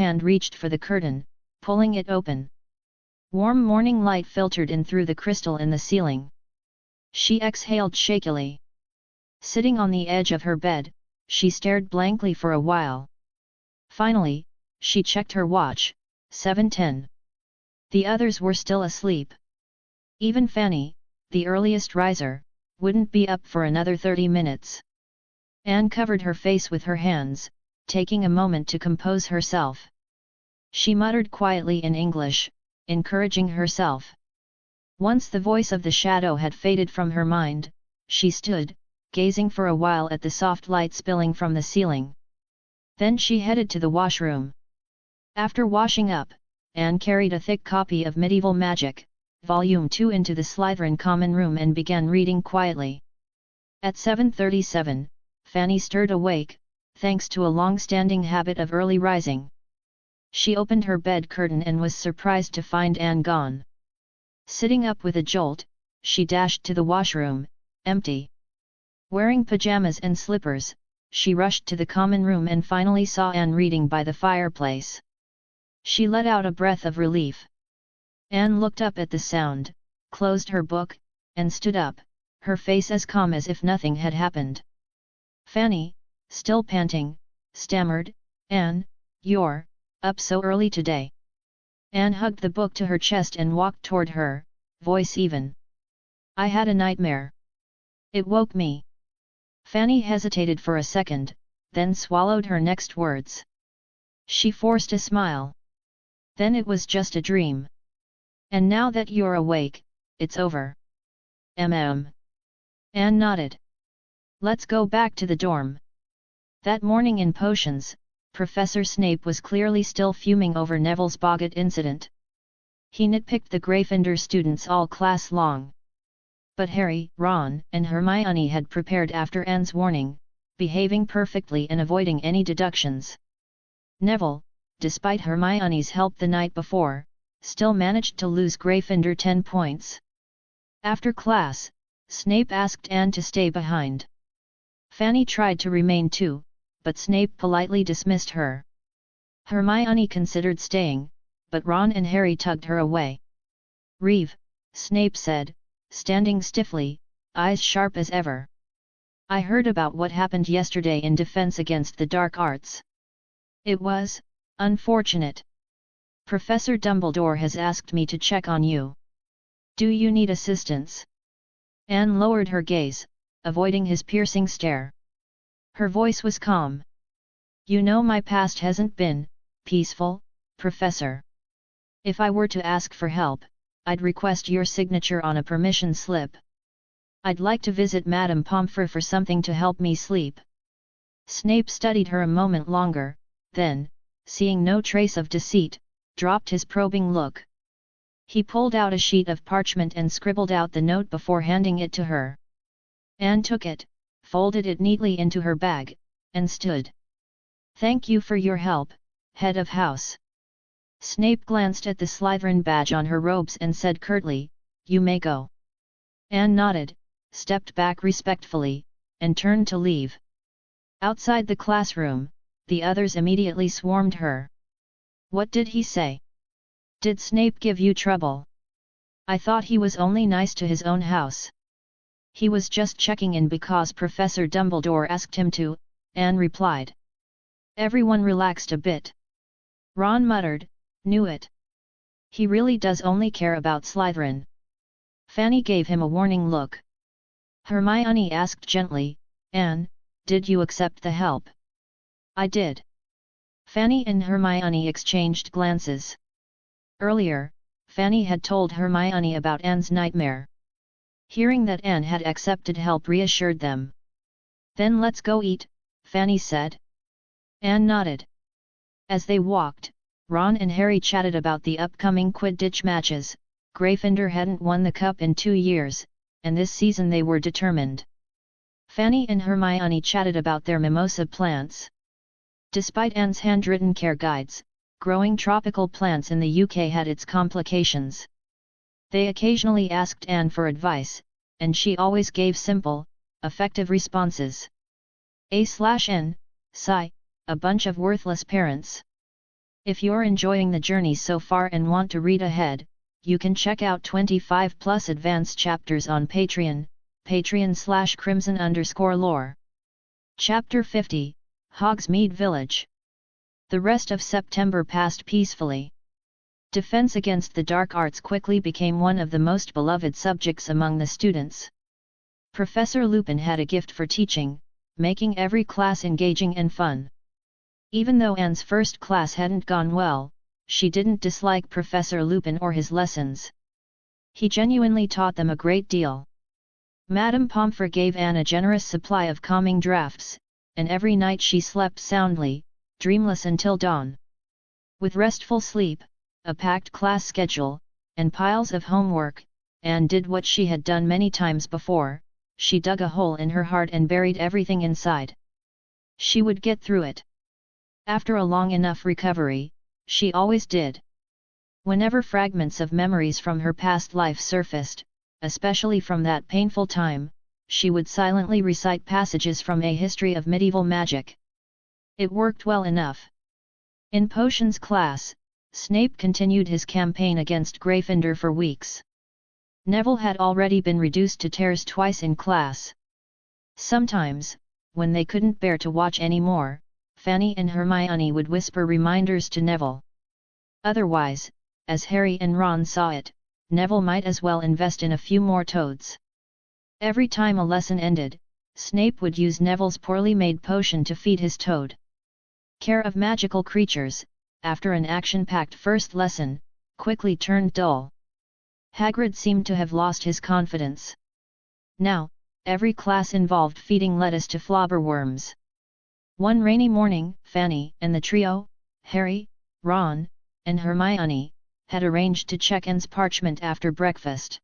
hand reached for the curtain, pulling it open. Warm morning light filtered in through the crystal in the ceiling. She exhaled shakily. Sitting on the edge of her bed, she stared blankly for a while. Finally, she checked her watch, 7:10. The others were still asleep. Even Fanny, the earliest riser, wouldn't be up for another 30 minutes. Anne covered her face with her hands, taking a moment to compose herself. She muttered quietly in English, encouraging herself. Once the voice of the shadow had faded from her mind, she stood, gazing for a while at the soft light spilling from the ceiling. Then she headed to the washroom. After washing up, Anne carried a thick copy of Medieval Magic, Volume 2 into the Slytherin common room and began reading quietly. At 7:37, Fanny stirred awake, thanks to a long-standing habit of early rising. She opened her bed curtain and was surprised to find Anne gone. Sitting up with a jolt, she dashed to the washroom, empty. Wearing pajamas and slippers, she rushed to the common room and finally saw Anne reading by the fireplace. She let out a breath of relief. Anne looked up at the sound, closed her book, and stood up, her face as calm as if nothing had happened. Fanny, still panting, stammered, "Anne, you're up so early today." Anne hugged the book to her chest and walked toward her, voice even. "I had a nightmare. It woke me." Fanny hesitated for a second, then swallowed her next words. She forced a smile. "Then it was just a dream. And now that you're awake, it's over." Anne nodded. "Let's go back to the dorm." That morning in potions, Professor Snape was clearly still fuming over Neville's boggart incident. He nitpicked the Gryffindor students all class long. But Harry, Ron, and Hermione had prepared after Anne's warning, behaving perfectly and avoiding any deductions. Neville, despite Hermione's help the night before, still managed to lose Gryffindor 10 points. After class, Snape asked Anne to stay behind. Fanny tried to remain too, but Snape politely dismissed her. Hermione considered staying, but Ron and Harry tugged her away. "Reeve," Snape said, standing stiffly, eyes sharp as ever. "I heard about what happened yesterday in Defense Against the Dark Arts. It was unfortunate. Professor Dumbledore has asked me to check on you. Do you need assistance?" Anne lowered her gaze, avoiding his piercing stare. Her voice was calm. "You know my past hasn't been peaceful, Professor. If I were to ask for help, I'd request your signature on a permission slip. I'd like to visit Madame Pomfrey for something to help me sleep." Snape studied her a moment longer, then, seeing no trace of deceit, dropped his probing look. He pulled out a sheet of parchment and scribbled out the note before handing it to her. Anne took it, folded it neatly into her bag, and stood. "Thank you for your help, head of house." Snape glanced at the Slytherin badge on her robes and said curtly, "You may go." Anne nodded, stepped back respectfully, and turned to leave. Outside the classroom, the others immediately swarmed her. "What did he say? Did Snape give you trouble? I thought he was only nice to his own house." "He was just checking in because Professor Dumbledore asked him to," Anne replied. Everyone relaxed a bit. Ron muttered, "Knew it. He really does only care about Slytherin." Fanny gave him a warning look. Hermione asked gently, "Anne, did you accept the help?" "I did." Fanny and Hermione exchanged glances. Earlier, Fanny had told Hermione about Anne's nightmare. Hearing that Anne had accepted help reassured them. "Then let's go eat," Fanny said. Anne nodded. As they walked, Ron and Harry chatted about the upcoming Quidditch matches. Gryffindor hadn't won the cup in 2 years, and this season they were determined. Fanny and Hermione chatted about their mimosa plants. Despite Anne's handwritten care guides, growing tropical plants in the UK had its complications. They occasionally asked Anne for advice, and she always gave simple, effective responses. A/N, sigh, a bunch of worthless parents. If you're enjoying the journey so far and want to read ahead, you can check out 25 plus advanced chapters on Patreon, patreon.com/crimson_lore. Chapter 50, Hogsmeade Village. The rest of September passed peacefully. Defense against the dark arts quickly became one of the most beloved subjects among the students. Professor Lupin had a gift for teaching, making every class engaging and fun. Even though Anne's first class hadn't gone well, she didn't dislike Professor Lupin or his lessons. He genuinely taught them a great deal. Madame Pomfrey gave Anne a generous supply of calming draughts, and every night she slept soundly, dreamless until dawn. With restful sleep, a packed class schedule, and piles of homework, Anne did what she had done many times before: she dug a hole in her heart and buried everything inside. She would get through it. After a long enough recovery, she always did. Whenever fragments of memories from her past life surfaced, especially from that painful time, she would silently recite passages from A History of Medieval Magic. It worked well enough. In potions class, Snape continued his campaign against Gryffindor for weeks. Neville had already been reduced to tears twice in class. Sometimes, when they couldn't bear to watch anymore, Fanny and Hermione would whisper reminders to Neville. Otherwise, as Harry and Ron saw it, Neville might as well invest in a few more toads. Every time a lesson ended, Snape would use Neville's poorly made potion to feed his toad. Care of magical creatures, after an action-packed first lesson, quickly turned dull. Hagrid seemed to have lost his confidence. Now, every class involved feeding lettuce to flobberworms. One rainy morning, Fanny and the trio, Harry, Ron, and Hermione, had arranged to check Anne's parchment after breakfast.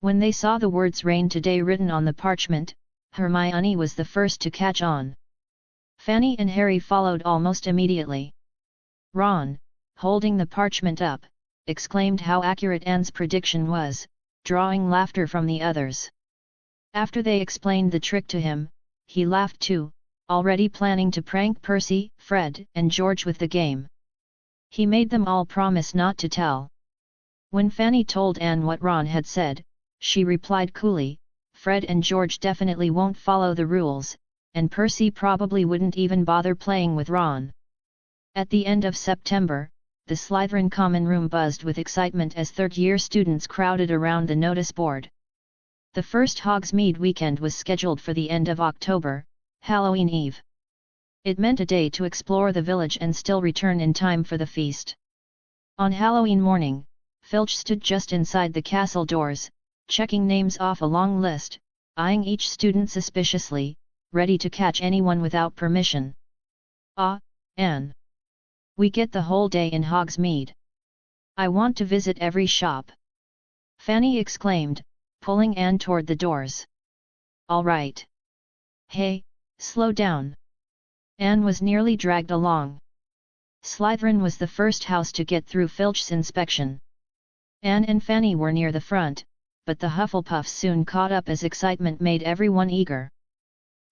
When they saw the words "Rain Today" written on the parchment, Hermione was the first to catch on. Fanny and Harry followed almost immediately. Ron, holding the parchment up, exclaimed how accurate Anne's prediction was, drawing laughter from the others. After they explained the trick to him, he laughed too, already planning to prank Percy, Fred, and George with the game. He made them all promise not to tell. When Fanny told Anne what Ron had said, she replied coolly, "Fred and George definitely won't follow the rules, and Percy probably wouldn't even bother playing with Ron." At the end of September, the Slytherin common room buzzed with excitement as third-year students crowded around the notice board. The first Hogsmeade weekend was scheduled for the end of October, Halloween Eve. It meant a day to explore the village and still return in time for the feast. On Halloween morning, Filch stood just inside the castle doors, checking names off a long list, eyeing each student suspiciously, ready to catch anyone without permission. "Ah, Anne. We get the whole day in Hogsmeade. I want to visit every shop," Fanny exclaimed, pulling Anne toward the doors. "All right. Hey, slow down." Anne was nearly dragged along. Slytherin was the first house to get through Filch's inspection. Anne and Fanny were near the front, but the Hufflepuffs soon caught up as excitement made everyone eager.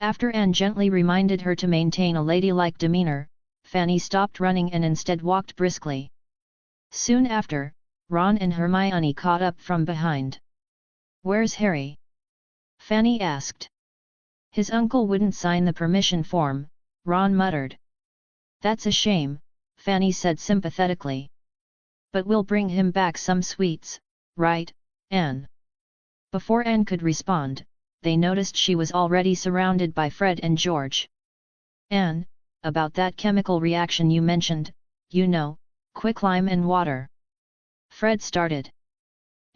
After Anne gently reminded her to maintain a ladylike demeanor, Fanny stopped running and instead walked briskly. Soon after, Ron and Hermione caught up from behind. "Where's Harry?" Fanny asked. "His uncle wouldn't sign the permission form," Ron muttered. "That's a shame," Fanny said sympathetically. "But we'll bring him back some sweets, right, Anne?" Before Anne could respond, they noticed she was already surrounded by Fred and George. "Anne, about that chemical reaction you mentioned, you know, quicklime and water." Fred started.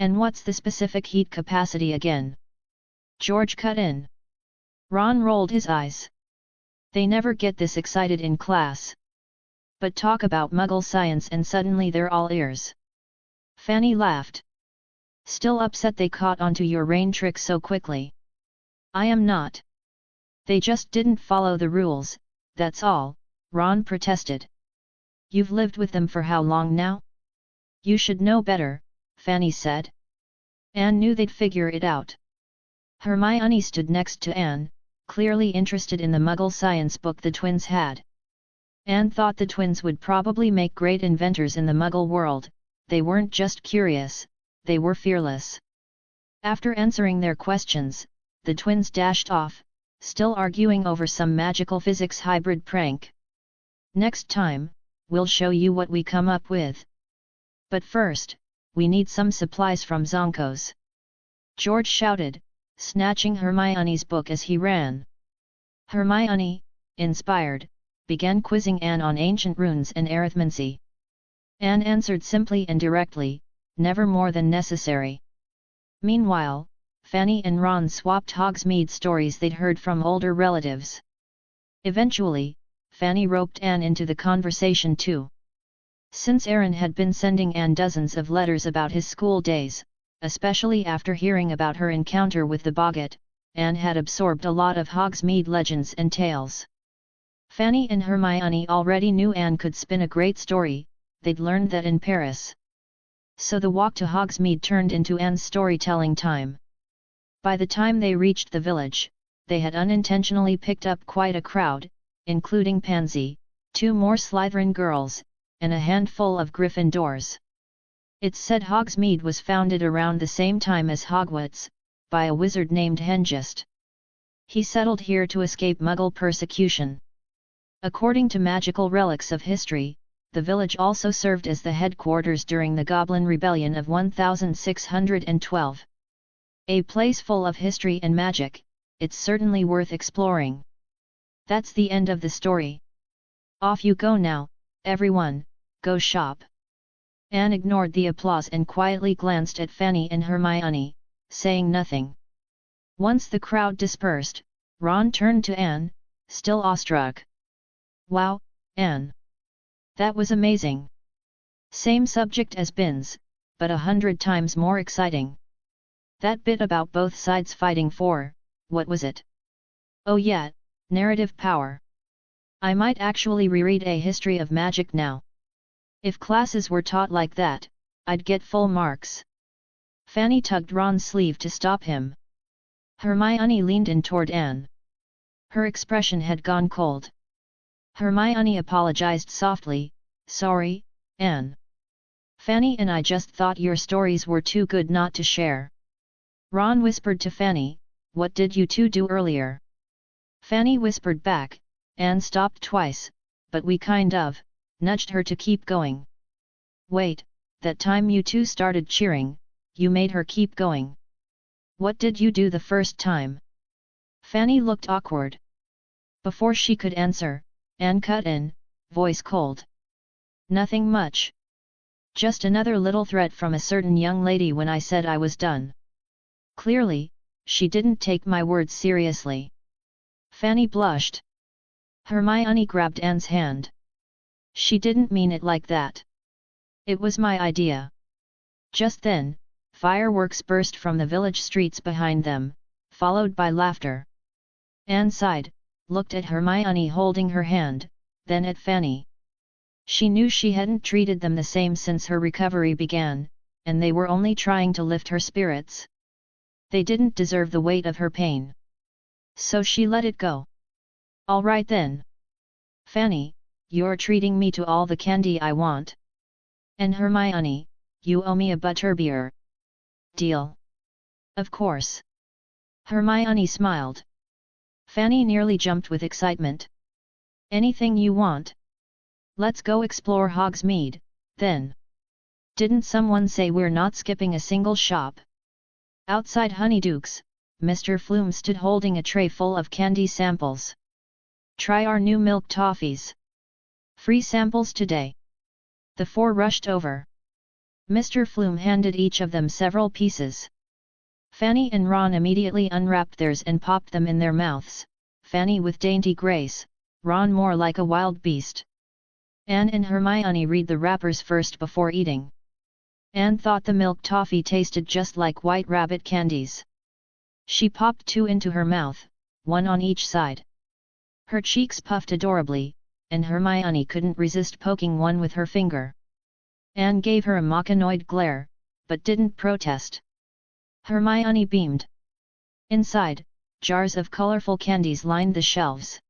"And what's the specific heat capacity again?" George cut in. Ron rolled his eyes. They never get this excited in class. But talk about Muggle science and suddenly they're all ears. Fanny laughed. "Still upset they caught onto your rain trick so quickly?" "I am not. They just didn't follow the rules, that's all," Ron protested. "You've lived with them for how long now?" "You should know better," Fanny said. Anne knew they'd figure it out. Hermione stood next to Anne, clearly interested in the Muggle science book the twins had. Anne thought the twins would probably make great inventors in the Muggle world. They weren't just curious, they were fearless. After answering their questions, the twins dashed off, still arguing over some magical physics hybrid prank. Next time, we'll show you what we come up with. But first, we need some supplies from Zonko's. George shouted, snatching Hermione's book as he ran. Hermione, inspired, began quizzing Anne on ancient runes and arithmancy. Anne answered simply and directly, never more than necessary. Meanwhile, Fanny and Ron swapped Hogsmeade stories they'd heard from older relatives. Eventually, Fanny roped Anne into the conversation too. Since Aaron had been sending Anne dozens of letters about his school days, especially after hearing about her encounter with the Boggart, Anne had absorbed a lot of Hogsmeade legends and tales. Fanny and Hermione already knew Anne could spin a great story, they'd learned that in Paris. So the walk to Hogsmeade turned into Anne's storytelling time. By the time they reached the village, they had unintentionally picked up quite a crowd, including Pansy, 2 more Slytherin girls, and a handful of Gryffindors. It's said Hogsmeade was founded around the same time as Hogwarts, by a wizard named Hengist. He settled here to escape Muggle persecution. According to magical relics of history, the village also served as the headquarters during the Goblin Rebellion of 1612. A place full of history and magic, it's certainly worth exploring. That's the end of the story. Off you go now, everyone, go shop. Anne ignored the applause and quietly glanced at Fanny and Hermione, saying nothing. Once the crowd dispersed, Ron turned to Anne, still awestruck. Wow, Anne! That was amazing! Same subject as Binns, but 100 times more exciting. That bit about both sides fighting for, what was it? Oh yeah, narrative power. I might actually reread A History of Magic now. If classes were taught like that, I'd get full marks. Fanny tugged Ron's sleeve to stop him. Hermione leaned in toward Anne. Her expression had gone cold. Hermione apologized softly, sorry, Anne. Fanny and I just thought your stories were too good not to share. Ron whispered to Fanny, what did you two do earlier? Fanny whispered back, Anne stopped twice, but we kind of nudged her to keep going. Wait, that time you two started cheering, you made her keep going. What did you do the first time? Fanny looked awkward. Before she could answer, Anne cut in, voice cold. Nothing much. Just another little threat from a certain young lady when I said I was done. Clearly, she didn't take my words seriously. Fanny blushed. Hermione grabbed Anne's hand. She didn't mean it like that. It was my idea. Just then, fireworks burst from the village streets behind them, followed by laughter. Anne sighed, looked at Hermione holding her hand, then at Fanny. She knew she hadn't treated them the same since her recovery began, and they were only trying to lift her spirits. They didn't deserve the weight of her pain. So she let it go. All right then. Fanny, you're treating me to all the candy I want. And Hermione, you owe me a butterbeer. Deal? Of course. Hermione smiled. Fanny nearly jumped with excitement. Anything you want. Let's go explore Hogsmeade, then. Didn't someone say we're not skipping a single shop? Outside Honeyduke's, Mr. Flume stood holding a tray full of candy samples. Try our new milk toffees. Free samples today. The 4 rushed over. Mr. Flume handed each of them several pieces. Fanny and Ron immediately unwrapped theirs and popped them in their mouths, Fanny with dainty grace, Ron more like a wild beast. Anne and Hermione read the wrappers first before eating. Anne thought the milk toffee tasted just like white rabbit candies. She popped 2 into her mouth, 1 on each side. Her cheeks puffed adorably, and Hermione couldn't resist poking one with her finger. Anne gave her a mock-annoyed glare, but didn't protest. Hermione beamed. Inside, jars of colorful candies lined the shelves.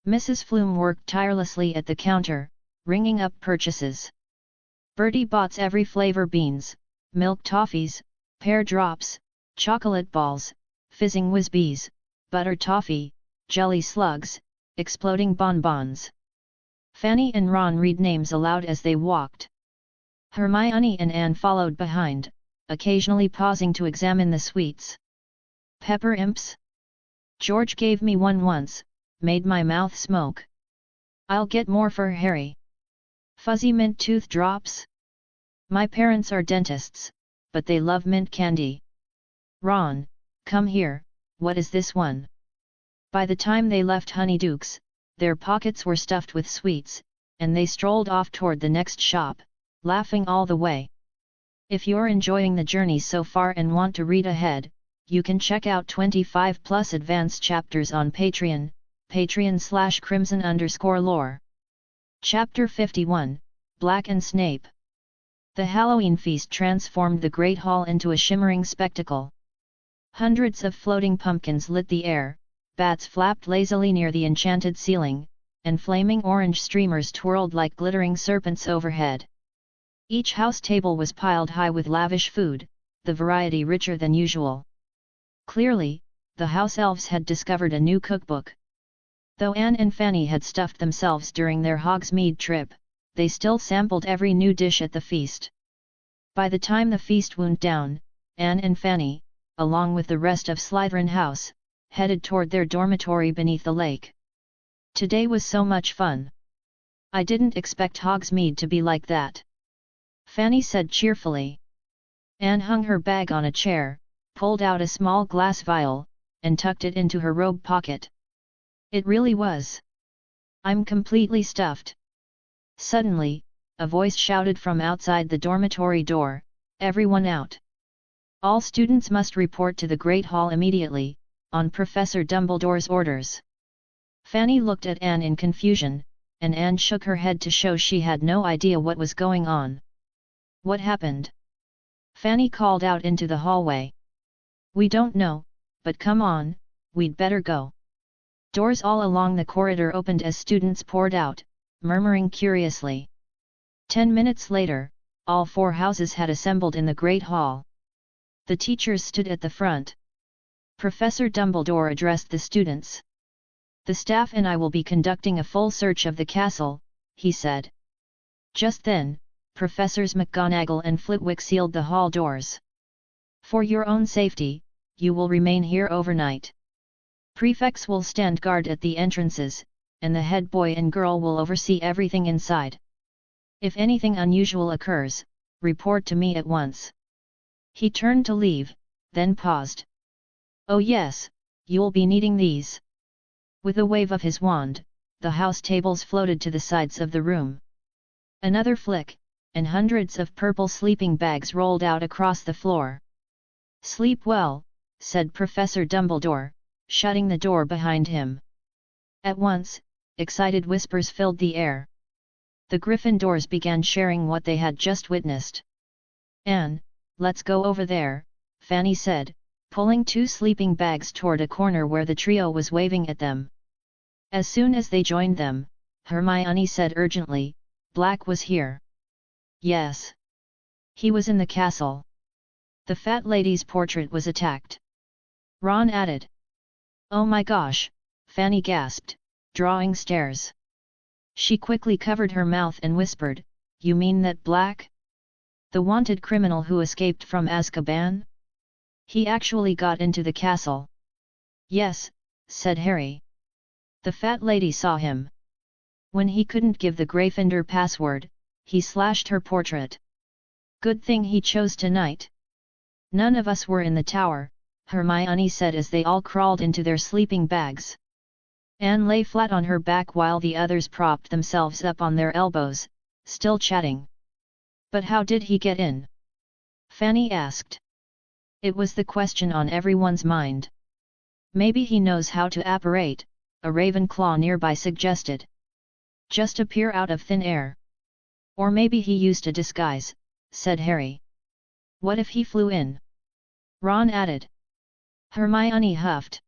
Mrs. Flume worked tirelessly at the counter, ringing up purchases. Bertie bought every flavor: beans, milk toffees, pear drops, chocolate balls, fizzing whizbees, butter toffee, jelly slugs, exploding bonbons. Fanny and Ron read names aloud as they walked. Hermione and Anne followed behind, occasionally pausing to examine the sweets. Pepper imps? George gave me one once, made my mouth smoke. I'll get more for Harry. Fuzzy mint tooth drops? My parents are dentists, but they love mint candy. Ron, come here, what is this one? By the time they left Honeydukes, their pockets were stuffed with sweets, and they strolled off toward the next shop, laughing all the way. If you're enjoying the journey so far and want to read ahead, you can check out 25+ advanced chapters on Patreon, patreon.com/crimson_lore. Chapter 51, Black and Snape. The Halloween feast transformed the Great Hall into a shimmering spectacle. Hundreds of floating pumpkins lit the air, bats flapped lazily near the enchanted ceiling, and flaming orange streamers twirled like glittering serpents overhead. Each house table was piled high with lavish food, the variety richer than usual. Clearly, the house elves had discovered a new cookbook. Though Anne and Fanny had stuffed themselves during their Hogsmeade trip, they still sampled every new dish at the feast. By the time the feast wound down, Anne and Fanny, along with the rest of Slytherin House, headed toward their dormitory beneath the lake. Today was so much fun. I didn't expect Hogsmeade to be like that, Fanny said cheerfully. Anne hung her bag on a chair, pulled out a small glass vial, and tucked it into her robe pocket. It really was. I'm completely stuffed. Suddenly, a voice shouted from outside the dormitory door, "Everyone out! All students must report to the Great Hall immediately, on Professor Dumbledore's orders." Fanny looked at Anne in confusion, and Anne shook her head to show she had no idea what was going on. "What happened?" Fanny called out into the hallway. "We don't know, but come on, we'd better go." Doors all along the corridor opened as students poured out, murmuring curiously. 10 minutes later, all 4 houses had assembled in the Great Hall. The teachers stood at the front. Professor Dumbledore addressed the students. "The staff and I will be conducting a full search of the castle," he said. Just then, Professors McGonagall and Flitwick sealed the hall doors. "For your own safety, you will remain here overnight. Prefects will stand guard at the entrances, and the head boy and girl will oversee everything inside. If anything unusual occurs, report to me at once." He turned to leave, then paused. "Oh yes, you'll be needing these." With a wave of his wand, the house tables floated to the sides of the room. Another flick, and hundreds of purple sleeping bags rolled out across the floor. "Sleep well," said Professor Dumbledore, shutting the door behind him. At once, excited whispers filled the air. The Gryffindors began sharing what they had just witnessed. "Anne, let's go over there," Fanny said, pulling 2 sleeping bags toward a corner where the trio was waving at them. As soon as they joined them, Hermione said urgently, "Black was here." "Yes. He was in the castle. The fat lady's portrait was attacked," Ron added. "Oh my gosh," Fanny gasped, drawing stairs. She quickly covered her mouth and whispered, "You mean that Black? The wanted criminal who escaped from Azkaban? He actually got into the castle?" "Yes," said Harry. "The fat lady saw him. When he couldn't give the Gryffindor password, he slashed her portrait. Good thing he chose tonight." "None of us were in the tower," Hermione said as they all crawled into their sleeping bags. Anne lay flat on her back while the others propped themselves up on their elbows, still chatting. "But how did he get in?" Fanny asked. It was the question on everyone's mind. "Maybe he knows how to apparate," a Ravenclaw nearby suggested. "Just appear out of thin air. Or maybe he used a disguise," said Harry. "What if he flew in?" Ron added. Hermione huffed.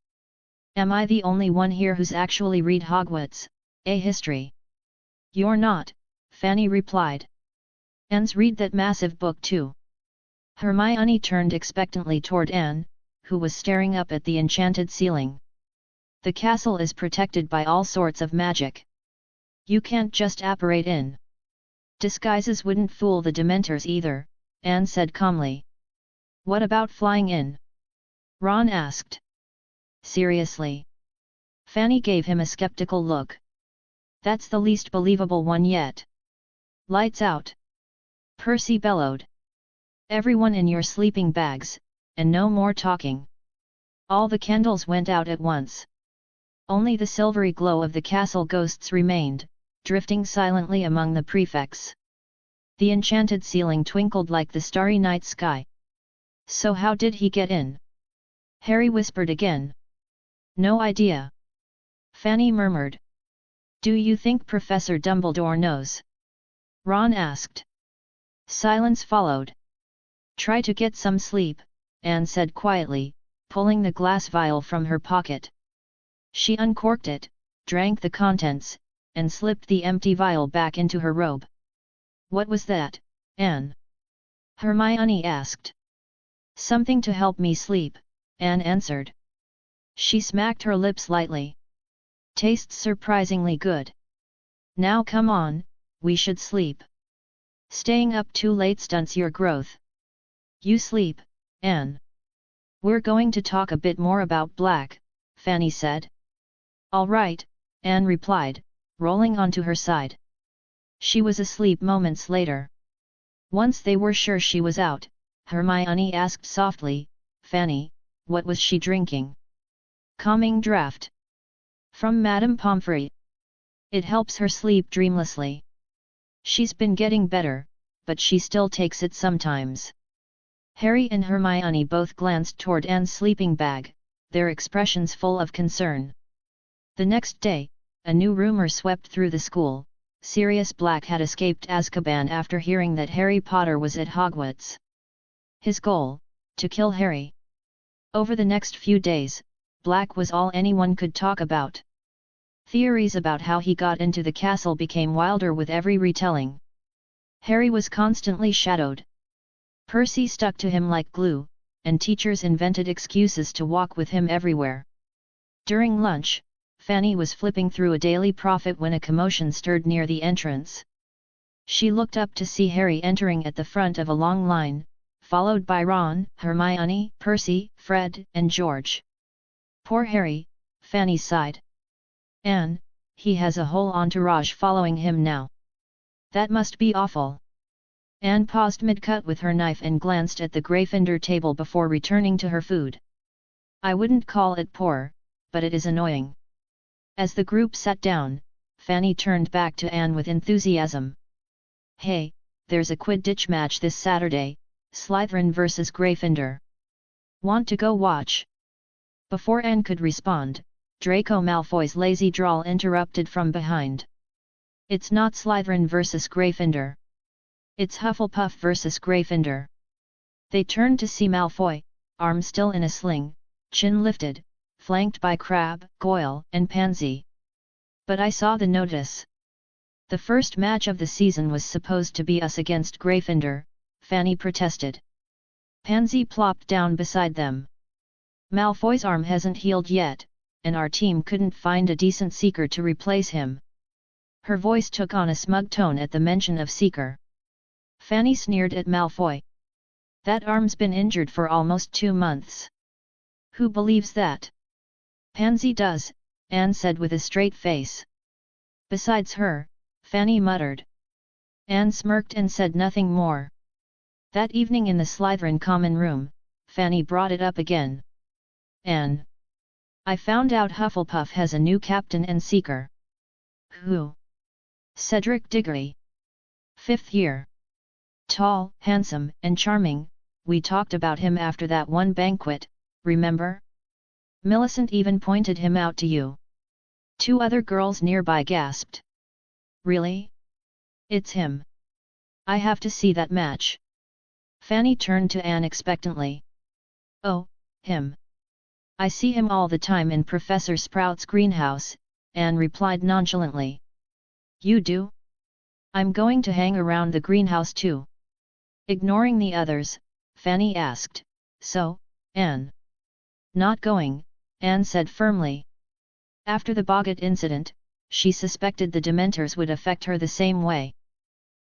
Am I the only one here who's actually read Hogwarts, a history? You're not, Fanny replied. Anne's read that massive book too. Hermione turned expectantly toward Anne, who was staring up at the enchanted ceiling. The castle is protected by all sorts of magic. You can't just apparate in. Disguises wouldn't fool the Dementors either, Anne said calmly. What about flying in? Ron asked. Seriously? Fanny gave him a skeptical look. That's the least believable one yet. Lights out! Percy bellowed. Everyone in your sleeping bags, and no more talking. All the candles went out at once. Only the silvery glow of the castle ghosts remained, drifting silently among the prefects. The enchanted ceiling twinkled like the starry night sky. So how did he get in? Harry whispered again. No idea. Fanny murmured. Do you think Professor Dumbledore knows? Ron asked. Silence followed. Try to get some sleep, Anne said quietly, pulling the glass vial from her pocket. She uncorked it, drank the contents, and slipped the empty vial back into her robe. What was that, Anne? Hermione asked. Something to help me sleep, Anne answered. She smacked her lips lightly. Tastes surprisingly good. Now come on, we should sleep. Staying up too late stunts your growth. You sleep, Anne. We're going to talk a bit more about Black, Fanny said. All right, Anne replied, rolling onto her side. She was asleep moments later. Once they were sure she was out, Hermione asked softly, Fanny, what was she drinking? Calming draught. From Madame Pomfrey. It helps her sleep dreamlessly. She's been getting better, but she still takes it sometimes. Harry and Hermione both glanced toward Anne's sleeping bag, their expressions full of concern. The next day, a new rumor swept through the school. Sirius Black had escaped Azkaban after hearing that Harry Potter was at Hogwarts. His goal? To kill Harry. Over the next few days, Black was all anyone could talk about. Theories about how he got into the castle became wilder with every retelling. Harry was constantly shadowed. Percy stuck to him like glue, and teachers invented excuses to walk with him everywhere. During lunch, Fanny was flipping through a Daily Prophet when a commotion stirred near the entrance. She looked up to see Harry entering at the front of a long line, followed by Ron, Hermione, Percy, Fred, and George. Poor Harry, Fanny sighed. Anne, he has a whole entourage following him now. That must be awful. Anne paused mid-cut with her knife and glanced at the Gryffindor table before returning to her food. I wouldn't call it poor, but it is annoying. As the group sat down, Fanny turned back to Anne with enthusiasm. Hey, there's a Quidditch match this Saturday, Slytherin vs Gryffindor. Want to go watch? Before Anne could respond, Draco Malfoy's lazy drawl interrupted from behind. It's not Slytherin vs Gryffindor. It's Hufflepuff vs Gryffindor. They turned to see Malfoy, arm still in a sling, chin lifted, flanked by Crabbe, Goyle, and Pansy. But I saw the notice. The first match of the season was supposed to be us against Gryffindor, Fanny protested. Pansy plopped down beside them. Malfoy's arm hasn't healed yet, and our team couldn't find a decent Seeker to replace him. Her voice took on a smug tone at the mention of Seeker. Fanny sneered at Malfoy. That arm's been injured for almost 2 months. Who believes that? Pansy does, Anne said with a straight face. Besides her, Fanny muttered. Anne smirked and said nothing more. That evening in the Slytherin common room, Fanny brought it up again. Anne. I found out Hufflepuff has a new captain and Seeker. Who? Cedric Diggory. 5th year. Tall, handsome, and charming, we talked about him after that one banquet, remember? Millicent even pointed him out to you. 2 other girls nearby gasped. Really? It's him. I have to see that match. Fanny turned to Anne expectantly. Oh, him. I see him all the time in Professor Sprout's greenhouse, Anne replied nonchalantly. You do? I'm going to hang around the greenhouse too. Ignoring the others, Fanny asked, So, Anne? Not going, Anne said firmly. After the Boggart incident, she suspected the Dementors would affect her the same way.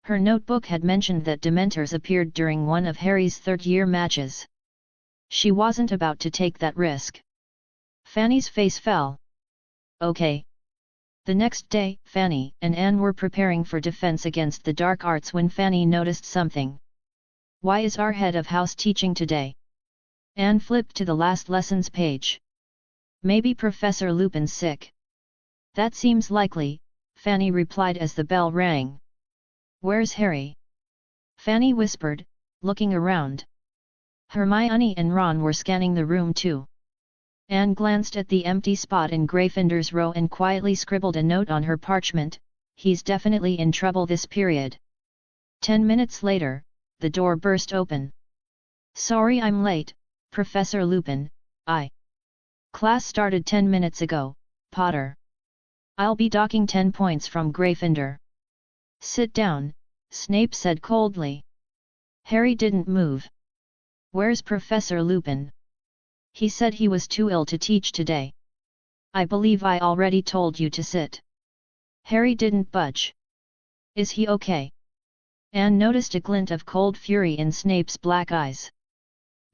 Her notebook had mentioned that Dementors appeared during one of Harry's third-year matches. She wasn't about to take that risk. Fanny's face fell. Okay. The next day, Fanny and Anne were preparing for defense against the dark arts when Fanny noticed something. Why is our head of house teaching today? Anne flipped to the last lessons page. Maybe Professor Lupin's sick. That seems likely, Fanny replied as the bell rang. Where's Harry? Fanny whispered, looking around. Hermione and Ron were scanning the room too. Anne glanced at the empty spot in Gryffindor's row and quietly scribbled a note on her parchment, he's definitely in trouble this period. 10 minutes later, the door burst open. Sorry I'm late, Professor Lupin, Class started 10 minutes ago, Potter. I'll be docking 10 points from Gryffindor. Sit down, Snape said coldly. Harry didn't move. Where's Professor Lupin? He said he was too ill to teach today. I believe I already told you to sit. Harry didn't budge. Is he okay? Anne noticed a glint of cold fury in Snape's black eyes.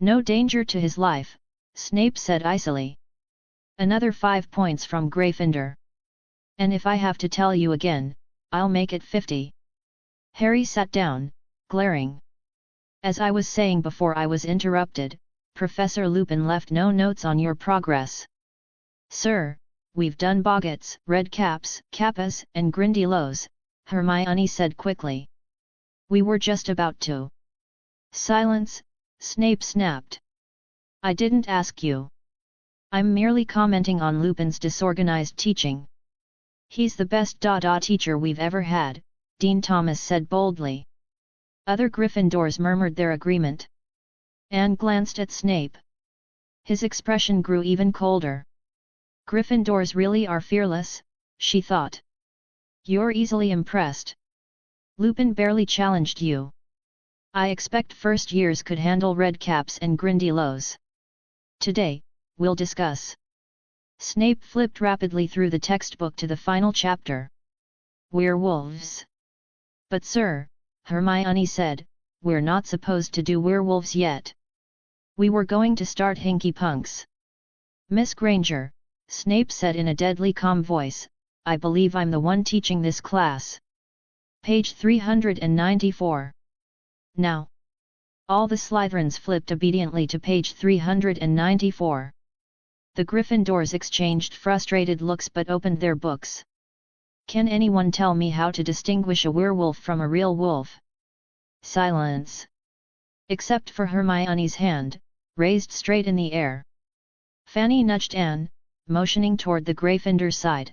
No danger to his life, Snape said icily. Another 5 points from Gryffindor. And if I have to tell you again, I'll make it 50. Harry sat down, glaring. As I was saying before I was interrupted, Professor Lupin left no notes on your progress. Sir, we've done Boggarts, Redcaps, Kappas, and Grindylows, Hermione said quickly. We were just about to. Silence, Snape snapped. I didn't ask you. I'm merely commenting on Lupin's disorganized teaching. He's the best teacher we've ever had, Dean Thomas said boldly. Other Gryffindors murmured their agreement. Anne glanced at Snape. His expression grew even colder. Gryffindors really are fearless, she thought. You're easily impressed. Lupin barely challenged you. I expect first years could handle Redcaps and Grindylows. Today, we'll discuss. Snape flipped rapidly through the textbook to the final chapter. Werewolves. But sir, Hermione said, we're not supposed to do werewolves yet. We were going to start Hinky Punks. Miss Granger, Snape said in a deadly calm voice, I believe I'm the one teaching this class. Page 394. Now. All the Slytherins flipped obediently to page 394. The Gryffindors exchanged frustrated looks but opened their books. Can anyone tell me how to distinguish a werewolf from a real wolf? Silence. Except for Hermione's hand, raised straight in the air. Fanny nudged Anne, motioning toward the Gryffindor side.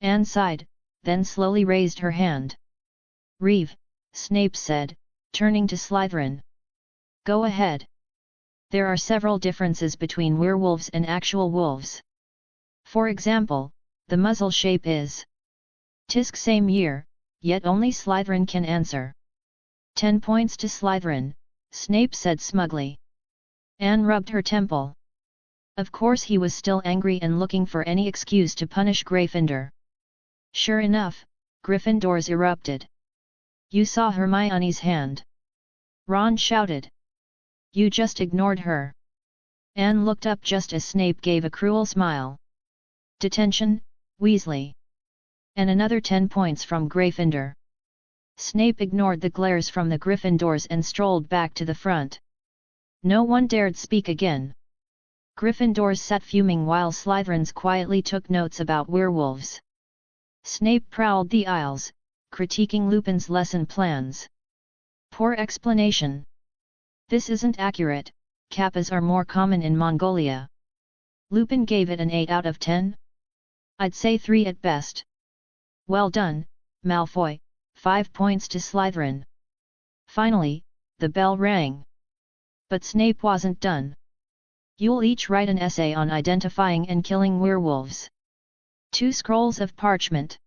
Anne sighed, then slowly raised her hand. Reeve, Snape said, turning to Slytherin. Go ahead. There are several differences between werewolves and actual wolves. For example, the muzzle shape is Tisk same year, yet only Slytherin can answer. 10 points to Slytherin, Snape said smugly. Anne rubbed her temple. Of course he was still angry and looking for any excuse to punish Gryffindor. Sure enough, Gryffindors erupted. You saw Hermione's hand. Ron shouted. You just ignored her. Anne looked up just as Snape gave a cruel smile. Detention, Weasley. And another 10 points from Gryffindor. Snape ignored the glares from the Gryffindors and strolled back to the front. No one dared speak again. Gryffindors sat fuming while Slytherins quietly took notes about werewolves. Snape prowled the aisles, critiquing Lupin's lesson plans. Poor explanation. This isn't accurate, Kappas are more common in Mongolia. Lupin gave it an 8 out of 10? I'd say 3 at best. Well done, Malfoy, 5 points to Slytherin. Finally, the bell rang. But Snape wasn't done. You'll each write an essay on identifying and killing werewolves. 2 scrolls of parchment.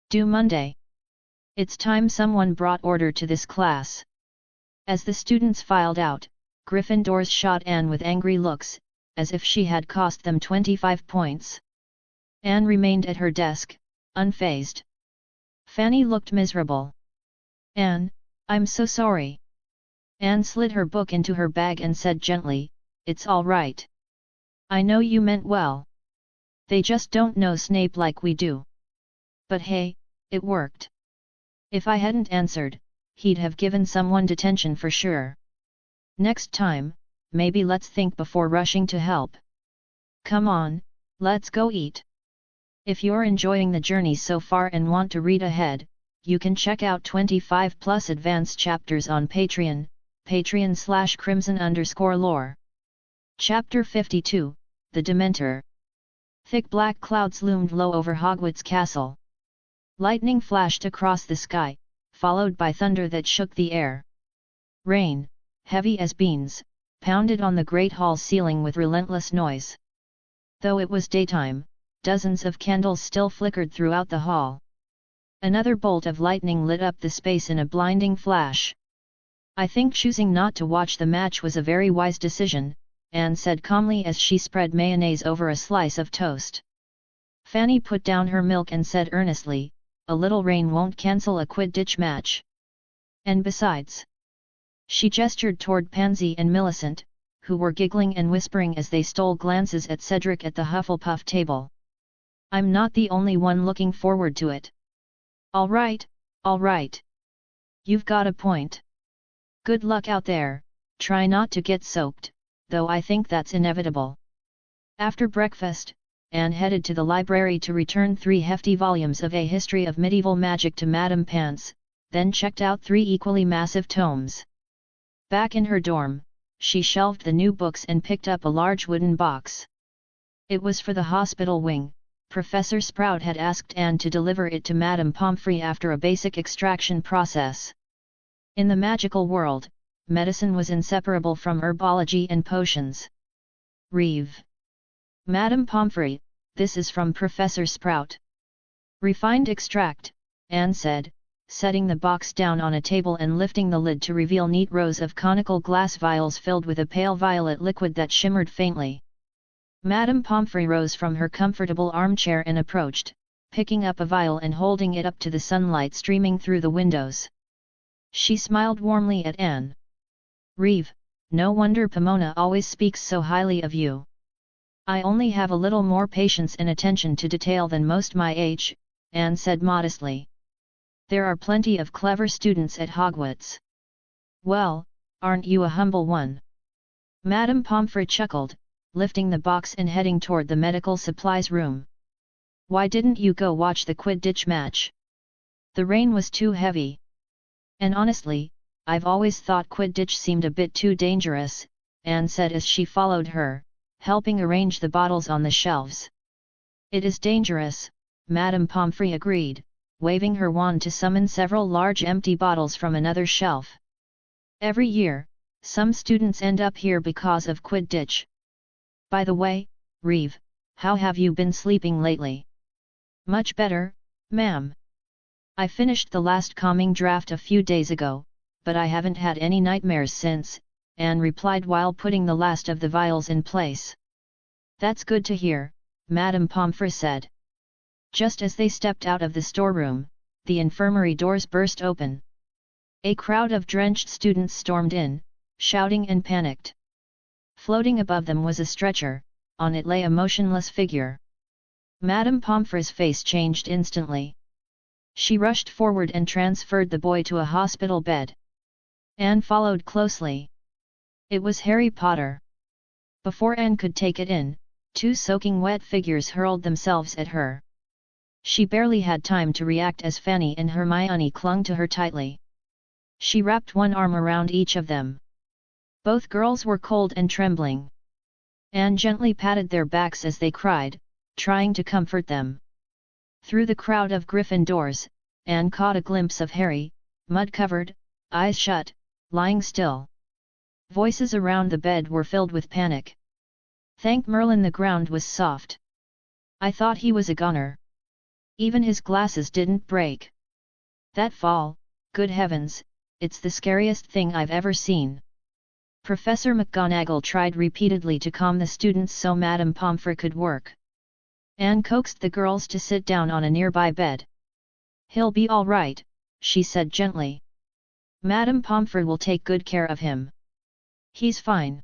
Due Monday. It's time someone brought order to this class. As the students filed out, Gryffindors shot Anne with angry looks, as if she had cost them 25 points. Anne remained at her desk, unfazed. Fanny looked miserable. Anne, I'm so sorry. Anne slid her book into her bag and said gently, It's all right. I know you meant well. They just don't know Snape like we do. But hey, it worked. If I hadn't answered, he'd have given someone detention for sure. Next time, maybe let's think before rushing to help. Come on, let's go eat. If you're enjoying the journey so far and want to read ahead, you can check out 25+ advanced chapters on Patreon, patreon.com/crimson_lore. Chapter 52, The Dementor. Thick black clouds loomed low over Hogwarts Castle. Lightning flashed across the sky, followed by thunder that shook the air. Rain, heavy as beans, pounded on the Great Hall ceiling with relentless noise. Though it was daytime, dozens of candles still flickered throughout the hall. Another bolt of lightning lit up the space in a blinding flash. I think choosing not to watch the match was a very wise decision, Anne said calmly as she spread mayonnaise over a slice of toast. Fanny put down her milk and said earnestly, A little rain won't cancel a Quidditch match. And besides... She gestured toward Pansy and Millicent, who were giggling and whispering as they stole glances at Cedric at the Hufflepuff table. I'm not the only one looking forward to it. All right. You've got a point. Good luck out there, try not to get soaked, though I think that's inevitable. After breakfast, Anne headed to the library to return 3 hefty volumes of A History of Medieval Magic to Madame Pants, then checked out 3 equally massive tomes. Back in her dorm, she shelved the new books and picked up a large wooden box. It was for the hospital wing. Professor Sprout had asked Anne to deliver it to Madame Pomfrey after a basic extraction process. In the magical world, medicine was inseparable from herbology and potions. Reeve. Madame Pomfrey, this is from Professor Sprout. Refined extract, Anne said, setting the box down on a table and lifting the lid to reveal neat rows of conical glass vials filled with a pale violet liquid that shimmered faintly. Madame Pomfrey rose from her comfortable armchair and approached, picking up a vial and holding it up to the sunlight streaming through the windows. She smiled warmly at Anne. Reeve, no wonder Pomona always speaks so highly of you. I only have a little more patience and attention to detail than most my age, Anne said modestly. There are plenty of clever students at Hogwarts. Well, aren't you a humble one? Madame Pomfrey chuckled, lifting the box and heading toward the medical supplies room. Why didn't you go watch the Quidditch match? The rain was too heavy. And honestly, I've always thought Quidditch seemed a bit too dangerous, Anne said as she followed her, helping arrange the bottles on the shelves. It is dangerous, Madame Pomfrey agreed, waving her wand to summon several large empty bottles from another shelf. Every year, some students end up here because of Quidditch. By the way, Reeve, how have you been sleeping lately? Much better, ma'am. I finished the last calming draft a few days ago, but I haven't had any nightmares since, Anne replied while putting the last of the vials in place. That's good to hear, Madame Pomfrey said. Just as they stepped out of the storeroom, the infirmary doors burst open. A crowd of drenched students stormed in, shouting and panicked. Floating above them was a stretcher, on it lay a motionless figure. Madame Pomfrey's face changed instantly. She rushed forward and transferred the boy to a hospital bed. Anne followed closely. It was Harry Potter. Before Anne could take it in, 2 soaking wet figures hurled themselves at her. She barely had time to react as Fanny and Hermione clung to her tightly. She wrapped one arm around each of them. Both girls were cold and trembling. Anne gently patted their backs as they cried, trying to comfort them. Through the crowd of Gryffindors, Anne caught a glimpse of Harry, mud-covered, eyes shut, lying still. Voices around the bed were filled with panic. Thank Merlin the ground was soft. I thought he was a goner. Even his glasses didn't break. That fall, good heavens, it's the scariest thing I've ever seen. Professor McGonagall tried repeatedly to calm the students so Madame Pomfrey could work. Anne coaxed the girls to sit down on a nearby bed. He'll be all right, she said gently. Madame Pomfrey will take good care of him. He's fine.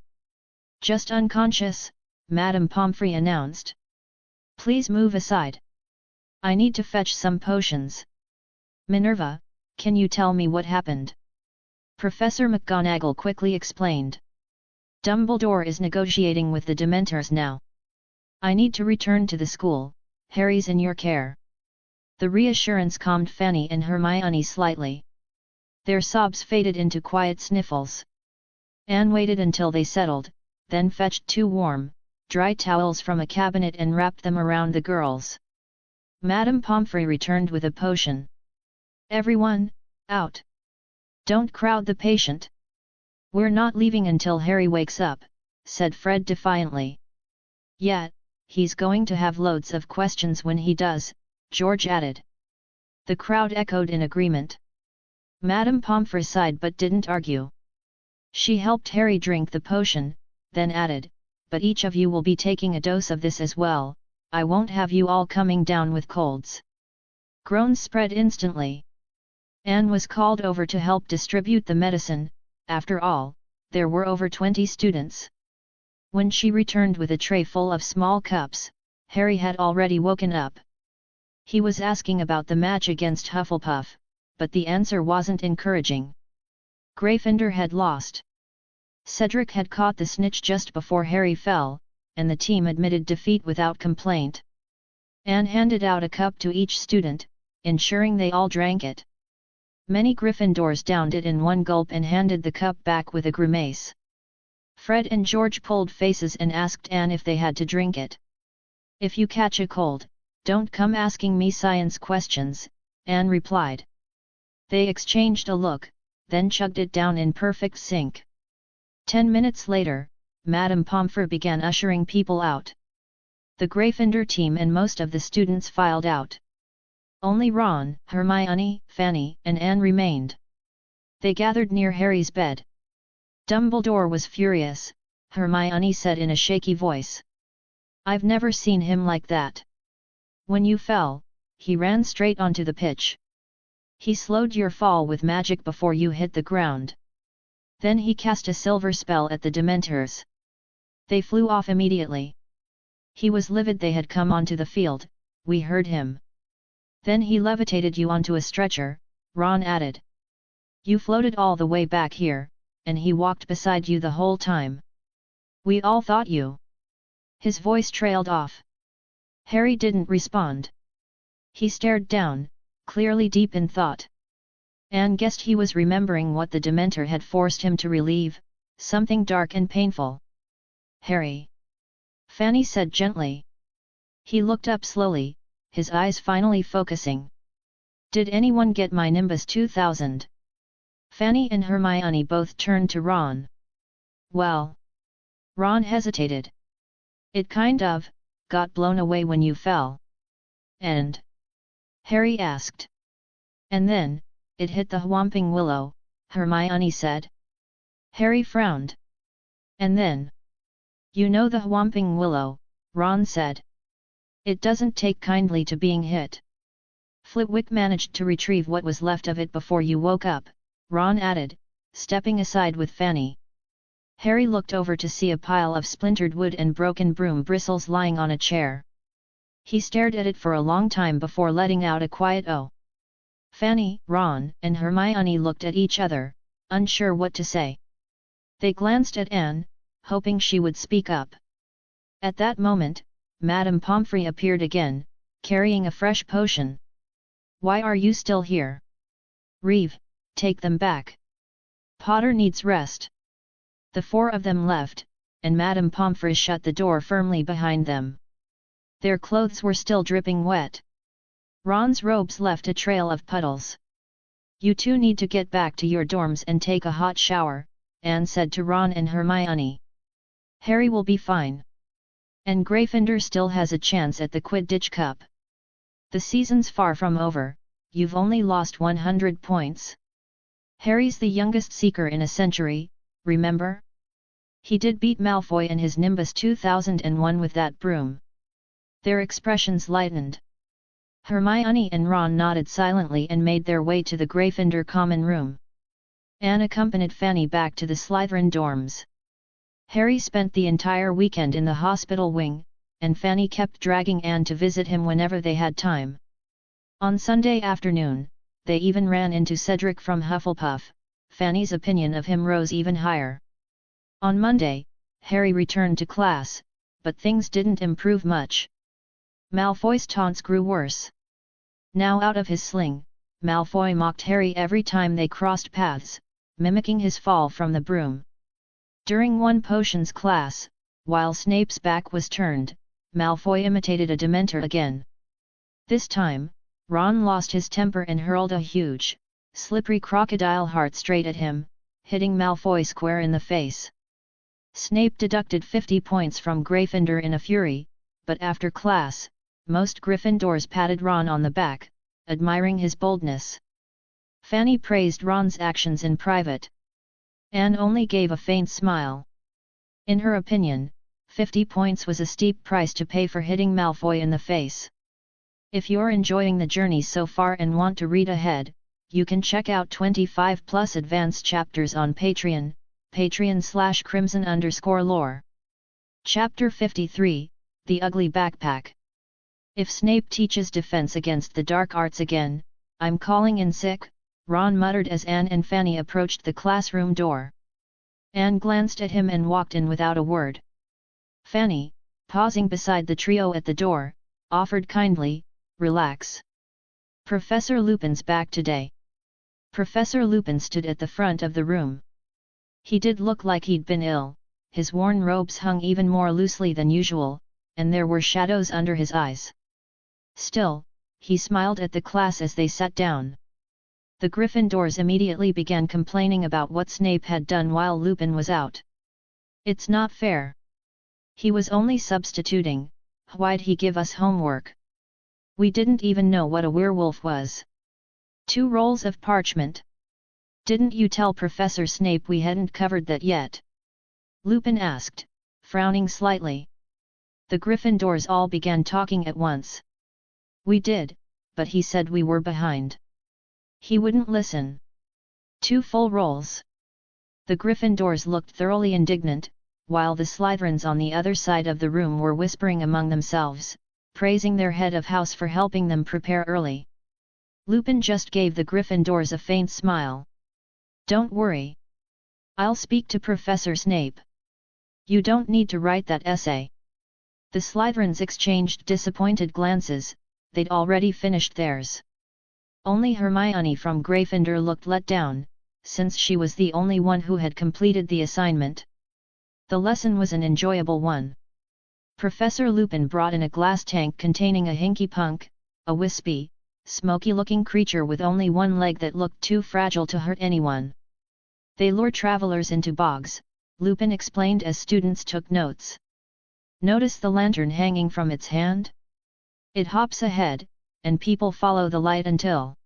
Just unconscious, Madame Pomfrey announced. Please move aside. I need to fetch some potions. Minerva, can you tell me what happened? Professor McGonagall quickly explained. Dumbledore is negotiating with the Dementors now. I need to return to the school. Harry's in your care. The reassurance calmed Fanny and Hermione slightly. Their sobs faded into quiet sniffles. Anne waited until they settled, then fetched 2 warm, dry towels from a cabinet and wrapped them around the girls. Madame Pomfrey returned with a potion. Everyone, out! Don't crowd the patient. We're not leaving until Harry wakes up, said Fred defiantly. Yet, he's going to have loads of questions when he does, George added. The crowd echoed in agreement. Madame Pomfrey sighed but didn't argue. She helped Harry drink the potion, then added, but each of you will be taking a dose of this as well, I won't have you all coming down with colds. Groans spread instantly. Anne was called over to help distribute the medicine. After all, there were over 20 students. When she returned with a tray full of small cups, Harry had already woken up. He was asking about the match against Hufflepuff, but the answer wasn't encouraging. Gryffindor had lost. Cedric had caught the snitch just before Harry fell, and the team admitted defeat without complaint. Anne handed out a cup to each student, ensuring they all drank it. Many Gryffindors downed it in one gulp and handed the cup back with a grimace. Fred and George pulled faces and asked Anne if they had to drink it. If you catch a cold, don't come asking me science questions, Anne replied. They exchanged a look, then chugged it down in perfect sync. 10 minutes later, Madame Pomfrey began ushering people out. The Gryffindor team and most of the students filed out. Only Ron, Hermione, Fanny, and Anne remained. They gathered near Harry's bed. Dumbledore was furious, Hermione said in a shaky voice. I've never seen him like that. When you fell, he ran straight onto the pitch. He slowed your fall with magic before you hit the ground. Then he cast a silver spell at the Dementors. They flew off immediately. He was livid they had come onto the field, we heard him. Then he levitated you onto a stretcher, Ron added. You floated all the way back here, and he walked beside you the whole time. We all thought you. His voice trailed off. Harry didn't respond. He stared down, clearly deep in thought. Anne guessed he was remembering what the Dementor had forced him to relieve, something dark and painful. Harry. Fanny said gently. He looked up slowly, his eyes finally focusing. Did anyone get my Nimbus 2000? Fanny and Hermione both turned to Ron. Well. Ron hesitated. It kind of got blown away when you fell. And? Harry asked. And then, it hit the Whomping Willow, Hermione said. Harry frowned. And then? You know the Whomping Willow, Ron said. It doesn't take kindly to being hit. Flitwick managed to retrieve what was left of it before you woke up, Ron added, stepping aside with Fanny. Harry looked over to see a pile of splintered wood and broken broom bristles lying on a chair. He stared at it for a long time before letting out a quiet "oh." Fanny, Ron, and Hermione looked at each other, unsure what to say. They glanced at Anne, hoping she would speak up. At that moment, Madame Pomfrey appeared again, carrying a fresh potion. Why are you still here? Reeve, take them back. Potter needs rest. The 4 of them left, and Madame Pomfrey shut the door firmly behind them. Their clothes were still dripping wet. Ron's robes left a trail of puddles. You two need to get back to your dorms and take a hot shower, Anne said to Ron and Hermione. Harry will be fine. And Gryffindor still has a chance at the Quidditch Cup. The season's far from over, you've only lost 100 points. Harry's the youngest Seeker in a century, remember? He did beat Malfoy in his Nimbus 2001 with that broom. Their expressions lightened. Hermione and Ron nodded silently and made their way to the Gryffindor common room. Anne accompanied Fanny back to the Slytherin dorms. Harry spent the entire weekend in the hospital wing, and Fanny kept dragging Anne to visit him whenever they had time. On Sunday afternoon, they even ran into Cedric from Hufflepuff. Fanny's opinion of him rose even higher. On Monday, Harry returned to class, but things didn't improve much. Malfoy's taunts grew worse. Now out of his sling, Malfoy mocked Harry every time they crossed paths, mimicking his fall from the broom. During one potions class, while Snape's back was turned, Malfoy imitated a Dementor again. This time, Ron lost his temper and hurled a huge, slippery crocodile heart straight at him, hitting Malfoy square in the face. Snape deducted 50 points from Gryffindor in a fury, but after class, most Gryffindors patted Ron on the back, admiring his boldness. Fanny praised Ron's actions in private. Anne only gave a faint smile. In her opinion, 50 points was a steep price to pay for hitting Malfoy in the face. If you're enjoying the journey so far and want to read ahead, you can check out 25+ advanced chapters on Patreon, patreon.com/crimson_lore. Chapter 53, The Ugly Backpack. If Snape teaches defense against the dark arts again, I'm calling in sick, Ron muttered as Anne and Fanny approached the classroom door. Anne glanced at him and walked in without a word. Fanny, pausing beside the trio at the door, offered kindly, "Relax. Professor Lupin's back today." Professor Lupin stood at the front of the room. He did look like he'd been ill, his worn robes hung even more loosely than usual, and there were shadows under his eyes. Still, he smiled at the class as they sat down. The Gryffindors immediately began complaining about what Snape had done while Lupin was out. "It's not fair. He was only substituting, why'd he give us homework? We didn't even know what a werewolf was. 2 rolls of parchment. Didn't you tell Professor Snape we hadn't covered that yet?" Lupin asked, frowning slightly. The Gryffindors all began talking at once. "We did, but he said we were behind. He wouldn't listen. 2 full rolls." The Gryffindors looked thoroughly indignant, while the Slytherins on the other side of the room were whispering among themselves, praising their head of house for helping them prepare early. Lupin just gave the Gryffindors a faint smile. "Don't worry. I'll speak to Professor Snape. You don't need to write that essay." The Slytherins exchanged disappointed glances, they'd already finished theirs. Only Hermione from Gryffindor looked let down, since she was the only one who had completed the assignment. The lesson was an enjoyable one. Professor Lupin brought in a glass tank containing a hinky punk, a wispy, smoky-looking creature with only one leg that looked too fragile to hurt anyone. "They lure travelers into bogs," Lupin explained as students took notes. "Notice the lantern hanging from its hand? It hops ahead, and people follow the light until..."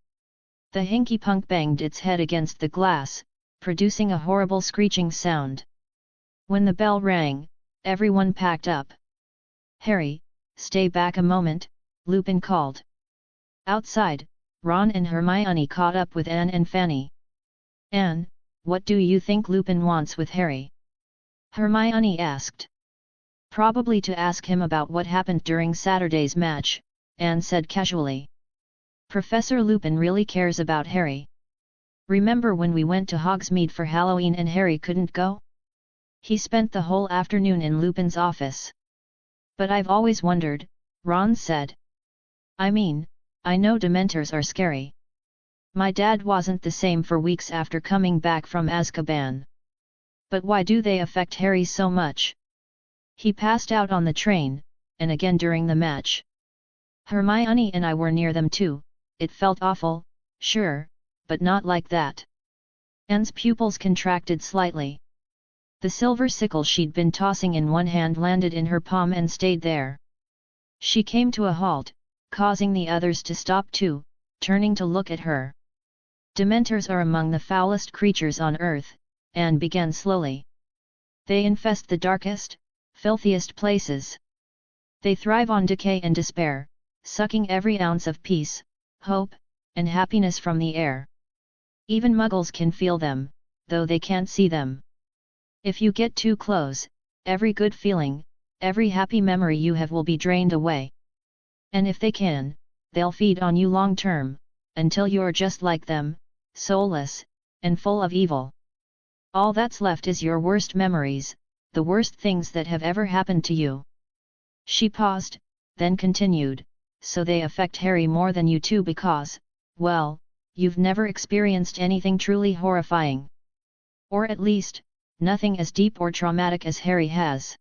The hinky punk banged its head against the glass, producing a horrible screeching sound. When the bell rang, everyone packed up. "Harry, stay back a moment," Lupin called. Outside, Ron and Hermione caught up with Anne and Fanny. "Anne, what do you think Lupin wants with Harry?" Hermione asked. "Probably to ask him about what happened during Saturday's match," Anne said casually. "Professor Lupin really cares about Harry. Remember when we went to Hogsmeade for Halloween and Harry couldn't go? He spent the whole afternoon in Lupin's office." "But I've always wondered," Ron said. "I mean, I know Dementors are scary. My dad wasn't the same for weeks after coming back from Azkaban. But why do they affect Harry so much? He passed out on the train, and again during the match. Hermione and I were near them too, it felt awful, sure, but not like that." Anne's pupils contracted slightly. The silver sickle she'd been tossing in one hand landed in her palm and stayed there. She came to a halt, causing the others to stop too, turning to look at her. Dementors are among the foulest creatures on earth, Anne began slowly. They infest the darkest, filthiest places. They thrive on decay and despair, sucking every ounce of peace, hope, and happiness from the air. Even muggles can feel them, though they can't see them. If you get too close, every good feeling, every happy memory you have will be drained away. And if they can, they'll feed on you long term, until you're just like them, soulless, and full of evil. All that's left is your worst memories, the worst things that have ever happened to you. She paused, then continued, so they affect Harry more than you two because, well, you've never experienced anything truly horrifying. Or at least, nothing as deep or traumatic as Harry has.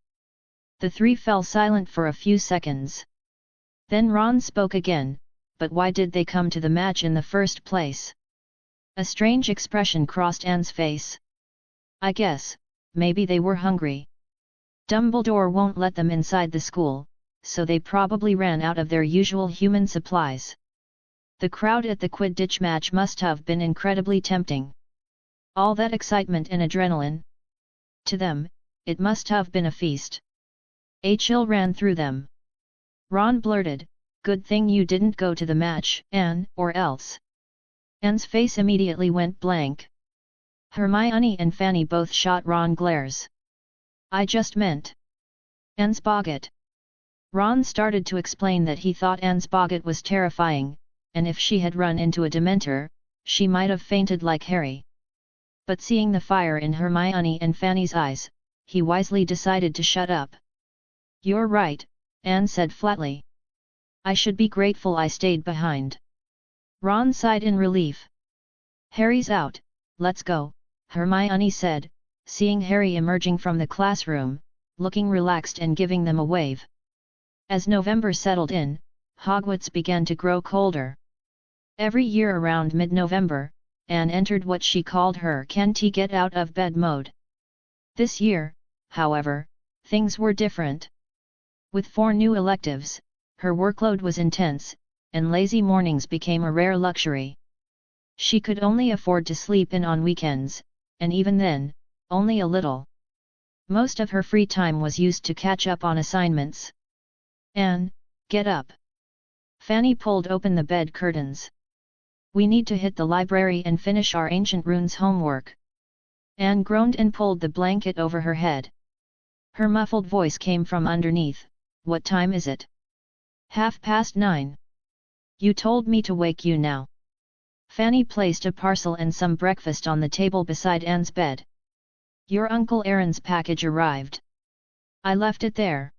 The three fell silent for a few seconds. Then Ron spoke again, but why did they come to the match in the first place? A strange expression crossed Anne's face. I guess, maybe they were hungry. Dumbledore won't let them inside the school, so they probably ran out of their usual human supplies. The crowd at the Quidditch match must have been incredibly tempting. All that excitement and adrenaline. To them, it must have been a feast. A chill ran through them. Ron blurted, "Good thing you didn't go to the match, Anne, or else." Anne's face immediately went blank. Hermione and Fanny both shot Ron glares. "I just meant Ansboggett." Ron started to explain that he thought Ansboggett was terrifying, and if she had run into a Dementor, she might have fainted like Harry. But seeing the fire in Hermione and Fanny's eyes, he wisely decided to shut up. "You're right," Anne said flatly. "I should be grateful I stayed behind." Ron sighed in relief. "Harry's out, let's go," Hermione said, seeing Harry emerging from the classroom, looking relaxed and giving them a wave. As November settled in, Hogwarts began to grow colder. Every year around mid-November, Anne entered what she called her can't-get-out-of-bed mode. This year, however, things were different. With 4 new electives, her workload was intense, and lazy mornings became a rare luxury. She could only afford to sleep in on weekends, and even then, only a little. Most of her free time was used to catch up on assignments. "Anne, get up." Fanny pulled open the bed curtains. "We need to hit the library and finish our ancient runes homework." Anne groaned and pulled the blanket over her head. Her muffled voice came from underneath. "What time is it?" 9:30. "You told me to wake you now." Fanny placed a parcel and some breakfast on the table beside Anne's bed. "Your Uncle Aaron's package arrived. I left it there."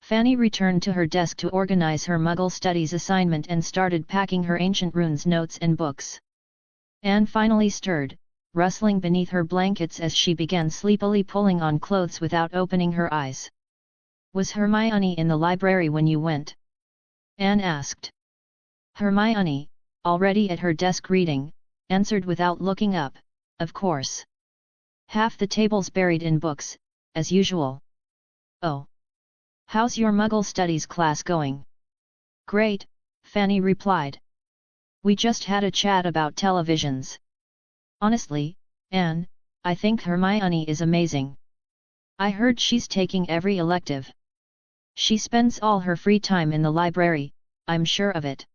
Fanny returned to her desk to organize her Muggle Studies assignment and started packing her ancient runes notes and books. Anne finally stirred, rustling beneath her blankets as she began sleepily pulling on clothes without opening her eyes. "Was Hermione in the library when you went?" Anne asked. Hermione, already at her desk reading, answered without looking up, "Of course. Half the table's buried in books, as usual." "Oh. How's your Muggle Studies class going?" "Great," Fanny replied. "We just had a chat about televisions. Honestly, Anne, I think Hermione is amazing. I heard she's taking every elective. She spends all her free time in the library, I'm sure of it."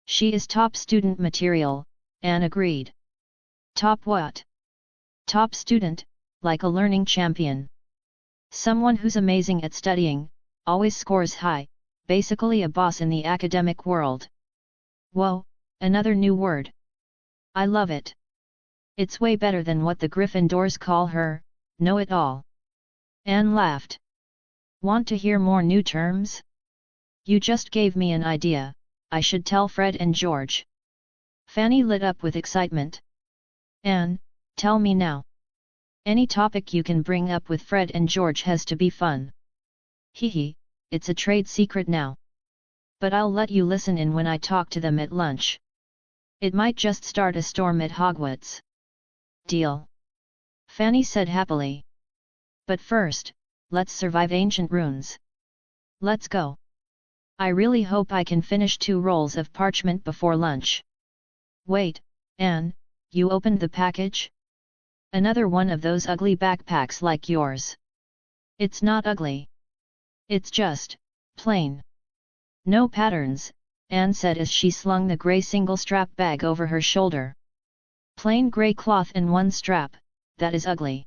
"She is top student material," Anne agreed. "Top what?" "Top student, like a learning champion. Someone who's amazing at studying, always scores high, basically a boss in the academic world." "Whoa, another new word. I love it. It's way better than what the Gryffindors call her, know-it-all." Anne laughed. "Want to hear more new terms? You just gave me an idea, I should tell Fred and George." Fanny lit up with excitement. "Anne, tell me now. Any topic you can bring up with Fred and George has to be fun." "Hee, it's a trade secret now. But I'll let you listen in when I talk to them at lunch. It might just start a storm at Hogwarts." "Deal," Fanny said happily. But first, let's survive ancient runes. Let's go. I really hope I can finish 2 rolls of parchment before lunch. Wait, Anne, you opened the package? Another one of those ugly backpacks like yours. It's not ugly. It's just plain. No patterns, Anne said as she slung the grey single-strap bag over her shoulder. Plain grey cloth and 1 strap, that is ugly.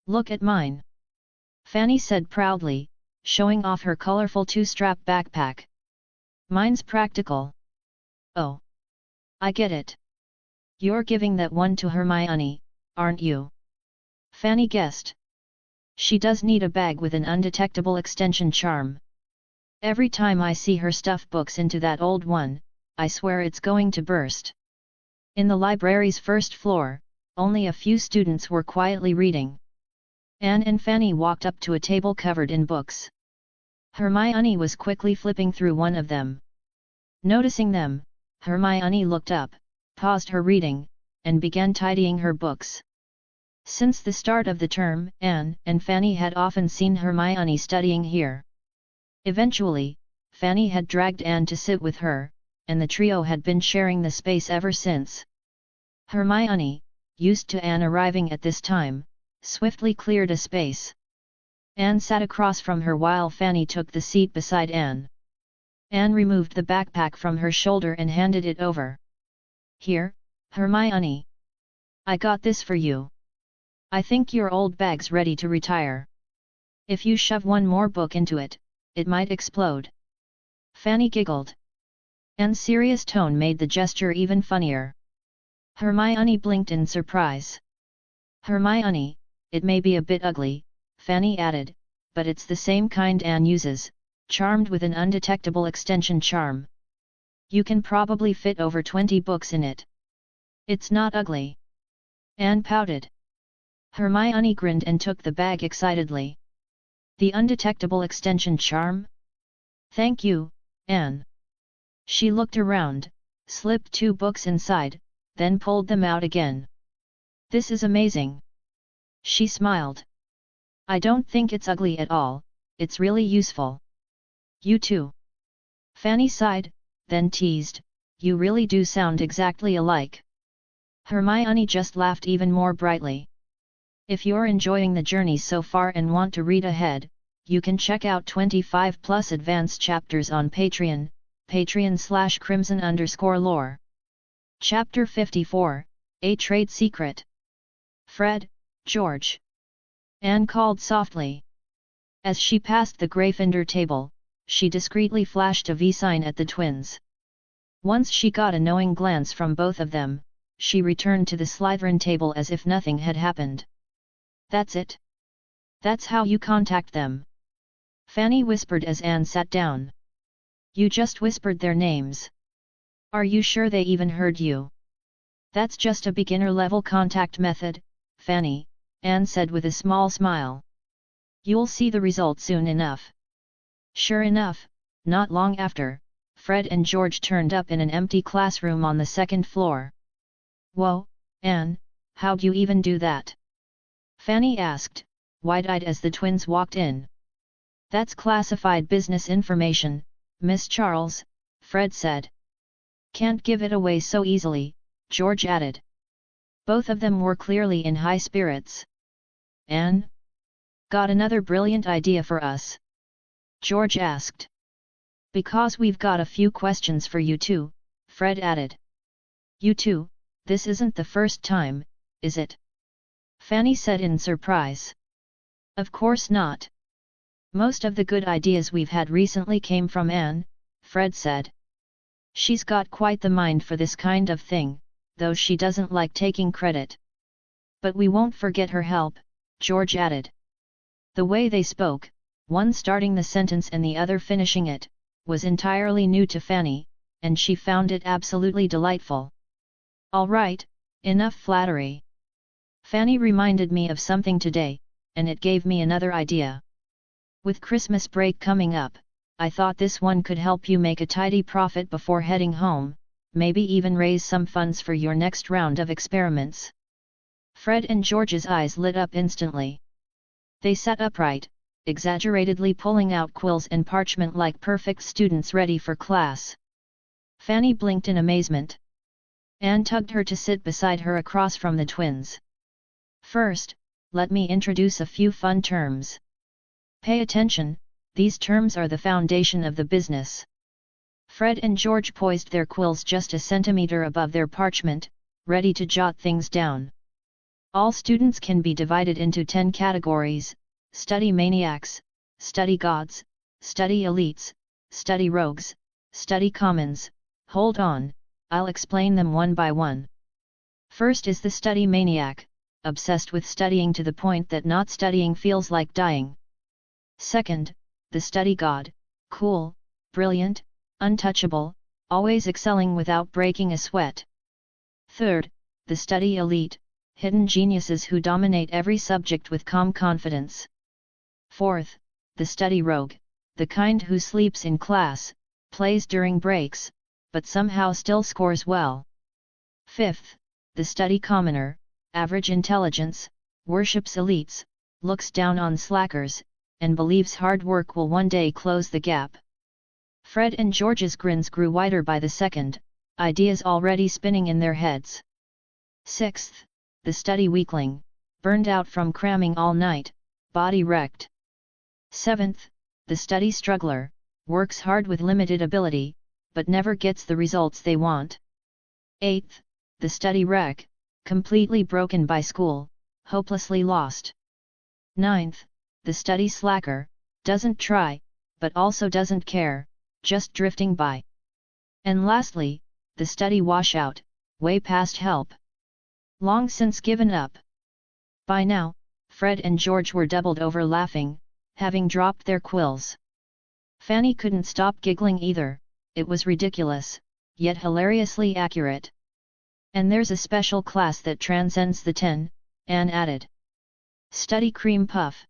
Look at mine. Fanny said proudly, showing off her colorful 2-strap backpack. Mine's practical. Oh. I get it. You're giving that one to Hermione, aren't you? Fanny guessed. She does need a bag with an undetectable extension charm. Every time I see her stuff books into that old one, I swear it's going to burst. In the library's first floor, only a few students were quietly reading. Anne and Fanny walked up to a table covered in books. Hermione was quickly flipping through one of them. Noticing them, Hermione looked up, paused her reading, and began tidying her books. Since the start of the term, Anne and Fanny had often seen Hermione studying here. Eventually, Fanny had dragged Anne to sit with her, and the trio had been sharing the space ever since. Hermione, used to Anne arriving at this time, swiftly cleared a space. Anne sat across from her while Fanny took the seat beside Anne. Anne removed the backpack from her shoulder and handed it over. Here, Hermione. I got this for you. I think your old bag's ready to retire. If you shove one more book into it, it might explode. Fanny giggled. Anne's serious tone made the gesture even funnier. Hermione blinked in surprise. Hermione, it may be a bit ugly, Fanny added, but it's the same kind Anne uses, charmed with an undetectable extension charm. You can probably fit over 20 books in it. It's not ugly. Anne pouted. Hermione grinned and took the bag excitedly. The undetectable extension charm? Thank you, Anne. She looked around, slipped 2 books inside, then pulled them out again. This is amazing. She smiled. I don't think it's ugly at all, it's really useful. You too. Fanny sighed, then teased, you really do sound exactly alike. Hermione just laughed even more brightly. If you're enjoying the journey so far and want to read ahead, you can check out 25+ advanced chapters on Patreon, patreon.com/crimson_lore. Chapter 54, A Trade Secret. Fred, George. Anne called softly. As she passed the Gryffindor table, she discreetly flashed a V sign at the twins. Once she got a knowing glance from both of them, she returned to the Slytherin table as if nothing had happened. That's it? That's how you contact them? Fanny whispered as Anne sat down. You just whispered their names. Are you sure they even heard you? That's just a beginner-level contact method, Fanny, Anne said with a small smile. You'll see the result soon enough. Sure enough, not long after, Fred and George turned up in an empty classroom on the 2nd floor. Whoa, Anne, how'd you even do that? Fanny asked, wide-eyed as the twins walked in. That's classified business information, Miss Charles, Fred said. Can't give it away so easily, George added. Both of them were clearly in high spirits. Anne? Got another brilliant idea for us? George asked. Because we've got a few questions for you too, Fred added. You too, this isn't the first time, is it? Fanny said in surprise. Of course not. Most of the good ideas we've had recently came from Anne, Fred said. She's got quite the mind for this kind of thing, though she doesn't like taking credit. But we won't forget her help, George added. The way they spoke, one starting the sentence and the other finishing it, was entirely new to Fanny, and she found it absolutely delightful. All right, enough flattery. Fanny reminded me of something today, and it gave me another idea. With Christmas break coming up, I thought this one could help you make a tidy profit before heading home, maybe even raise some funds for your next round of experiments. Fred and George's eyes lit up instantly. They sat upright, exaggeratedly pulling out quills and parchment like perfect students ready for class. Fanny blinked in amazement. Anne tugged her to sit beside her across from the twins. First, let me introduce a few fun terms. Pay attention, these terms are the foundation of the business. Fred and George poised their quills just a centimeter above their parchment, ready to jot things down. All students can be divided into 10 categories: study maniacs, study gods, study elites, study rogues, study commons. Hold on, I'll explain them one by one. First is the study maniac, obsessed with studying to the point that not studying feels like dying. Second, the study god, cool, brilliant, untouchable, always excelling without breaking a sweat. Third, the study elite, hidden geniuses who dominate every subject with calm confidence. Fourth, the study rogue, the kind who sleeps in class, plays during breaks, but somehow still scores well. Fifth, the study commoner, average intelligence, worships elites, looks down on slackers, and believes hard work will one day close the gap. Fred and George's grins grew wider by the second, ideas already spinning in their heads. Sixth, the study weakling, burned out from cramming all night, body wrecked. Seventh, the study struggler, works hard with limited ability, but never gets the results they want. Eighth, the study wreck, completely broken by school, hopelessly lost. Ninth, the study slacker, doesn't try, but also doesn't care, just drifting by. And lastly, the study washout, way past help. Long since given up. By now, Fred and George were doubled over laughing, having dropped their quills. Fanny couldn't stop giggling either, it was ridiculous, yet hilariously accurate. And there's a special class that transcends the 10, Anne added. Study cream puff.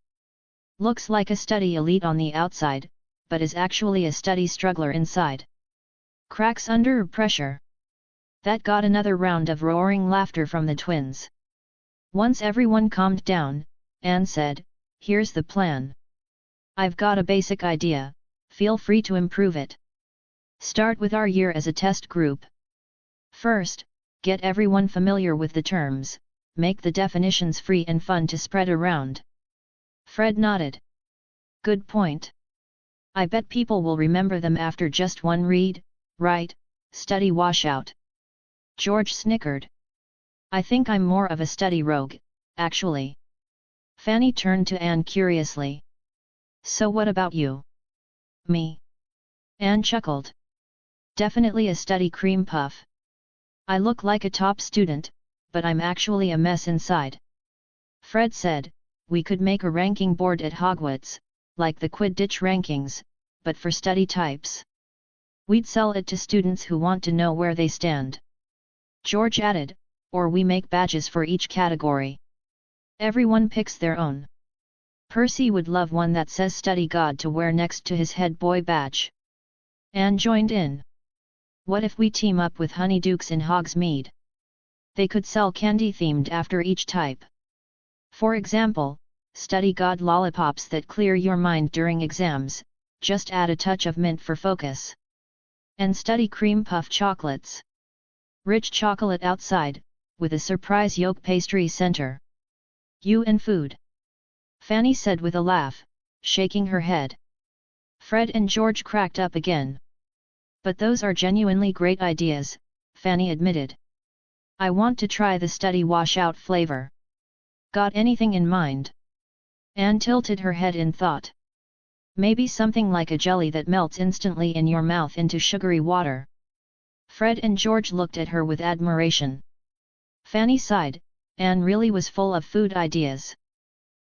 Looks like a study elite on the outside, but is actually a study struggler inside. Cracks under pressure. That got another round of roaring laughter from the twins. Once everyone calmed down, Anne said, "Here's the plan. I've got a basic idea, feel free to improve it. Start with our year as a test group. First, get everyone familiar with the terms, make the definitions free and fun to spread around." Fred nodded. Good point. I bet people will remember them after just one read, write, study washout. George snickered. I think I'm more of a study rogue, actually. Fanny turned to Anne curiously. So what about you? Me? Anne chuckled. Definitely a study cream puff. I look like a top student, but I'm actually a mess inside. Fred said, we could make a ranking board at Hogwarts, like the Quidditch rankings, but for study types. We'd sell it to students who want to know where they stand. George added, or we make badges for each category. Everyone picks their own. Percy would love one that says Study God to wear next to his head boy badge. Anne joined in. What if we team up with Honeydukes in Hogsmeade? They could sell candy themed after each type. For example, Study God lollipops that clear your mind during exams, just add a touch of mint for focus. And Study Cream Puff chocolates. Rich chocolate outside, with a surprise yolk pastry center. You and food. Fanny said with a laugh, shaking her head. Fred and George cracked up again. But those are genuinely great ideas, Fanny admitted. I want to try the study washout flavor. Got anything in mind? Anne tilted her head in thought. Maybe something like a jelly that melts instantly in your mouth into sugary water. Fred and George looked at her with admiration. Fanny sighed, Anne really was full of food ideas.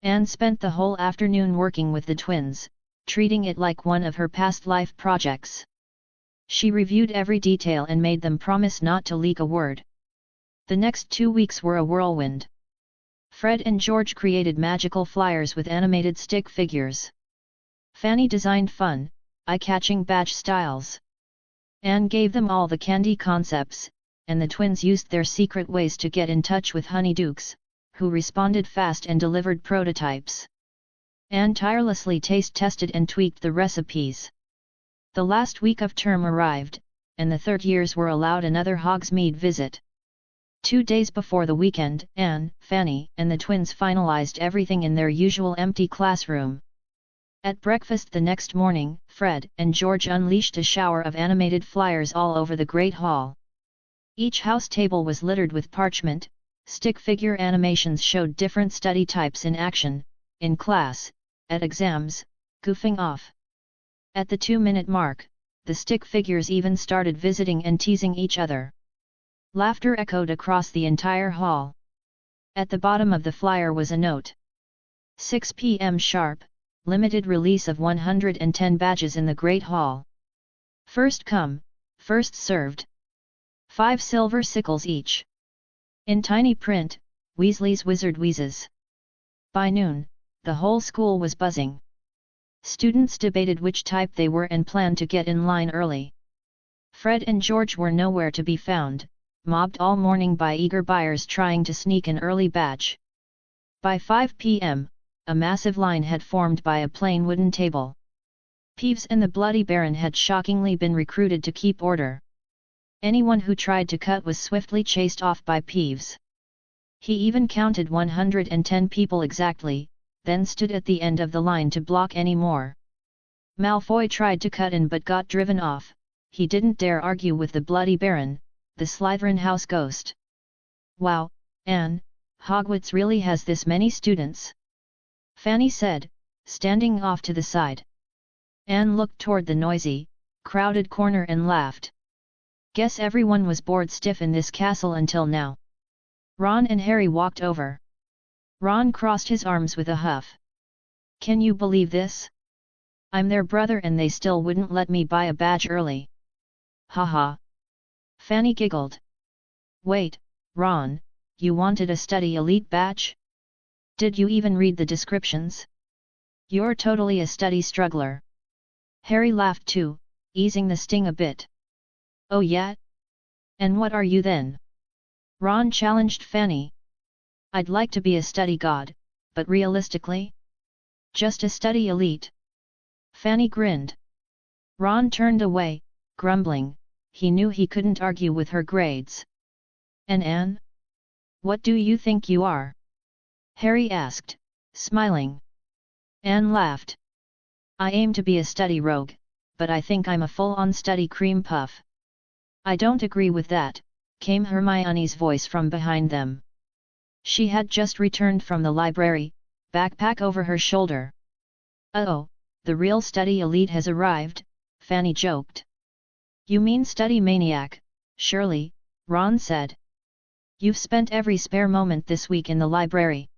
Anne spent the whole afternoon working with the twins, treating it like one of her past life projects. She reviewed every detail and made them promise not to leak a word. The next 2 weeks were a whirlwind. Fred and George created magical flyers with animated stick figures. Fanny designed fun, eye-catching badge styles. Anne gave them all the candy concepts, and the twins used their secret ways to get in touch with Honeydukes, who responded fast and delivered prototypes. Anne tirelessly taste-tested and tweaked the recipes. The last week of term arrived, and the third years were allowed another Hogsmeade visit. 2 days before the weekend, Anne, Fanny, and the twins finalized everything in their usual empty classroom. At breakfast the next morning, Fred and George unleashed a shower of animated flyers all over the Great Hall. Each house table was littered with parchment, stick figure animations showed different study types in action, in class, at exams, goofing off. At the 2-minute mark, the stick figures even started visiting and teasing each other. Laughter echoed across the entire hall. At the bottom of the flyer was a note. 6 p.m. sharp, limited release of 110 badges in the Great Hall. First come, first served. 5 silver sickles each. In tiny print, Weasley's Wizard Wheezes. By noon, the whole school was buzzing. Students debated which type they were and planned to get in line early. Fred and George were nowhere to be found, mobbed all morning by eager buyers trying to sneak an early batch. By 5 p.m., a massive line had formed by a plain wooden table. Peeves and the Bloody Baron had shockingly been recruited to keep order. Anyone who tried to cut was swiftly chased off by Peeves. He even counted 110 people exactly, then stood at the end of the line to block any more. Malfoy tried to cut in but got driven off. He didn't dare argue with the Bloody Baron, the Slytherin house ghost. Wow, Anne, Hogwarts really has this many students? Fanny said, standing off to the side. Anne looked toward the noisy, crowded corner and laughed. Guess everyone was bored stiff in this castle until now. Ron and Harry walked over. Ron crossed his arms with a huff. Can you believe this? I'm their brother and they still wouldn't let me buy a badge early. Haha. Fanny giggled. Wait, Ron, you wanted a study elite badge? Did you even read the descriptions? You're totally a study struggler. Harry laughed too, easing the sting a bit. Oh yeah? And what are you then? Ron challenged Fanny. I'd like to be a study god, but realistically? Just a study elite. Fanny grinned. Ron turned away, grumbling. He knew he couldn't argue with her grades. And Anne? What do you think you are? Harry asked, smiling. Anne laughed. I aim to be a study rogue, but I think I'm a full-on study cream puff. I don't agree with that, came Hermione's voice from behind them. She had just returned from the library, backpack over her shoulder. Uh-oh, the real study elite has arrived, Fanny joked. You mean study maniac, surely, Ron said. You've spent every spare moment this week in the library.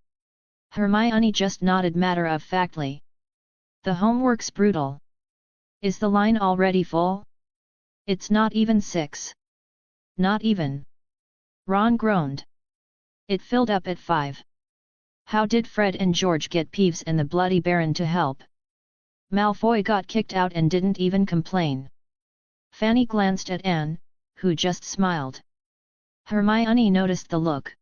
Hermione just nodded matter-of-factly. The homework's brutal. Is the line already full? It's not even 6. Not even. Ron groaned. It filled up at 5. How did Fred and George get Peeves and the Bloody Baron to help? Malfoy got kicked out and didn't even complain. Fanny glanced at Anne, who just smiled. Hermione noticed the look.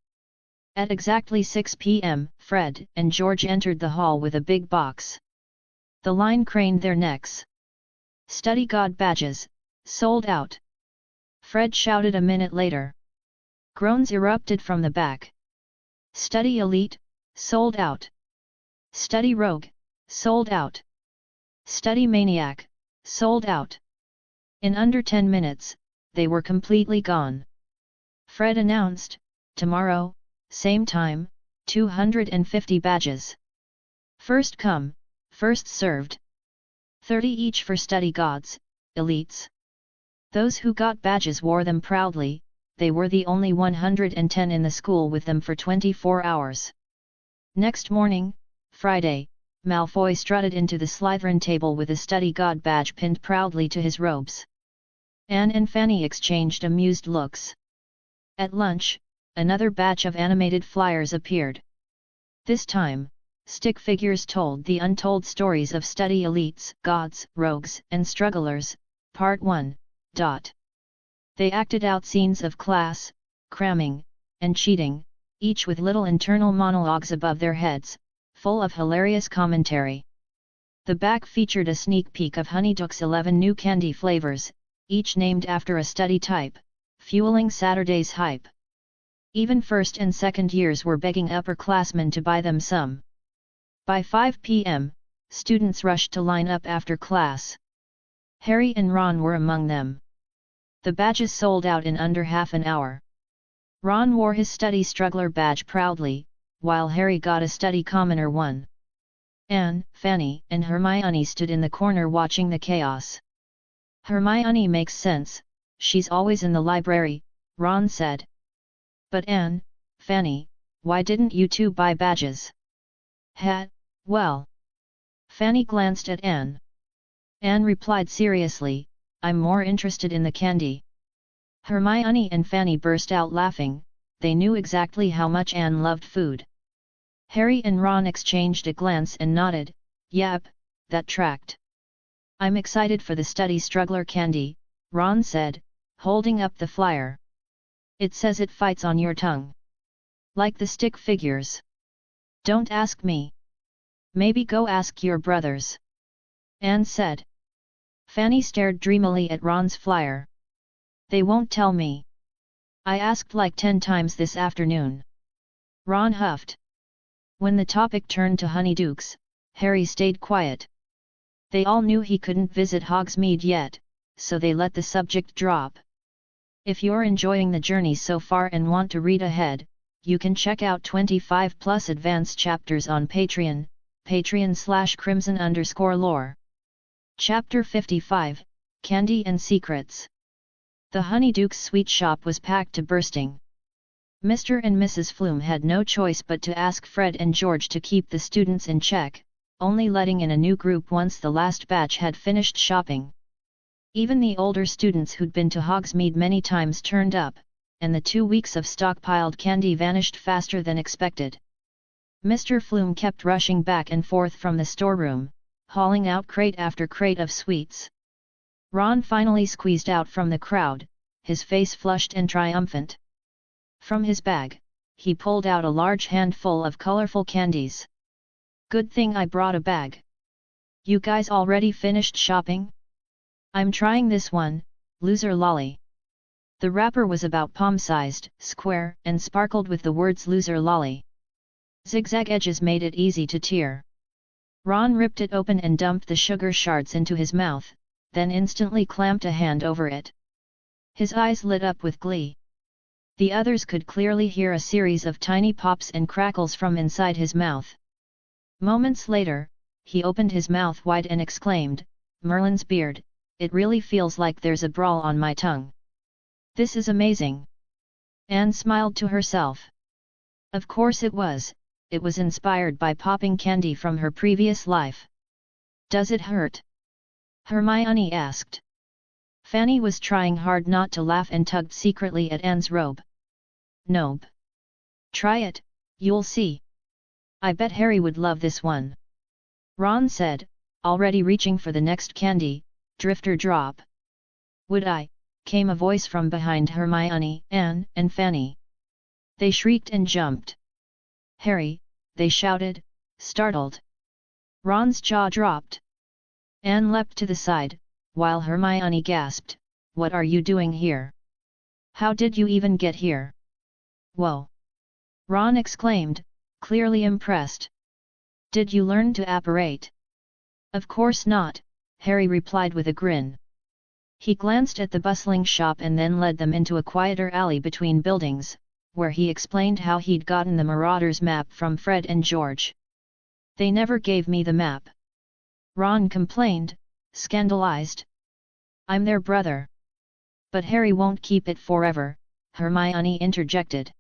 At exactly 6 p.m., Fred and George entered the hall with a big box. The line craned their necks. Study God badges, sold out. Fred shouted a minute later. Groans erupted from the back. Study Elite, sold out. Study Rogue, sold out. Study Maniac, sold out. In under 10 minutes, they were completely gone. Fred announced, tomorrow, same time, 250 badges. First come, first served. 30 each for study gods, elites. Those who got badges wore them proudly, they were the only 110 in the school with them for 24 hours. Next morning, Friday, Malfoy strutted into the Slytherin table with a study god badge pinned proudly to his robes. Anne and Fanny exchanged amused looks. At lunch, another batch of animated flyers appeared. This time, stick figures told the untold stories of study elites, gods, rogues, and strugglers, Part 1. They acted out scenes of class, cramming, and cheating, each with little internal monologues above their heads, full of hilarious commentary. The back featured a sneak peek of Honeyduck's 11 new candy flavors, each named after a study type, fueling Saturday's hype. Even first and second years were begging upperclassmen to buy them some. By 5 p.m., students rushed to line up after class. Harry and Ron were among them. The badges sold out in under half an hour. Ron wore his study struggler badge proudly, while Harry got a study commoner one. Anne, Fanny, and Hermione stood in the corner watching the chaos. Hermione makes sense, she's always in the library, Ron said. But Anne, Fanny, why didn't you two buy badges? Well. Fanny glanced at Anne. Anne replied seriously, I'm more interested in the candy. Hermione and Fanny burst out laughing, they knew exactly how much Anne loved food. Harry and Ron exchanged a glance and nodded, yep, that tracked. I'm excited for the study struggler candy, Ron said, holding up the flyer. It says it fights on your tongue. Like the stick figures. Don't ask me. Maybe go ask your brothers. Anne said. Fanny stared dreamily at Ron's flyer. They won't tell me. I asked like 10 times this afternoon. Ron huffed. When the topic turned to Honeydukes, Harry stayed quiet. They all knew he couldn't visit Hogsmeade yet, so they let the subject drop. If you're enjoying the journey so far and want to read ahead, you can check out 25+ advanced chapters on Patreon, patreon.com/crimson_lore. Chapter 55, Candy and Secrets. The Honeyduke's sweet shop was packed to bursting. Mr. and Mrs. Flume had no choice but to ask Fred and George to keep the students in check, only letting in a new group once the last batch had finished shopping. Even the older students who'd been to Hogsmeade many times turned up, and the 2 weeks of stockpiled candy vanished faster than expected. Mr. Flume kept rushing back and forth from the storeroom, hauling out crate after crate of sweets. Ron finally squeezed out from the crowd, his face flushed and triumphant. From his bag, he pulled out a large handful of colorful candies. Good thing I brought a bag. You guys already finished shopping? I'm trying this one, loser lolly. The wrapper was about palm-sized, square, and sparkled with the words loser lolly. Zigzag edges made it easy to tear. Ron ripped it open and dumped the sugar shards into his mouth, then instantly clamped a hand over it. His eyes lit up with glee. The others could clearly hear a series of tiny pops and crackles from inside his mouth. Moments later, he opened his mouth wide and exclaimed, Merlin's beard, it really feels like there's a brawl on my tongue. This is amazing. Anne smiled to herself. Of course it was inspired by popping candy from her previous life. Does it hurt? Hermione asked. Fanny was trying hard not to laugh and tugged secretly at Anne's robe. Nope. Try it, you'll see. I bet Harry would love this one. Ron said, already reaching for the next candy, Drifter Drop. Would I? Came a voice from behind Hermione, Anne, and Fanny. They shrieked and jumped. Harry, they shouted, startled. Ron's jaw dropped. Anne leapt to the side, while Hermione gasped, What are you doing here? How did you even get here? Whoa! Ron exclaimed, clearly impressed. Did you learn to apparate? Of course not, Harry replied with a grin. He glanced at the bustling shop and then led them into a quieter alley between buildings, where he explained how he'd gotten the Marauders map from Fred and George. They never gave me the map. Ron complained, scandalized. I'm their brother. But Harry won't keep it forever, Hermione interjected.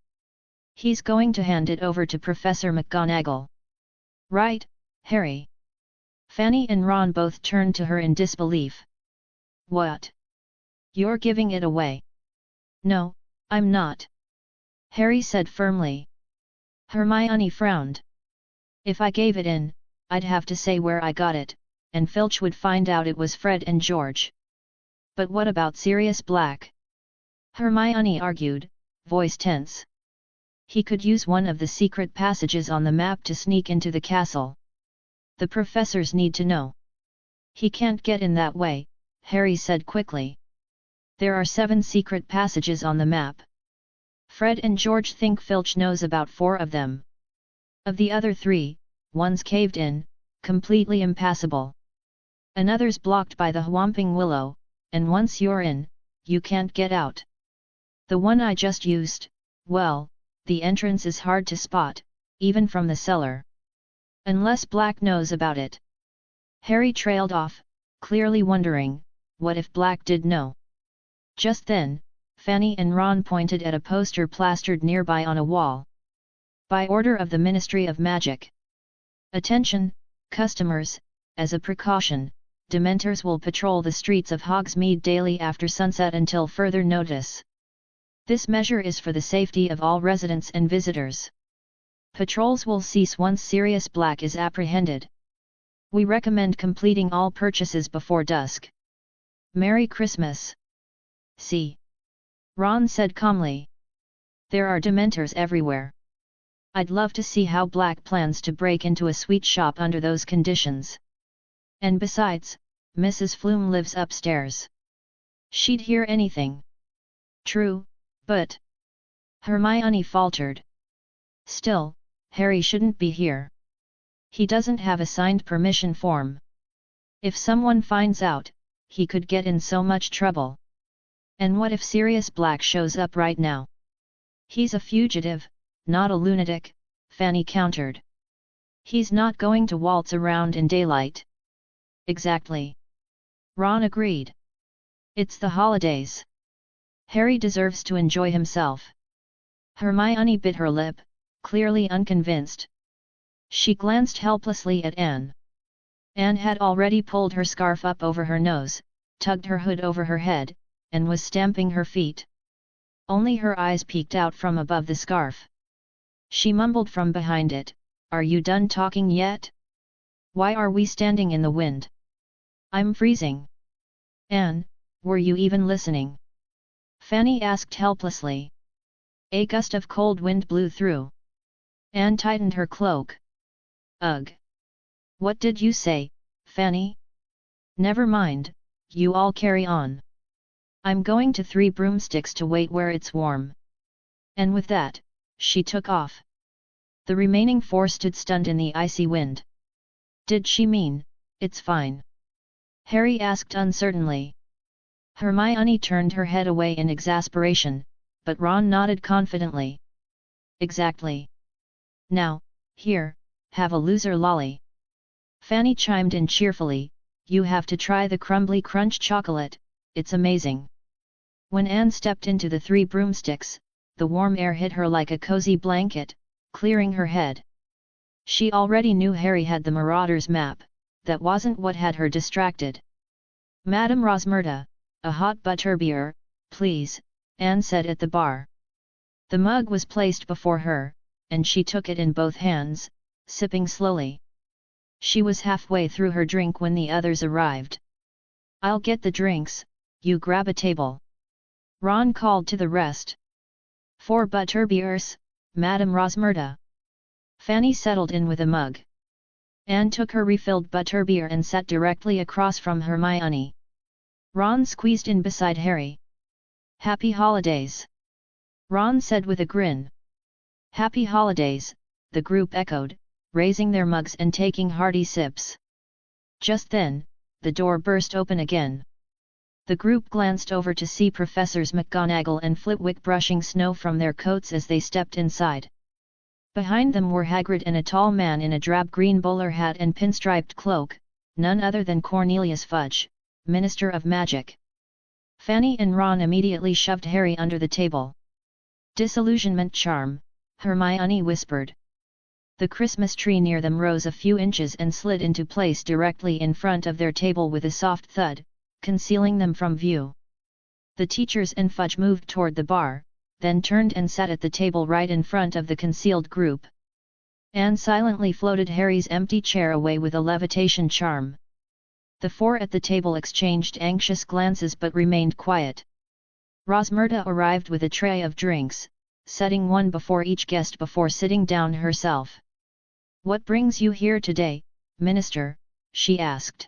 He's going to hand it over to Professor McGonagall. Right, Harry? Fanny and Ron both turned to her in disbelief. What? You're giving it away? No, I'm not. Harry said firmly. Hermione frowned. If I gave it in, I'd have to say where I got it, and Filch would find out it was Fred and George. But what about Sirius Black? Hermione argued, voice tense. He could use one of the secret passages on the map to sneak into the castle. The professors need to know. He can't get in that way, Harry said quickly. There are 7 secret passages on the map. Fred and George think Filch knows about 4 of them. Of the other 3, one's caved in, completely impassable. Another's blocked by the Whomping Willow, and once you're in, you can't get out. The one I just used, well, the entrance is hard to spot, even from the cellar. Unless Black knows about it. Harry trailed off, clearly wondering, what if Black did know? Just then, Fanny and Ron pointed at a poster plastered nearby on a wall. By order of the Ministry of Magic. Attention, customers, as a precaution, Dementors will patrol the streets of Hogsmeade daily after sunset until further notice. This measure is for the safety of all residents and visitors. Patrols will cease once Sirius Black is apprehended. We recommend completing all purchases before dusk. Merry Christmas! See. Ron said calmly. There are Dementors everywhere. I'd love to see how Black plans to break into a sweet shop under those conditions. And besides, Mrs. Flume lives upstairs. She'd hear anything. True, but... Hermione faltered. Still, Harry shouldn't be here. He doesn't have a signed permission form. If someone finds out, he could get in so much trouble. And what if Sirius Black shows up right now? He's a fugitive, not a lunatic, Fanny countered. He's not going to waltz around in daylight. Exactly. Ron agreed. It's the holidays. Harry deserves to enjoy himself. Hermione bit her lip, clearly unconvinced. She glanced helplessly at Anne. Anne had already pulled her scarf up over her nose, tugged her hood over her head, and was stamping her feet. Only her eyes peeked out from above the scarf. She mumbled from behind it, "Are you done talking yet? Why are we standing in the wind? I'm freezing." "Anne, were you even listening?" Fanny asked helplessly. A gust of cold wind blew through. Anne tightened her cloak. "Ugh! What did you say, Fanny?" "Never mind, you all carry on. I'm going to Three Broomsticks to wait where it's warm." And with that, she took off. The remaining 4 stood stunned in the icy wind. Did she mean, "It's fine"? Harry asked uncertainly. Hermione turned her head away in exasperation, but Ron nodded confidently. "Exactly. Now, here, have a loser lolly." Fanny chimed in cheerfully, "You have to try the crumbly crunch chocolate, it's amazing." When Anne stepped into the Three Broomsticks, the warm air hit her like a cozy blanket, clearing her head. She already knew Harry had the Marauders map, that wasn't what had her distracted. "Madame Rosmerta, a hot butterbeer, please," Anne said at the bar. The mug was placed before her, and she took it in both hands, sipping slowly. She was halfway through her drink when the others arrived. "I'll get the drinks, you grab a table," Ron called to the rest. "4 butterbeers, Madame Rosmerta." Fanny settled in with a mug. Anne took her refilled butterbeer and sat directly across from Hermione. Ron squeezed in beside Harry. "Happy holidays," Ron said with a grin. "Happy holidays," the group echoed, raising their mugs and taking hearty sips. Just then, the door burst open again. The group glanced over to see Professors McGonagall and Flitwick brushing snow from their coats as they stepped inside. Behind them were Hagrid and a tall man in a drab green bowler hat and pinstriped cloak, none other than Cornelius Fudge, Minister of Magic. Fanny and Ron immediately shoved Harry under the table. "Disillusionment charm," Hermione whispered. The Christmas tree near them rose a few inches and slid into place directly in front of their table with a soft thud, concealing them from view. The teachers and Fudge moved toward the bar, then turned and sat at the table right in front of the concealed group. Anne silently floated Harry's empty chair away with a levitation charm. The 4 at the table exchanged anxious glances but remained quiet. Rosmerta arrived with a tray of drinks, setting one before each guest before sitting down herself. "What brings you here today, Minister?" she asked.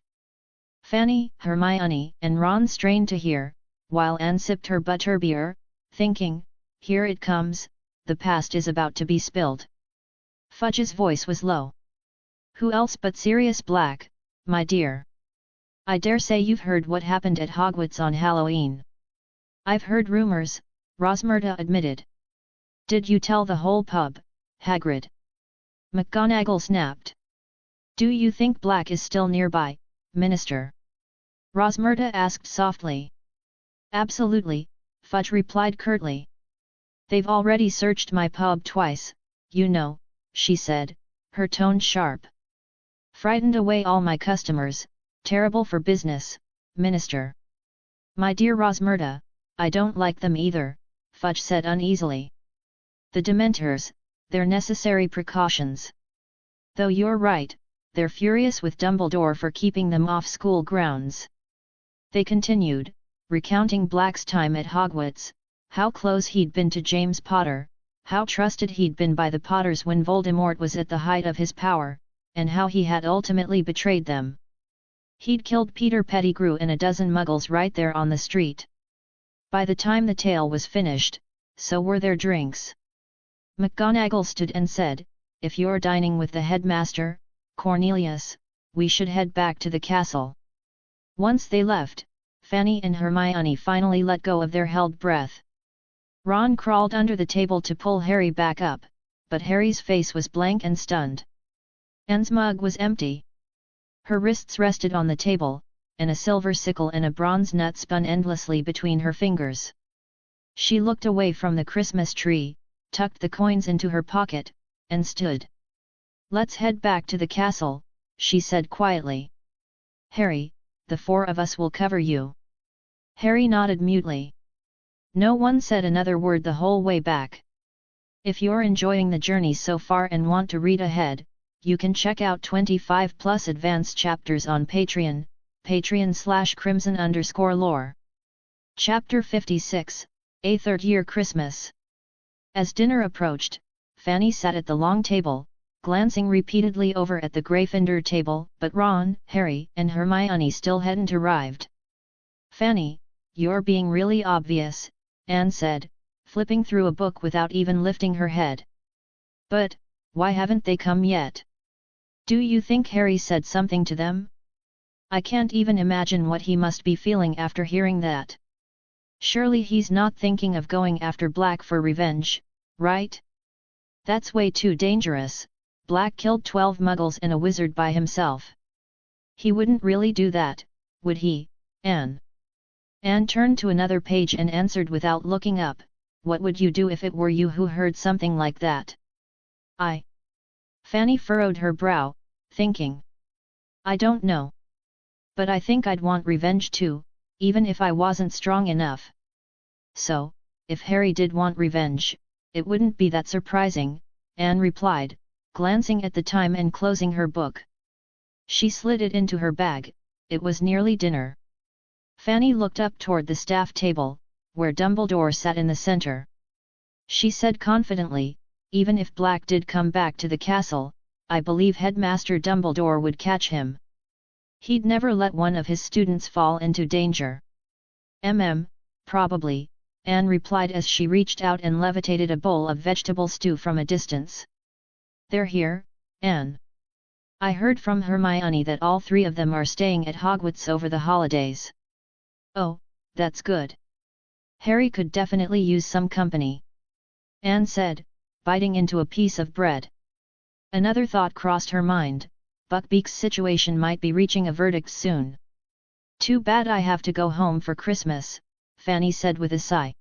Fanny, Hermione, and Ron strained to hear, while Anne sipped her butterbeer, thinking, "Here it comes, the past is about to be spilled." Fudge's voice was low. "Who else but Sirius Black, my dear? I dare say you've heard what happened at Hogwarts on Halloween." "I've heard rumors," Rosmerta admitted. "Did you tell the whole pub, Hagrid?" McGonagall snapped. "Do you think Black is still nearby, Minister?" Rosmerta asked softly. "Absolutely," Fudge replied curtly. "They've already searched my pub twice, you know," she said, her tone sharp. "Frightened away all my customers, terrible for business, Minister." "My dear Rosmerta, I don't like them either," Fudge said uneasily. "The Dementors, they're necessary precautions. Though you're right, they're furious with Dumbledore for keeping them off school grounds." They continued, recounting Black's time at Hogwarts, how close he'd been to James Potter, how trusted he'd been by the Potters when Voldemort was at the height of his power, and how he had ultimately betrayed them. He'd killed Peter Pettigrew and a dozen Muggles right there on the street. By the time the tale was finished, so were their drinks. McGonagall stood and said, "If you're dining with the headmaster, Cornelius, we should head back to the castle." Once they left, Fanny and Hermione finally let go of their held breath. Ron crawled under the table to pull Harry back up, but Harry's face was blank and stunned. Anne's mug was empty. Her wrists rested on the table, and a silver sickle and a bronze nut spun endlessly between her fingers. She looked away from the Christmas tree, tucked the coins into her pocket, and stood. "Let's head back to the castle," she said quietly. "Harry, the four of us will cover you." Harry nodded mutely. No one said another word the whole way back. If you're enjoying the journey so far and want to read ahead, you can check out 25+ advanced chapters on Patreon, patreon.com/crimson_lore. Chapter 56, A Third Year Christmas. As dinner approached, Fanny sat at the long table, glancing repeatedly over at the Gryffindor table, but Ron, Harry, and Hermione still hadn't arrived. "Fanny, you're being really obvious," Anne said, flipping through a book without even lifting her head. "But, why haven't they come yet? Do you think Harry said something to them? I can't even imagine what he must be feeling after hearing that. Surely he's not thinking of going after Black for revenge, right? That's way too dangerous. Black killed 12 Muggles and a wizard by himself. He wouldn't really do that, would he, Anne?" Anne turned to another page and answered without looking up, "What would you do if it were you who heard something like that?" Fanny furrowed her brow, thinking. "I don't know. But I think I'd want revenge too, even if I wasn't strong enough." "So, if Harry did want revenge, it wouldn't be that surprising," Anne replied, glancing at the time and closing her book. She slid it into her bag. It was nearly dinner. Fanny looked up toward the staff table, where Dumbledore sat in the center. She said confidently, "Even if Black did come back to the castle, I believe Headmaster Dumbledore would catch him. He'd never let one of his students fall into danger." Probably," Anne replied as she reached out and levitated a bowl of vegetable stew from a distance. "They're here, Anne. I heard from Hermione that all three of them are staying at Hogwarts over the holidays." "Oh, that's good. Harry could definitely use some company," Anne said, biting into a piece of bread. Another thought crossed her mind: Buckbeak's situation might be reaching a verdict soon. "Too bad I have to go home for Christmas," Fanny said with a sigh.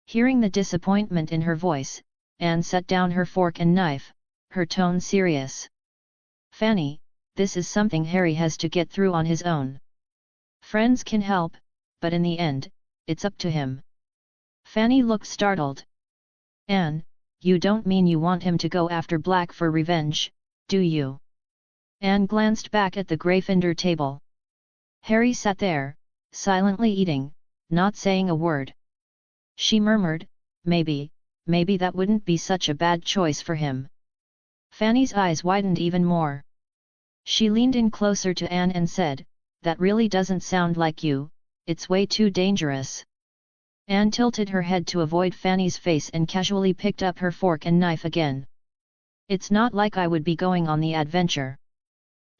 Hearing the disappointment in her voice, Anne set down her fork and knife, her tone serious. "Fanny, this is something Harry has to get through on his own. Friends can help, but in the end, it's up to him." Fanny looked startled. "Anne, you don't mean you want him to go after Black for revenge, do you?" Anne glanced back at the Gryffindor table. Harry sat there, silently eating, not saying a word. She murmured, "Maybe, maybe that wouldn't be such a bad choice for him. Fanny's eyes widened even more. She leaned in closer to Anne and said, "That really doesn't sound like you, it's way too dangerous." Anne tilted her head to avoid Fanny's face and casually picked up her fork and knife again. "It's not like I would be going on the adventure.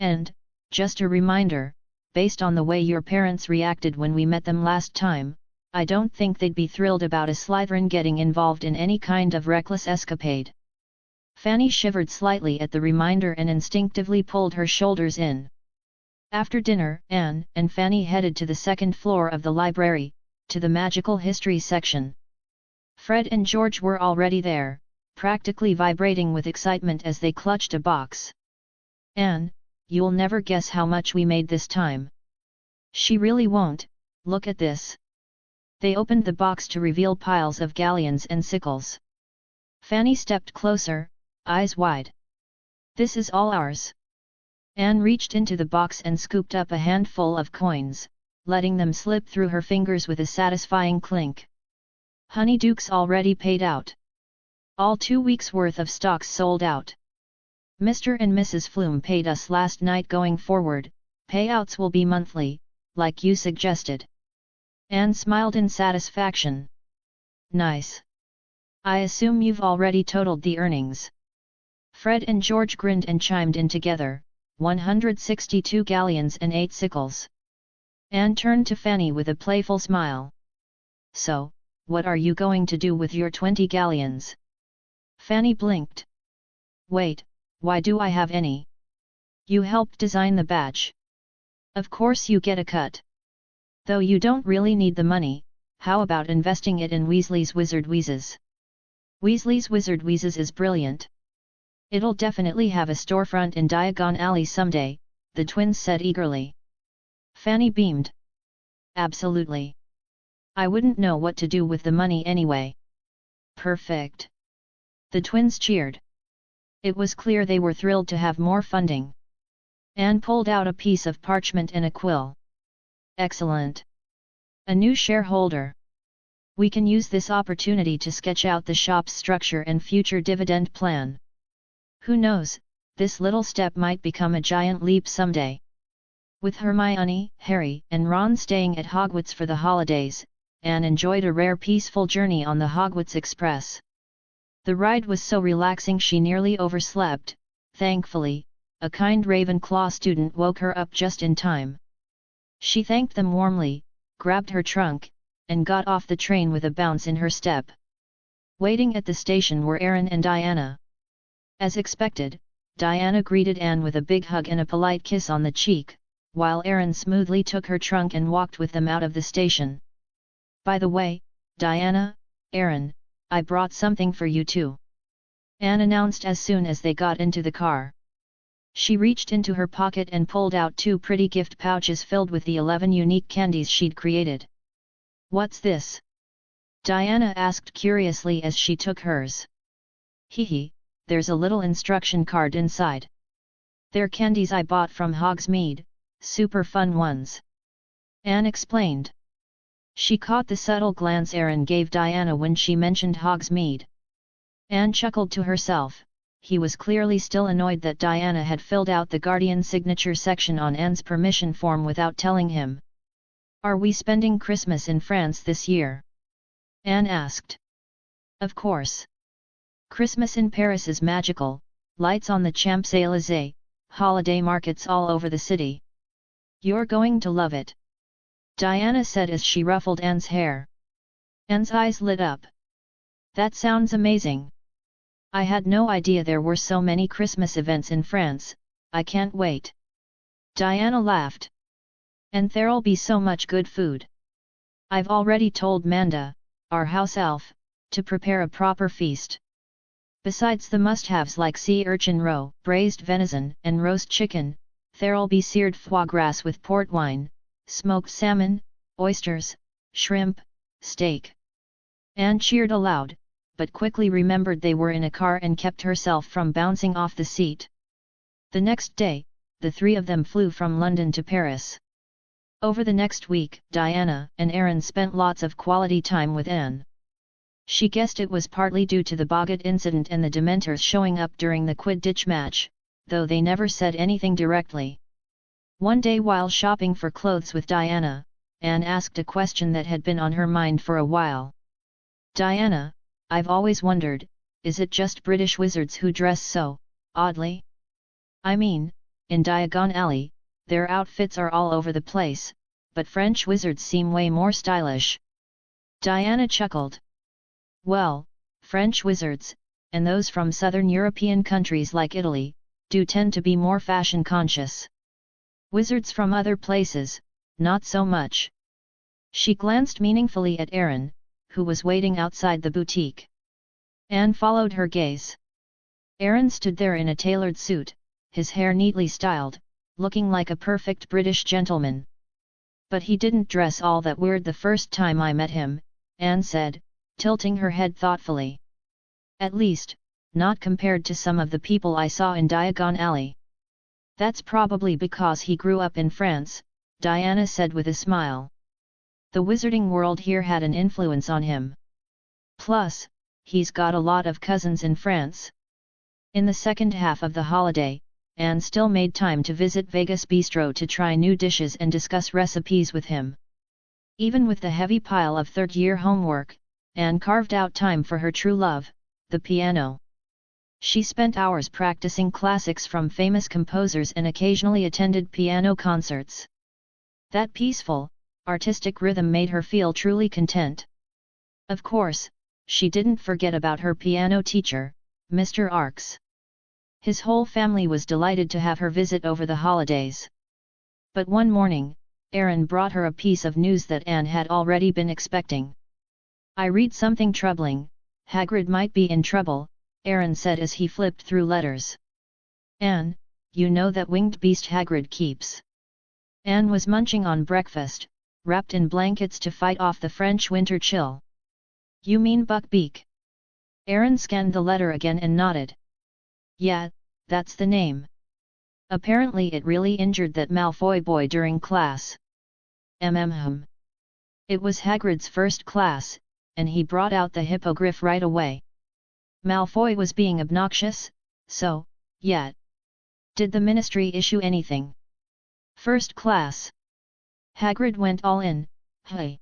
And, just a reminder, based on the way your parents reacted when we met them last time, I don't think they'd be thrilled about a Slytherin getting involved in any kind of reckless escapade." Fanny shivered slightly at the reminder and instinctively pulled her shoulders in. After dinner, Anne and Fanny headed to the second floor of the library, to the magical history section. Fred and George were already there, practically vibrating with excitement as they clutched a box. "Anne, you'll never guess how much we made this time." "She really won't, look at this." They opened the box to reveal piles of galleons and sickles. Fanny stepped closer, eyes wide. "This is all ours." Anne reached into the box and scooped up a handful of coins, letting them slip through her fingers with a satisfying clink. "Honeyduke's already paid out. All 2 weeks' worth of stocks sold out. Mr. and Mrs. Flume paid us last night. Going forward, payouts will be monthly, like you suggested." Anne smiled in satisfaction. "Nice. I assume you've already totaled the earnings." Fred and George grinned and chimed in together, 162 galleons and 8 sickles. Anne turned to Fanny with a playful smile. "So, what are you going to do with your 20 galleons?" Fanny blinked. "Wait, why do I have any? You helped design the badge. Of course you get a cut. Though you don't really need the money, how about investing it in Weasley's Wizard Wheezes?" "Weasley's Wizard Wheezes is brilliant. It'll definitely have a storefront in Diagon Alley someday," the twins said eagerly. Fanny beamed. "Absolutely. I wouldn't know what to do with the money anyway." "Perfect." The twins cheered. It was clear they were thrilled to have more funding. Anne pulled out a piece of parchment and a quill. "Excellent. A new shareholder. We can use this opportunity to sketch out the shop's structure and future dividend plan. Who knows, this little step might become a giant leap someday." With Hermione, Harry, and Ron staying at Hogwarts for the holidays, Anne enjoyed a rare peaceful journey on the Hogwarts Express. The ride was so relaxing she nearly overslept. Thankfully, a kind Ravenclaw student woke her up just in time. She thanked them warmly, grabbed her trunk, and got off the train with a bounce in her step. Waiting at the station were Erin and Diana. As expected, Diana greeted Anne with a big hug and a polite kiss on the cheek, while Erin smoothly took her trunk and walked with them out of the station. "By the way, Diana, Erin, I brought something for you too," Anne announced as soon as they got into the car. She reached into her pocket and pulled out 2 pretty gift pouches filled with the 11 unique candies she'd created. "What's this?" Diana asked curiously as she took hers. "Hee, there's a little instruction card inside. They're candies I bought from Hogsmeade, super fun ones," Anne explained. She caught the subtle glance Erin gave Diana when she mentioned Hogsmeade. Anne chuckled to herself. He was clearly still annoyed that Diana had filled out the Guardian signature section on Anne's permission form without telling him. "Are we spending Christmas in France this year?" Anne asked. "Of course. Christmas in Paris is magical, lights on the Champs-Élysées, holiday markets all over the city. You're going to love it," Diana said as she ruffled Anne's hair. Anne's eyes lit up. "That sounds amazing. I had no idea there were so many Christmas events in France. I can't wait." Diana laughed. "And there'll be so much good food. I've already told Manda, our house elf, to prepare a proper feast. Besides the must-haves like sea urchin roe, braised venison, and roast chicken, there'll be seared foie gras with port wine, smoked salmon, oysters, shrimp, steak." Anne cheered aloud, but quickly remembered they were in a car and kept herself from bouncing off the seat. The next day, the 3 of them flew from London to Paris. Over the next week, Diana and Erin spent lots of quality time with Anne. She guessed it was partly due to the boggart incident and the Dementors showing up during the Quidditch match, though they never said anything directly. One day while shopping for clothes with Diana, Anne asked a question that had been on her mind for a while. "Diana, I've always wondered, is it just British wizards who dress so oddly? I mean, in Diagon Alley, their outfits are all over the place, but French wizards seem way more stylish." Diana chuckled. "Well, French wizards, and those from southern European countries like Italy, do tend to be more fashion conscious. Wizards from other places, not so much." She glanced meaningfully at Aaron, who was waiting outside the boutique. Anne followed her gaze. Aaron stood there in a tailored suit, his hair neatly styled, looking like a perfect British gentleman. "But he didn't dress all that weird the first time I met him," Anne said, tilting her head thoughtfully. "At least, not compared to some of the people I saw in Diagon Alley." "That's probably because he grew up in France," Diana said with a smile. "The wizarding world here had an influence on him. Plus, he's got a lot of cousins in France." In the second half of the holiday, Anne still made time to visit Vegas Bistro to try new dishes and discuss recipes with him. Even with the heavy pile of third-year homework, Anne carved out time for her true love, the piano. She spent hours practicing classics from famous composers and occasionally attended piano concerts. That peaceful, artistic rhythm made her feel truly content. Of course, she didn't forget about her piano teacher, Mr. Arks. His whole family was delighted to have her visit over the holidays. But one morning, Aaron brought her a piece of news that Anne had already been expecting. "I read something troubling. Hagrid might be in trouble," Aaron said as he flipped through letters. "Anne, you know that winged beast Hagrid keeps." Anne was munching on breakfast, wrapped in blankets to fight off the French winter chill. "You mean Buckbeak?" Aaron scanned the letter again and nodded. "Yeah, that's the name. Apparently it really injured that Malfoy boy during class." It was Hagrid's first class, and he brought out the hippogriff right away. Malfoy was being obnoxious, so, yeah. "Did the Ministry issue anything?" "First class." Hagrid went all in. "Hey.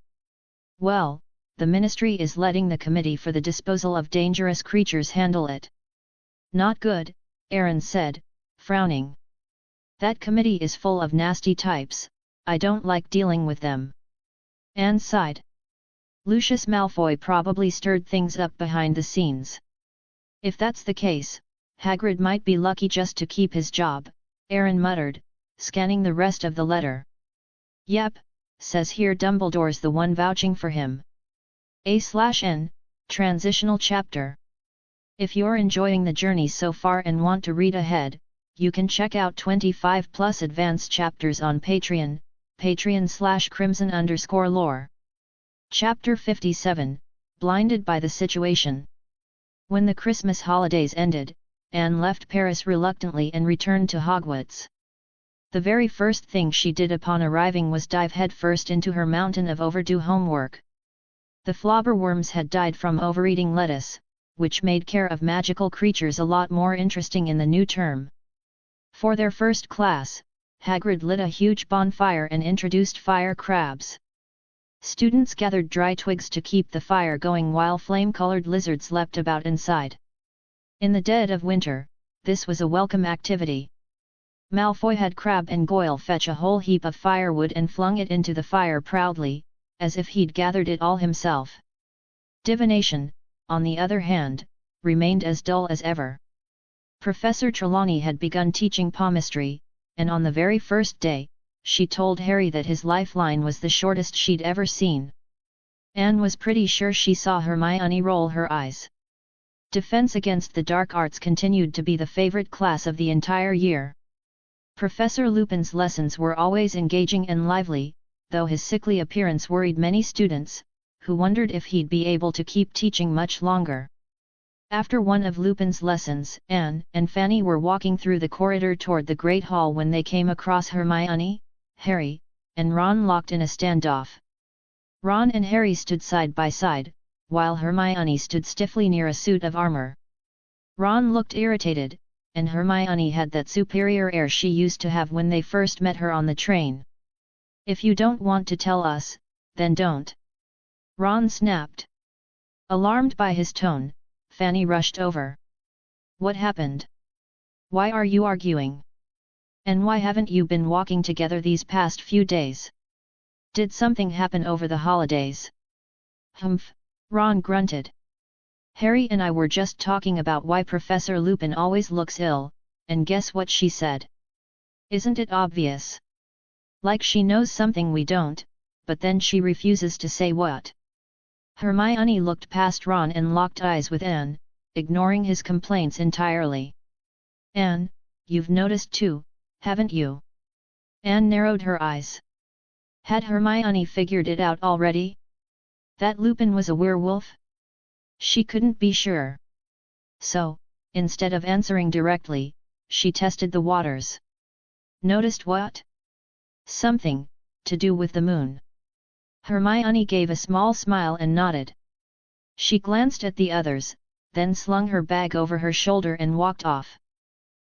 Well, the Ministry is letting the Committee for the Disposal of Dangerous Creatures handle it." "Not good," Aaron said, frowning. "That committee is full of nasty types, I don't like dealing with them." Anne sighed. Lucius Malfoy probably stirred things up behind the scenes. "If that's the case, Hagrid might be lucky just to keep his job," Aaron muttered, scanning the rest of the letter. "Yep, says here Dumbledore's the one vouching for him. A/N, Transitional Chapter. If you're enjoying the journey so far and want to read ahead, you can check out 25 plus advanced chapters on Patreon, patreon.com/crimson_lore. Chapter 57, Blinded by the Situation. When the Christmas holidays ended, Anne left Paris reluctantly and returned to Hogwarts. The very first thing she did upon arriving was dive headfirst into her mountain of overdue homework. The flobberworms had died from overeating lettuce, which made care of magical creatures a lot more interesting in the new term. For their first class, Hagrid lit a huge bonfire and introduced fire crabs. Students gathered dry twigs to keep the fire going while flame-colored lizards leapt about inside. In the dead of winter, this was a welcome activity. Malfoy had Crabbe and Goyle fetch a whole heap of firewood and flung it into the fire proudly, as if he'd gathered it all himself. Divination, on the other hand, remained as dull as ever. Professor Trelawney had begun teaching palmistry, and on the very first day, she told Harry that his lifeline was the shortest she'd ever seen. Anne was pretty sure she saw Hermione roll her eyes. Defense against the dark arts continued to be the favorite class of the entire year. Professor Lupin's lessons were always engaging and lively, though his sickly appearance worried many students, who wondered if he'd be able to keep teaching much longer. After one of Lupin's lessons, Anne and Fanny were walking through the corridor toward the Great Hall when they came across Hermione, Harry, and Ron locked in a standoff. Ron and Harry stood side by side, while Hermione stood stiffly near a suit of armor. Ron looked irritated, and Hermione had that superior air she used to have when they first met her on the train. "If you don't want to tell us, then don't," Ron snapped. Alarmed by his tone, Fanny rushed over. "What happened? Why are you arguing? And why haven't you been walking together these past few days? Did something happen over the holidays?" "Humph," Ron grunted. "Harry and I were just talking about why Professor Lupin always looks ill, and guess what she said? Isn't it obvious? Like she knows something we don't, but then she refuses to say what." Hermione looked past Ron and locked eyes with Anne, ignoring his complaints entirely. "Anne, you've noticed too, haven't you?" Anne narrowed her eyes. Had Hermione figured it out already? That Lupin was a werewolf? She couldn't be sure. So, instead of answering directly, she tested the waters. "Noticed what?" "Something to do with the moon." Hermione gave a small smile and nodded. She glanced at the others, then slung her bag over her shoulder and walked off.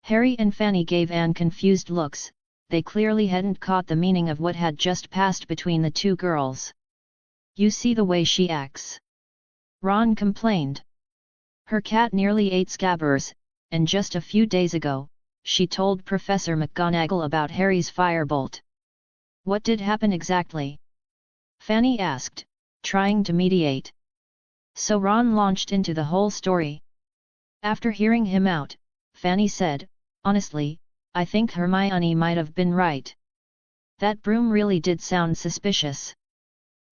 Harry and Fanny gave Anne confused looks. They clearly hadn't caught the meaning of what had just passed between the two girls. "You see the way she acts," Ron complained. "Her cat nearly ate Scabbers, and just a few days ago, she told Professor McGonagall about Harry's firebolt." "What did happen exactly?" Fanny asked, trying to mediate. So Ron launched into the whole story. After hearing him out, Fanny said, "Honestly, I think Hermione might have been right. That broom really did sound suspicious."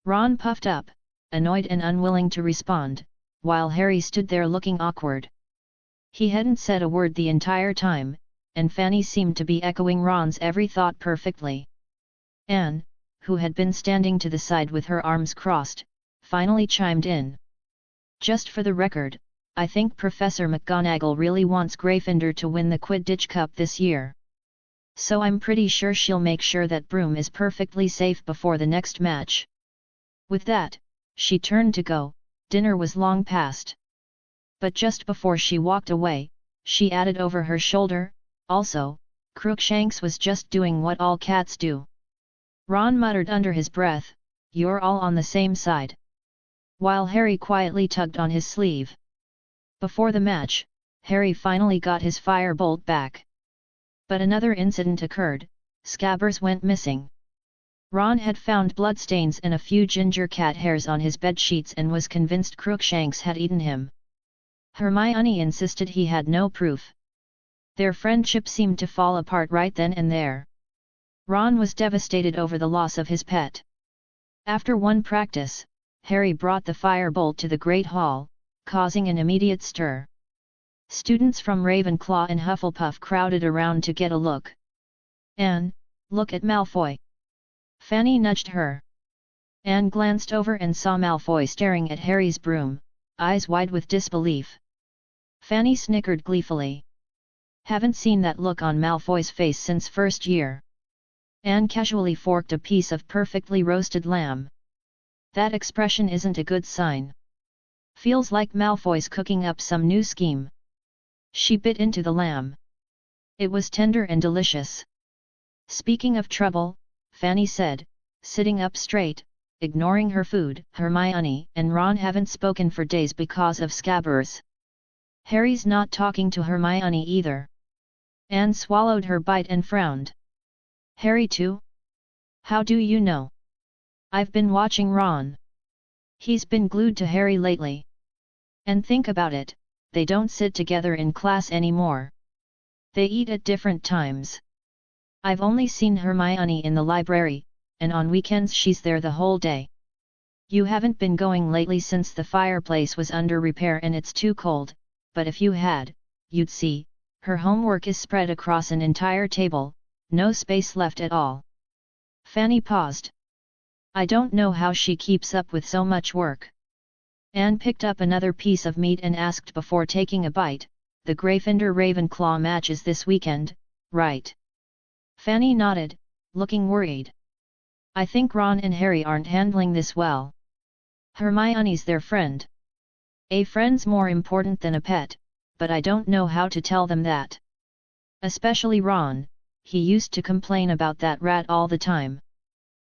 Ron puffed up, annoyed and unwilling to respond, while Harry stood there looking awkward. He hadn't said a word the entire time, and Fanny seemed to be echoing Ron's every thought perfectly. Anne, who had been standing to the side with her arms crossed, finally chimed in. "Just for the record, I think Professor McGonagall really wants Gryffindor to win the Quidditch Cup this year. So I'm pretty sure she'll make sure that broom is perfectly safe before the next match." With that, she turned to go. Dinner was long past. But just before she walked away, she added over her shoulder, "Also, Crookshanks was just doing what all cats do." Ron muttered under his breath, "You're all on the same side," while Harry quietly tugged on his sleeve. Before the match, Harry finally got his firebolt back. But another incident occurred. Scabbers went missing. Ron had found bloodstains and a few ginger cat hairs on his bedsheets and was convinced Crookshanks had eaten him. Hermione insisted he had no proof. Their friendship seemed to fall apart right then and there. Ron was devastated over the loss of his pet. After one practice, Harry brought the firebolt to the Great Hall, causing an immediate stir. Students from Ravenclaw and Hufflepuff crowded around to get a look. "Anne, look at Malfoy." Fanny nudged her. Anne glanced over and saw Malfoy staring at Harry's broom, eyes wide with disbelief. Fanny snickered gleefully. "Haven't seen that look on Malfoy's face since first year." Anne casually forked a piece of perfectly roasted lamb. "That expression isn't a good sign. Feels like Malfoy's cooking up some new scheme." She bit into the lamb. It was tender and delicious. "Speaking of trouble," Fanny said, sitting up straight, ignoring her food, "Hermione and Ron haven't spoken for days because of Scabbers. Harry's not talking to Hermione either." Anne swallowed her bite and frowned. "Harry too? How do you know?" "I've been watching Ron. He's been glued to Harry lately. And think about it, they don't sit together in class anymore. They eat at different times. I've only seen Hermione in the library, and on weekends she's there the whole day. You haven't been going lately since the fireplace was under repair and it's too cold, but if you had, you'd see, her homework is spread across an entire table, no space left at all." Fanny paused. "I don't know how she keeps up with so much work." Anne picked up another piece of meat and asked before taking a bite, "The Gryffindor-Ravenclaw match is this weekend, right?" Fanny nodded, looking worried. "I think Ron and Harry aren't handling this well." Hermione's their friend. A friend's more important than a pet, but I don't know how to tell them that. Especially Ron, he used to complain about that rat all the time.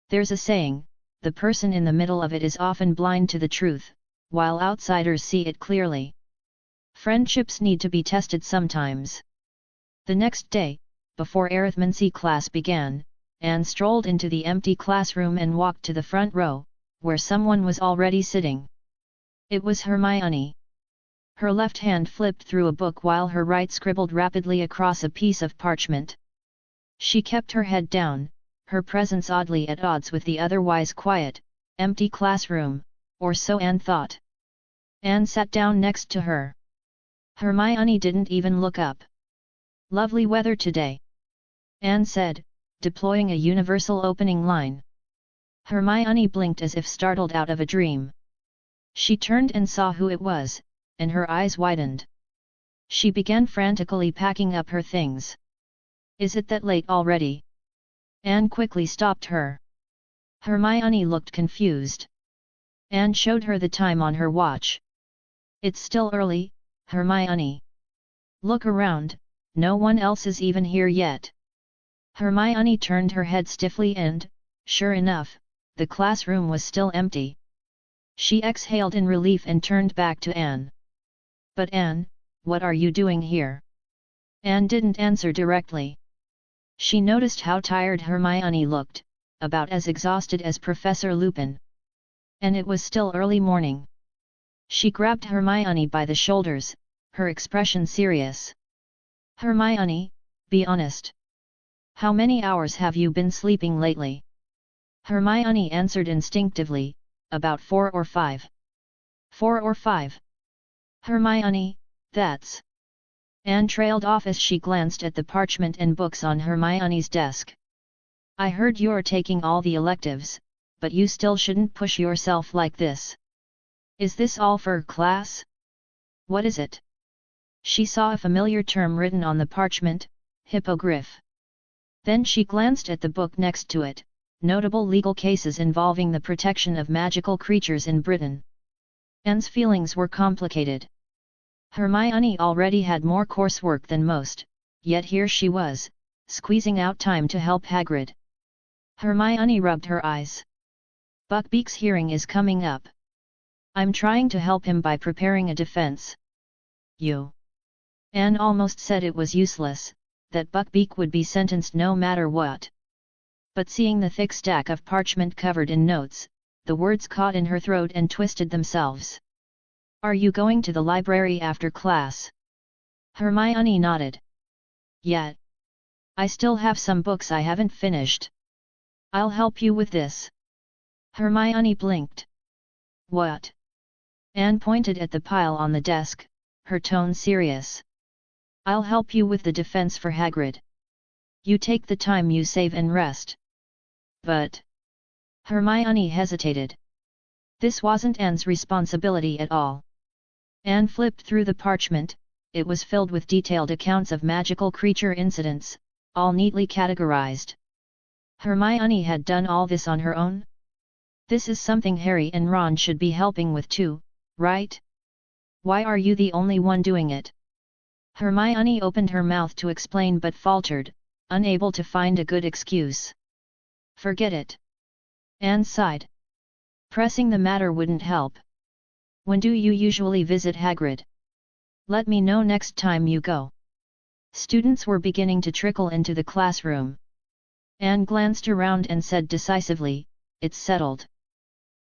There's a saying, the person in the middle of it is often blind to the truth, while outsiders see it clearly. Friendships need to be tested sometimes. The next day, before arithmancy class began, Anne strolled into the empty classroom and walked to the front row, where someone was already sitting. It was Hermione. Her left hand flipped through a book while her right scribbled rapidly across a piece of parchment. She kept her head down, her presence oddly at odds with the otherwise quiet, empty classroom, or so Anne thought. Anne sat down next to her. Hermione didn't even look up. "Lovely weather today," Anne said, deploying a universal opening line. Hermione blinked as if startled out of a dream. She turned and saw who it was, and her eyes widened. She began frantically packing up her things. "Is it that late already?" Anne quickly stopped her. Hermione looked confused. Anne showed her the time on her watch. "It's still early, Hermione. Look around, no one else is even here yet." Hermione turned her head stiffly and, sure enough, the classroom was still empty. She exhaled in relief and turned back to Anne. "But Anne, what are you doing here?" Anne didn't answer directly. She noticed how tired Hermione looked, about as exhausted as Professor Lupin. And it was still early morning. She grabbed Hermione by the shoulders, her expression serious. "Hermione, be honest. How many hours have you been sleeping lately?" Hermione answered instinctively, "About 4 or 5. 4 or 5. Hermione, that's..." Anne trailed off as she glanced at the parchment and books on Hermione's desk. "I heard you're taking all the electives, but you still shouldn't push yourself like this. Is this all for class? What is it?" She saw a familiar term written on the parchment, hippogriff. Then she glanced at the book next to it, notable legal cases involving the protection of magical creatures in Britain. Anne's feelings were complicated. Hermione already had more coursework than most, yet here she was, squeezing out time to help Hagrid. Hermione rubbed her eyes. "Buckbeak's hearing is coming up. I'm trying to help him by preparing a defense." "You?" Anne almost said it was useless, that Buckbeak would be sentenced no matter what. But seeing the thick stack of parchment covered in notes, the words caught in her throat and twisted themselves. "Are you going to the library after class?" Hermione nodded. "Yet. I still have some books I haven't finished. I'll help you with this." Hermione blinked. "What?" Anne pointed at the pile on the desk, her tone serious. "I'll help you with the defense for Hagrid. You take the time you save and rest." "But..." Hermione hesitated. This wasn't Anne's responsibility at all. Anne flipped through the parchment. It was filled with detailed accounts of magical creature incidents, all neatly categorized. Hermione had done all this on her own? This is something Harry and Ron should be helping with too, right? Why are you the only one doing it? Hermione opened her mouth to explain but faltered, unable to find a good excuse. "Forget it." Anne sighed. Pressing the matter wouldn't help. "When do you usually visit Hagrid? Let me know next time you go." Students were beginning to trickle into the classroom. Anne glanced around and said decisively, "It's settled.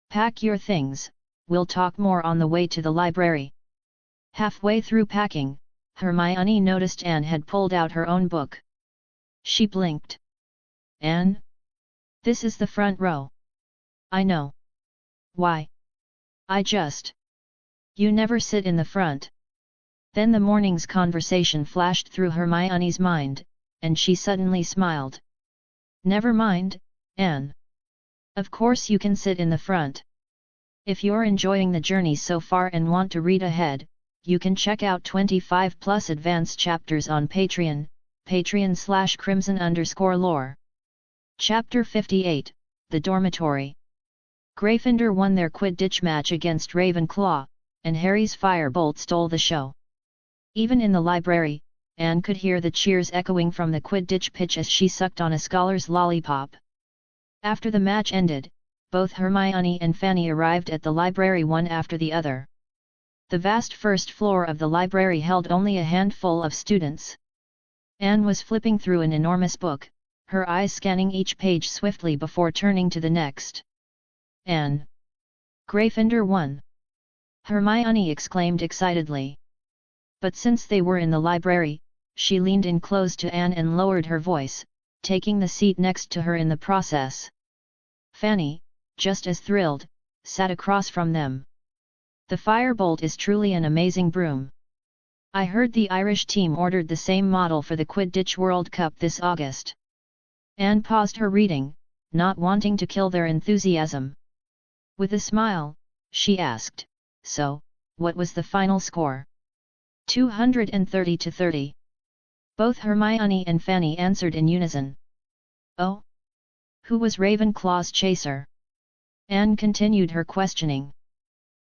Pack your things, we'll talk more on the way to the library." Halfway through packing, Hermione noticed Anne had pulled out her own book. She blinked. "Anne? This is the front row." "I know. Why? I just..." "You never sit in the front." Then the morning's conversation flashed through Hermione's mind, and she suddenly smiled. "Never mind, Anne. Of course you can sit in the front. If you're enjoying the journey so far and want to read ahead, you can check out 25+ advanced chapters on Patreon, patreon.com/crimson_lore. Chapter 58, The Dormitory. Gryffindor won their Quidditch match against Ravenclaw, and Harry's firebolt stole the show. Even in the library, Anne could hear the cheers echoing from the Quidditch pitch as she sucked on a scholar's lollipop. After the match ended, both Hermione and Fanny arrived at the library one after the other. The vast first floor of the library held only a handful of students. Anne was flipping through an enormous book, her eyes scanning each page swiftly before turning to the next. Anne! Gryffindor won! Hermione exclaimed excitedly. But since they were in the library, she leaned in close to Anne and lowered her voice, taking the seat next to her in the process. Fanny, just as thrilled, sat across from them. The firebolt is truly an amazing broom. I heard the Irish team ordered the same model for the Quidditch World Cup this August. Anne paused her reading, not wanting to kill their enthusiasm. With a smile, she asked, "So, what was the final score?" 230-30. Both Hermione and Fanny answered in unison. Oh? Who was Ravenclaw's chaser? Anne continued her questioning.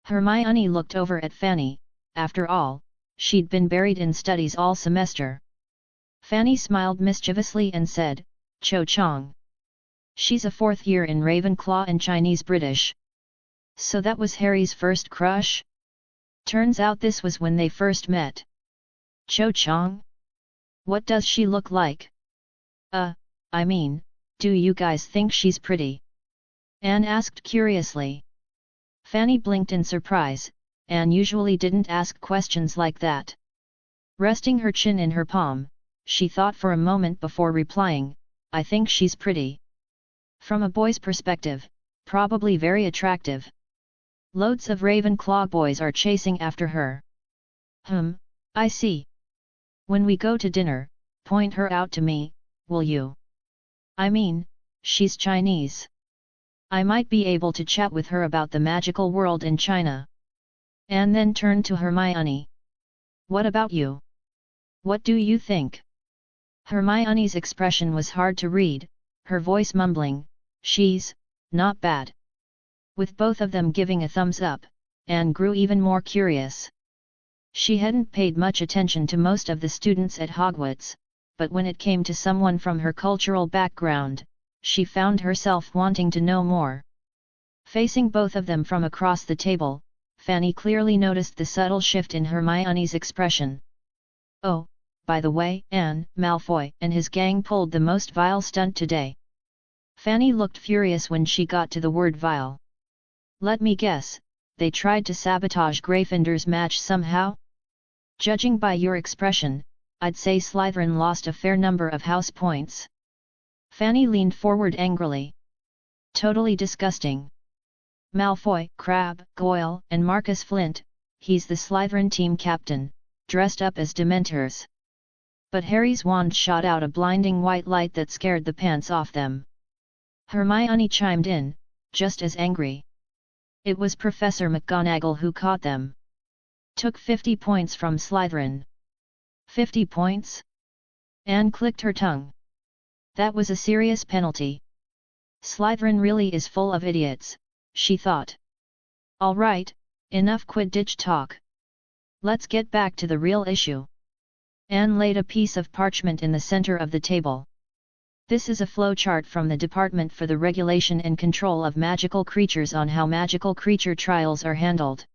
Hermione looked over at Fanny. After all, she'd been buried in studies all semester. Fanny smiled mischievously and said, "Cho Chang. She's a fourth year in Ravenclaw and Chinese British." So that was Harry's first crush? Turns out this was when they first met. Cho Chang? What does she look like? I mean, do you guys think she's pretty? Anne asked curiously. Fanny blinked in surprise. Anne usually didn't ask questions like that. Resting her chin in her palm, she thought for a moment before replying, "I think she's pretty. From a boy's perspective, probably very attractive. Loads of Ravenclaw boys are chasing after her." I see. When we go to dinner, point her out to me, will you? I mean, she's Chinese. I might be able to chat with her about the magical world in China. Anne then turned to Hermione. What about you? What do you think? Hermione's expression was hard to read, her voice mumbling, "She's not bad." With both of them giving a thumbs up, Anne grew even more curious. She hadn't paid much attention to most of the students at Hogwarts, but when it came to someone from her cultural background, she found herself wanting to know more. Facing both of them from across the table, Fanny clearly noticed the subtle shift in Hermione's expression. "Oh, by the way, Anne, Malfoy and his gang pulled the most vile stunt today." Fanny looked furious when she got to the word vile. "Let me guess, they tried to sabotage Gryffindor's match somehow? Judging by your expression, I'd say Slytherin lost a fair number of house points." Fanny leaned forward angrily. "Totally disgusting. Malfoy, Crabbe, Goyle and Marcus Flint, he's the Slytherin team captain, dressed up as Dementors." But Harry's wand shot out a blinding white light that scared the pants off them. Hermione chimed in, just as angry. It was Professor McGonagall who caught them. Took 50 points from Slytherin. 50 points? Anne clicked her tongue. That was a serious penalty. Slytherin really is full of idiots, she thought. All right, enough Quidditch talk. Let's get back to the real issue. Anne laid a piece of parchment in the center of the table. This is a flowchart from the Department for the Regulation and Control of Magical Creatures on how magical creature trials are handled.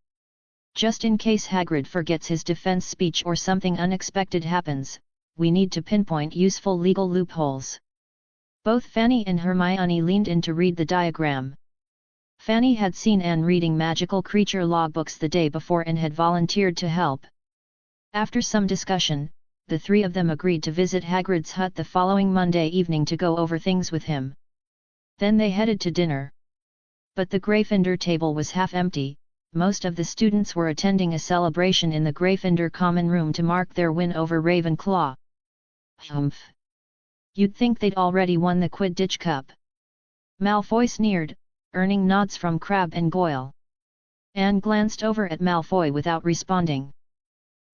Just in case Hagrid forgets his defense speech or something unexpected happens, we need to pinpoint useful legal loopholes. Both Fanny and Hermione leaned in to read the diagram. Fanny had seen Anne reading magical creature logbooks the day before and had volunteered to help. After some discussion, the three of them agreed to visit Hagrid's hut the following Monday evening to go over things with him. Then they headed to dinner. But the Gryffindor table was half empty. Most of the students were attending a celebration in the Gryffindor common room to mark their win over Ravenclaw. Humph! You'd think they'd already won the Quidditch Cup. Malfoy sneered, earning nods from Crabbe and Goyle. Anne glanced over at Malfoy without responding.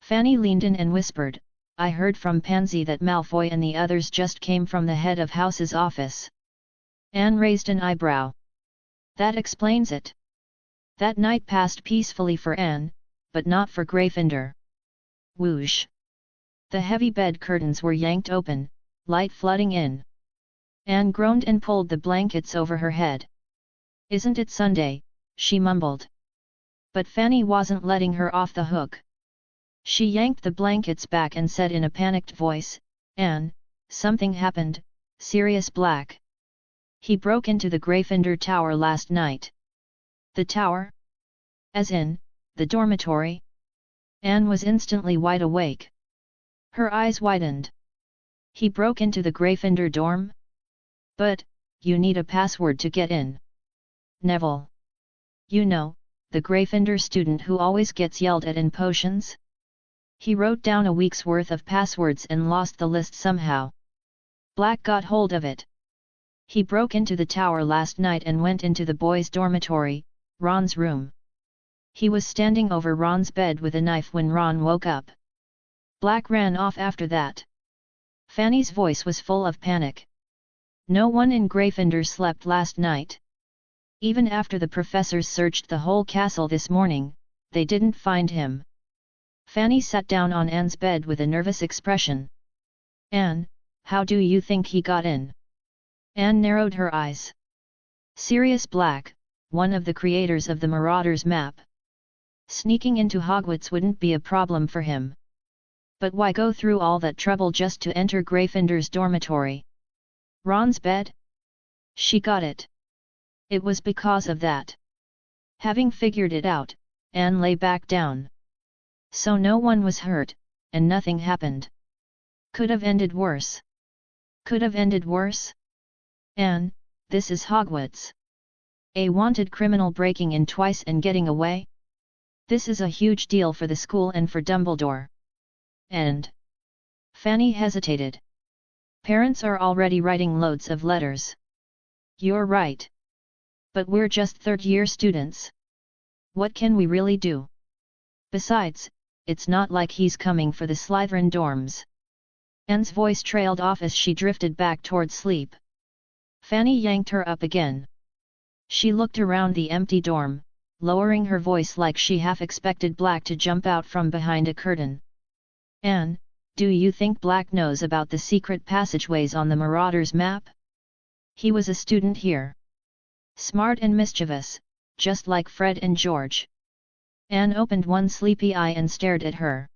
Fanny leaned in and whispered, "I heard from Pansy that Malfoy and the others just came from the head of house's office." Anne raised an eyebrow. That explains it. That night passed peacefully for Anne, but not for Gryffindor. Whoosh! The heavy bed curtains were yanked open, light flooding in. Anne groaned and pulled the blankets over her head. "Isn't it Sunday?" she mumbled. But Fanny wasn't letting her off the hook. She yanked the blankets back and said in a panicked voice, "Anne, something happened, Sirius Black. He broke into the Gryffindor Tower last night." "The tower? As in, the dormitory?" Anne was instantly wide awake. Her eyes widened. "He broke into the Gryffindor dorm? But, you need a password to get in. Neville. You know, the Gryffindor student who always gets yelled at in potions? He wrote down a week's worth of passwords and lost the list somehow. Black got hold of it. He broke into the tower last night and went into the boys' dormitory, Ron's room. He was standing over Ron's bed with a knife when Ron woke up. Black ran off after that." Fanny's voice was full of panic. "No one in Gryffindor slept last night. Even after the professors searched the whole castle this morning, they didn't find him." Fanny sat down on Anne's bed with a nervous expression. "Anne, how do you think he got in?" Anne narrowed her eyes. "Sirius Black, one of the creators of the Marauders map. Sneaking into Hogwarts wouldn't be a problem for him. But why go through all that trouble just to enter Gryffindor's dormitory? Ron's bed? She got it. It was because of that." Having figured it out, Anne lay back down. So no one was hurt, and nothing happened. Could have ended worse. Could have ended worse? "Anne, this is Hogwarts. A wanted criminal breaking in twice and getting away? This is a huge deal for the school and for Dumbledore. And..." Fanny hesitated. "Parents are already writing loads of letters." "You're right. But we're just third-year students. What can we really do? Besides, it's not like he's coming for the Slytherin dorms." Anne's voice trailed off as she drifted back toward sleep. Fanny yanked her up again. She looked around the empty dorm, lowering her voice like she half expected Black to jump out from behind a curtain. "Anne, do you think Black knows about the secret passageways on the Marauders map? He was a student here. Smart and mischievous, just like Fred and George." Anne opened one sleepy eye and stared at her.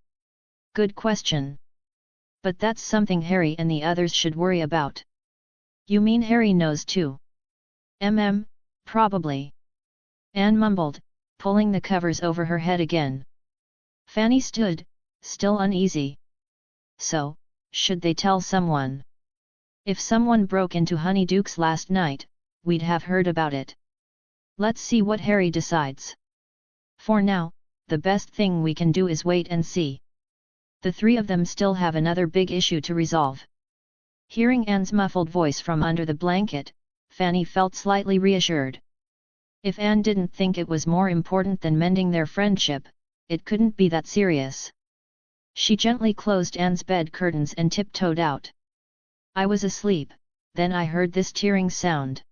"Good question. But that's something Harry and the others should worry about." "You mean Harry knows too?" Probably." Anne mumbled, pulling the covers over her head again. Fanny stood, still uneasy. So, should they tell someone? If someone broke into Honeydukes last night, we'd have heard about it. Let's see what Harry decides. For now, the best thing we can do is wait and see. The three of them still have another big issue to resolve. Hearing Anne's muffled voice from under the blanket, Fanny felt slightly reassured. If Anne didn't think it was more important than mending their friendship, it couldn't be that serious. She gently closed Anne's bed curtains and tiptoed out. "I was asleep, then I heard this tearing sound.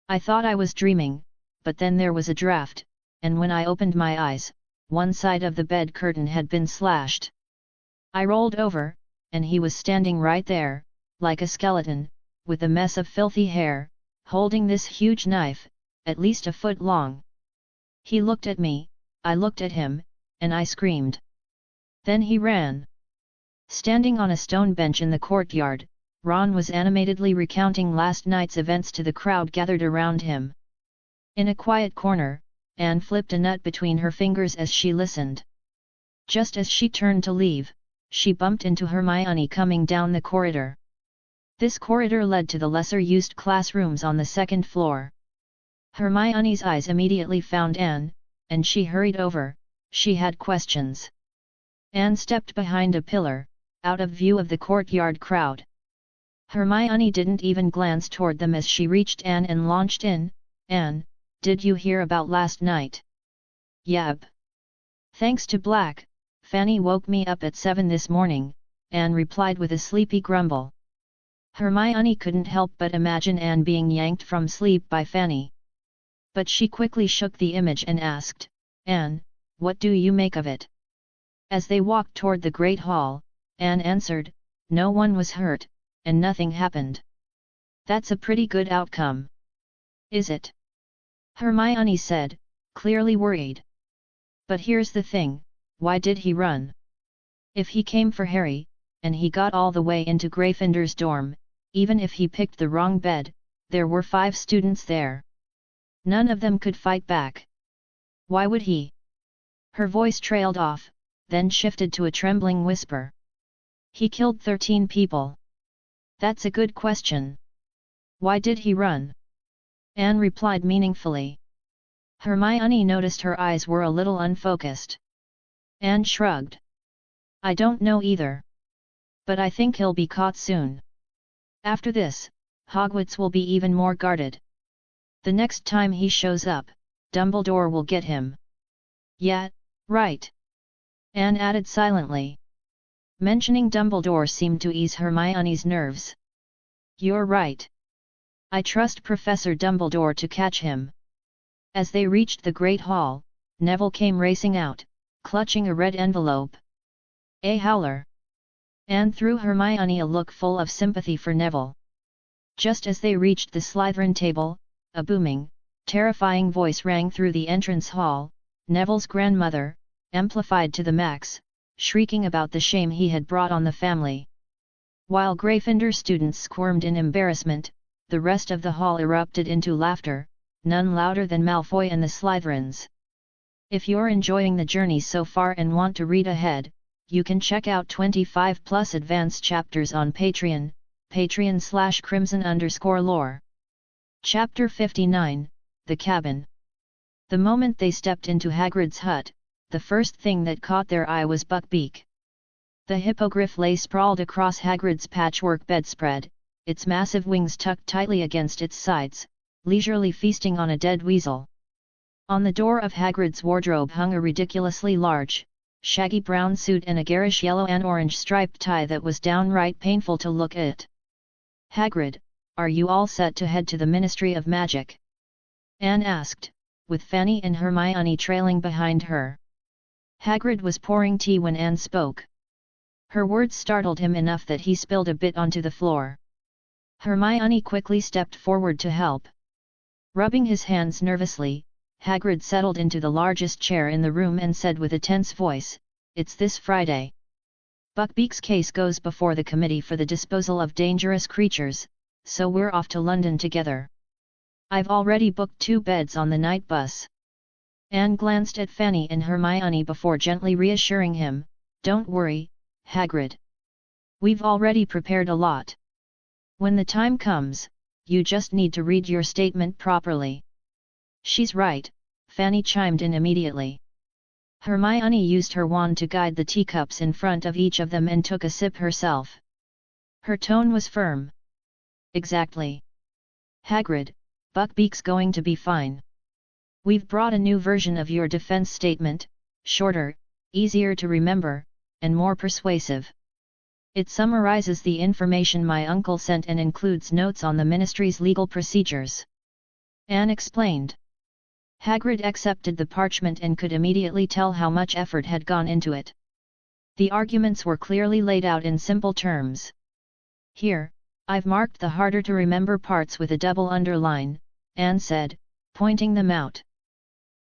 I thought I was dreaming, but then there was a draft, and when I opened my eyes, one side of the bed curtain had been slashed. I rolled over, and he was standing right there, like a skeleton, with a mess of filthy hair, holding this huge knife, at least a foot long. He looked at me, I looked at him, and I screamed. Then he ran." Standing on a stone bench in the courtyard, Ron was animatedly recounting last night's events to the crowd gathered around him. In a quiet corner, Anne flipped a nut between her fingers as she listened. Just as she turned to leave, she bumped into Hermione coming down the corridor. This corridor led to the lesser-used classrooms on the second floor. Hermione's eyes immediately found Anne, and she hurried over. She had questions. Anne stepped behind a pillar, out of view of the courtyard crowd. Hermione didn't even glance toward them as she reached Anne and launched in. "Anne, did you hear about last night?" "Yep. Thanks to Black, Fanny woke me up at 7 this morning," Anne replied with a sleepy grumble. Hermione couldn't help but imagine Anne being yanked from sleep by Fanny. But she quickly shook the image and asked, "Anne, what do you make of it?" As they walked toward the Great Hall, Anne answered, "No one was hurt, and nothing happened." "That's a pretty good outcome." "Is it?" Hermione said, clearly worried. "But here's the thing, why did he run? If he came for Harry, and he got all the way into Gryffindor's dorm, even if he picked the wrong bed, there were 5 students there. None of them could fight back. Why would he?" Her voice trailed off, then shifted to a trembling whisper. "He killed 13 people." "That's a good question. Why did he run?" Anne replied meaningfully. Hermione noticed her eyes were a little unfocused. Anne shrugged. "I don't know either. But I think he'll be caught soon. After this, Hogwarts will be even more guarded. The next time he shows up, Dumbledore will get him." "Yeah, right," Anne added silently. Mentioning Dumbledore seemed to ease Hermione's nerves. "You're right. I trust Professor Dumbledore to catch him." As they reached the Great Hall, Neville came racing out, clutching a red envelope. "A howler!" Anne threw Hermione a look full of sympathy for Neville. Just as they reached the Slytherin table, a booming, terrifying voice rang through the entrance hall, Neville's grandmother, amplified to the max, shrieking about the shame he had brought on the family. While Gryffindor students squirmed in embarrassment, the rest of the hall erupted into laughter, none louder than Malfoy and the Slytherins. If you're enjoying the journey so far and want to read ahead, you can check out 25+ advanced chapters on Patreon, patreon.com/crimson_lore. Chapter 59, The Cabin. The moment they stepped into Hagrid's hut, the first thing that caught their eye was Buckbeak. The hippogriff lay sprawled across Hagrid's patchwork bedspread, its massive wings tucked tightly against its sides, leisurely feasting on a dead weasel. On the door of Hagrid's wardrobe hung a ridiculously large, shaggy brown suit and a garish yellow and orange striped tie that was downright painful to look at. "Hagrid, are you all set to head to the Ministry of Magic?" Anne asked, with Fanny and Hermione trailing behind her. Hagrid was pouring tea when Anne spoke. Her words startled him enough that he spilled a bit onto the floor. Hermione quickly stepped forward to help. Rubbing his hands nervously, Hagrid settled into the largest chair in the room and said with a tense voice, "It's this Friday. Buckbeak's case goes before the Committee for the Disposal of Dangerous Creatures, so we're off to London together. I've already booked 2 beds on the night bus." Anne glanced at Fanny and Hermione before gently reassuring him, "Don't worry, Hagrid. We've already prepared a lot. When the time comes, you just need to read your statement properly." "She's right," Fanny chimed in immediately. Hermione used her wand to guide the teacups in front of each of them and took a sip herself. Her tone was firm. "Exactly. Hagrid, Buckbeak's going to be fine. We've brought a new version of your defense statement, shorter, easier to remember, and more persuasive. It summarizes the information my uncle sent and includes notes on the Ministry's legal procedures." Anne explained. Hagrid accepted the parchment and could immediately tell how much effort had gone into it. The arguments were clearly laid out in simple terms. "Here, I've marked the harder to remember parts with a double underline," Anne said, pointing them out.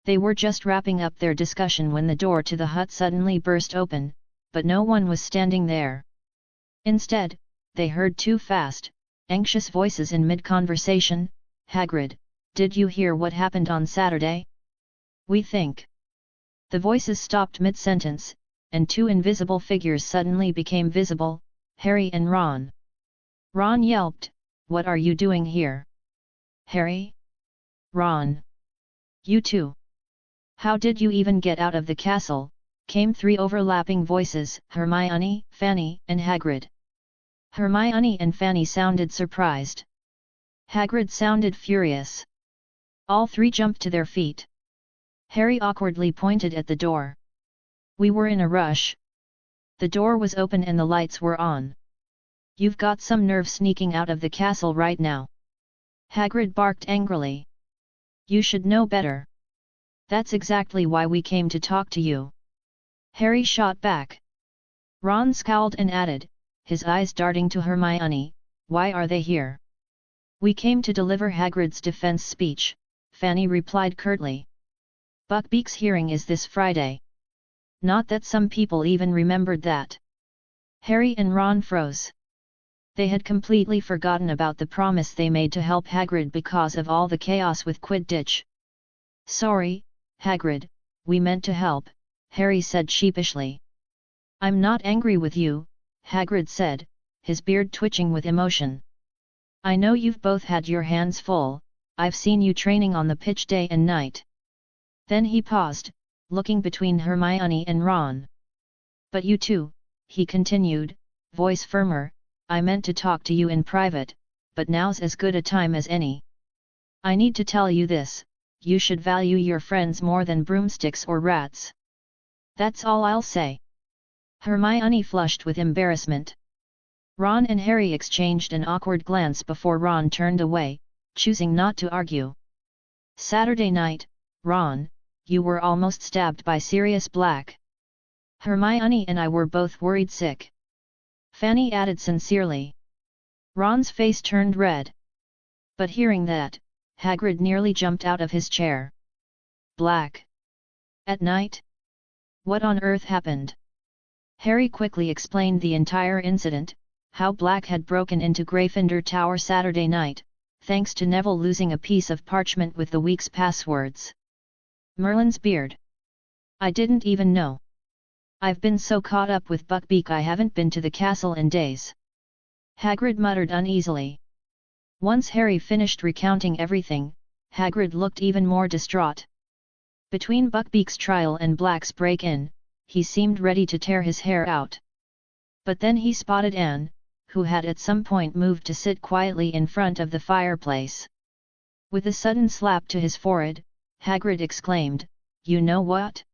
They were just wrapping up their discussion when the door to the hut suddenly burst open, but no one was standing there. Instead, they heard 2 fast, anxious voices in mid-conversation. "Hagrid, did you hear what happened on Saturday? We think." The voices stopped mid-sentence, and 2 invisible figures suddenly became visible, Harry and Ron. Ron yelped, "What are you doing here?" "Harry? Ron? You too? How did you even get out of the castle?" came 3 overlapping voices, Hermione, Fanny, and Hagrid. Hermione and Fanny sounded surprised. Hagrid sounded furious. All 3 jumped to their feet. Harry awkwardly pointed at the door. "We were in a rush. The door was open and the lights were on. You've got some nerve sneaking out of the castle right now." Hagrid barked angrily. You should know better. That's exactly why we came to talk to you. Harry shot back. Ron scowled and added, his eyes darting to Hermione, why are they here? We came to deliver Hagrid's defense speech, Fanny replied curtly. Buckbeak's hearing is this Friday. Not that some people even remembered that. Harry and Ron froze. They had completely forgotten about the promise they made to help Hagrid because of all the chaos with Quidditch. Sorry, Hagrid, we meant to help, Harry said sheepishly. I'm not angry with you, Hagrid said, his beard twitching with emotion. I know you've both had your hands full, I've seen you training on the pitch day and night. Then he paused, looking between Hermione and Ron. But you two, he continued, voice firmer, I meant to talk to you in private, but now's as good a time as any. I need to tell you this, you should value your friends more than broomsticks or rats. That's all I'll say. Hermione flushed with embarrassment. Ron and Harry exchanged an awkward glance before Ron turned away, choosing not to argue. Saturday night, Ron, you were almost stabbed by Sirius Black. Hermione and I were both worried sick. Fanny added sincerely. Ron's face turned red. But hearing that, Hagrid nearly jumped out of his chair. Black. At night? What on earth happened? Harry quickly explained the entire incident, how Black had broken into Gryffindor Tower Saturday night, thanks to Neville losing a piece of parchment with the week's passwords. Merlin's beard. I didn't even know. I've been so caught up with Buckbeak I haven't been to the castle in days. Hagrid muttered uneasily. Once Harry finished recounting everything, Hagrid looked even more distraught. Between Buckbeak's trial and Black's break-in, he seemed ready to tear his hair out. But then he spotted Anne, who had at some point moved to sit quietly in front of the fireplace. With a sudden slap to his forehead, Hagrid exclaimed, You know what?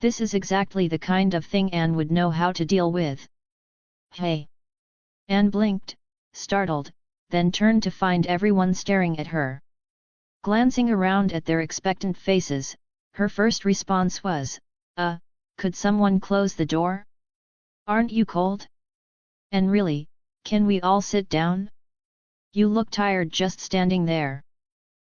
This is exactly the kind of thing Anne would know how to deal with. Hey! Anne blinked, startled, then turned to find everyone staring at her. Glancing around at their expectant faces, her first response was, could someone close the door? Aren't you cold? And really, can we all sit down? You look tired just standing there.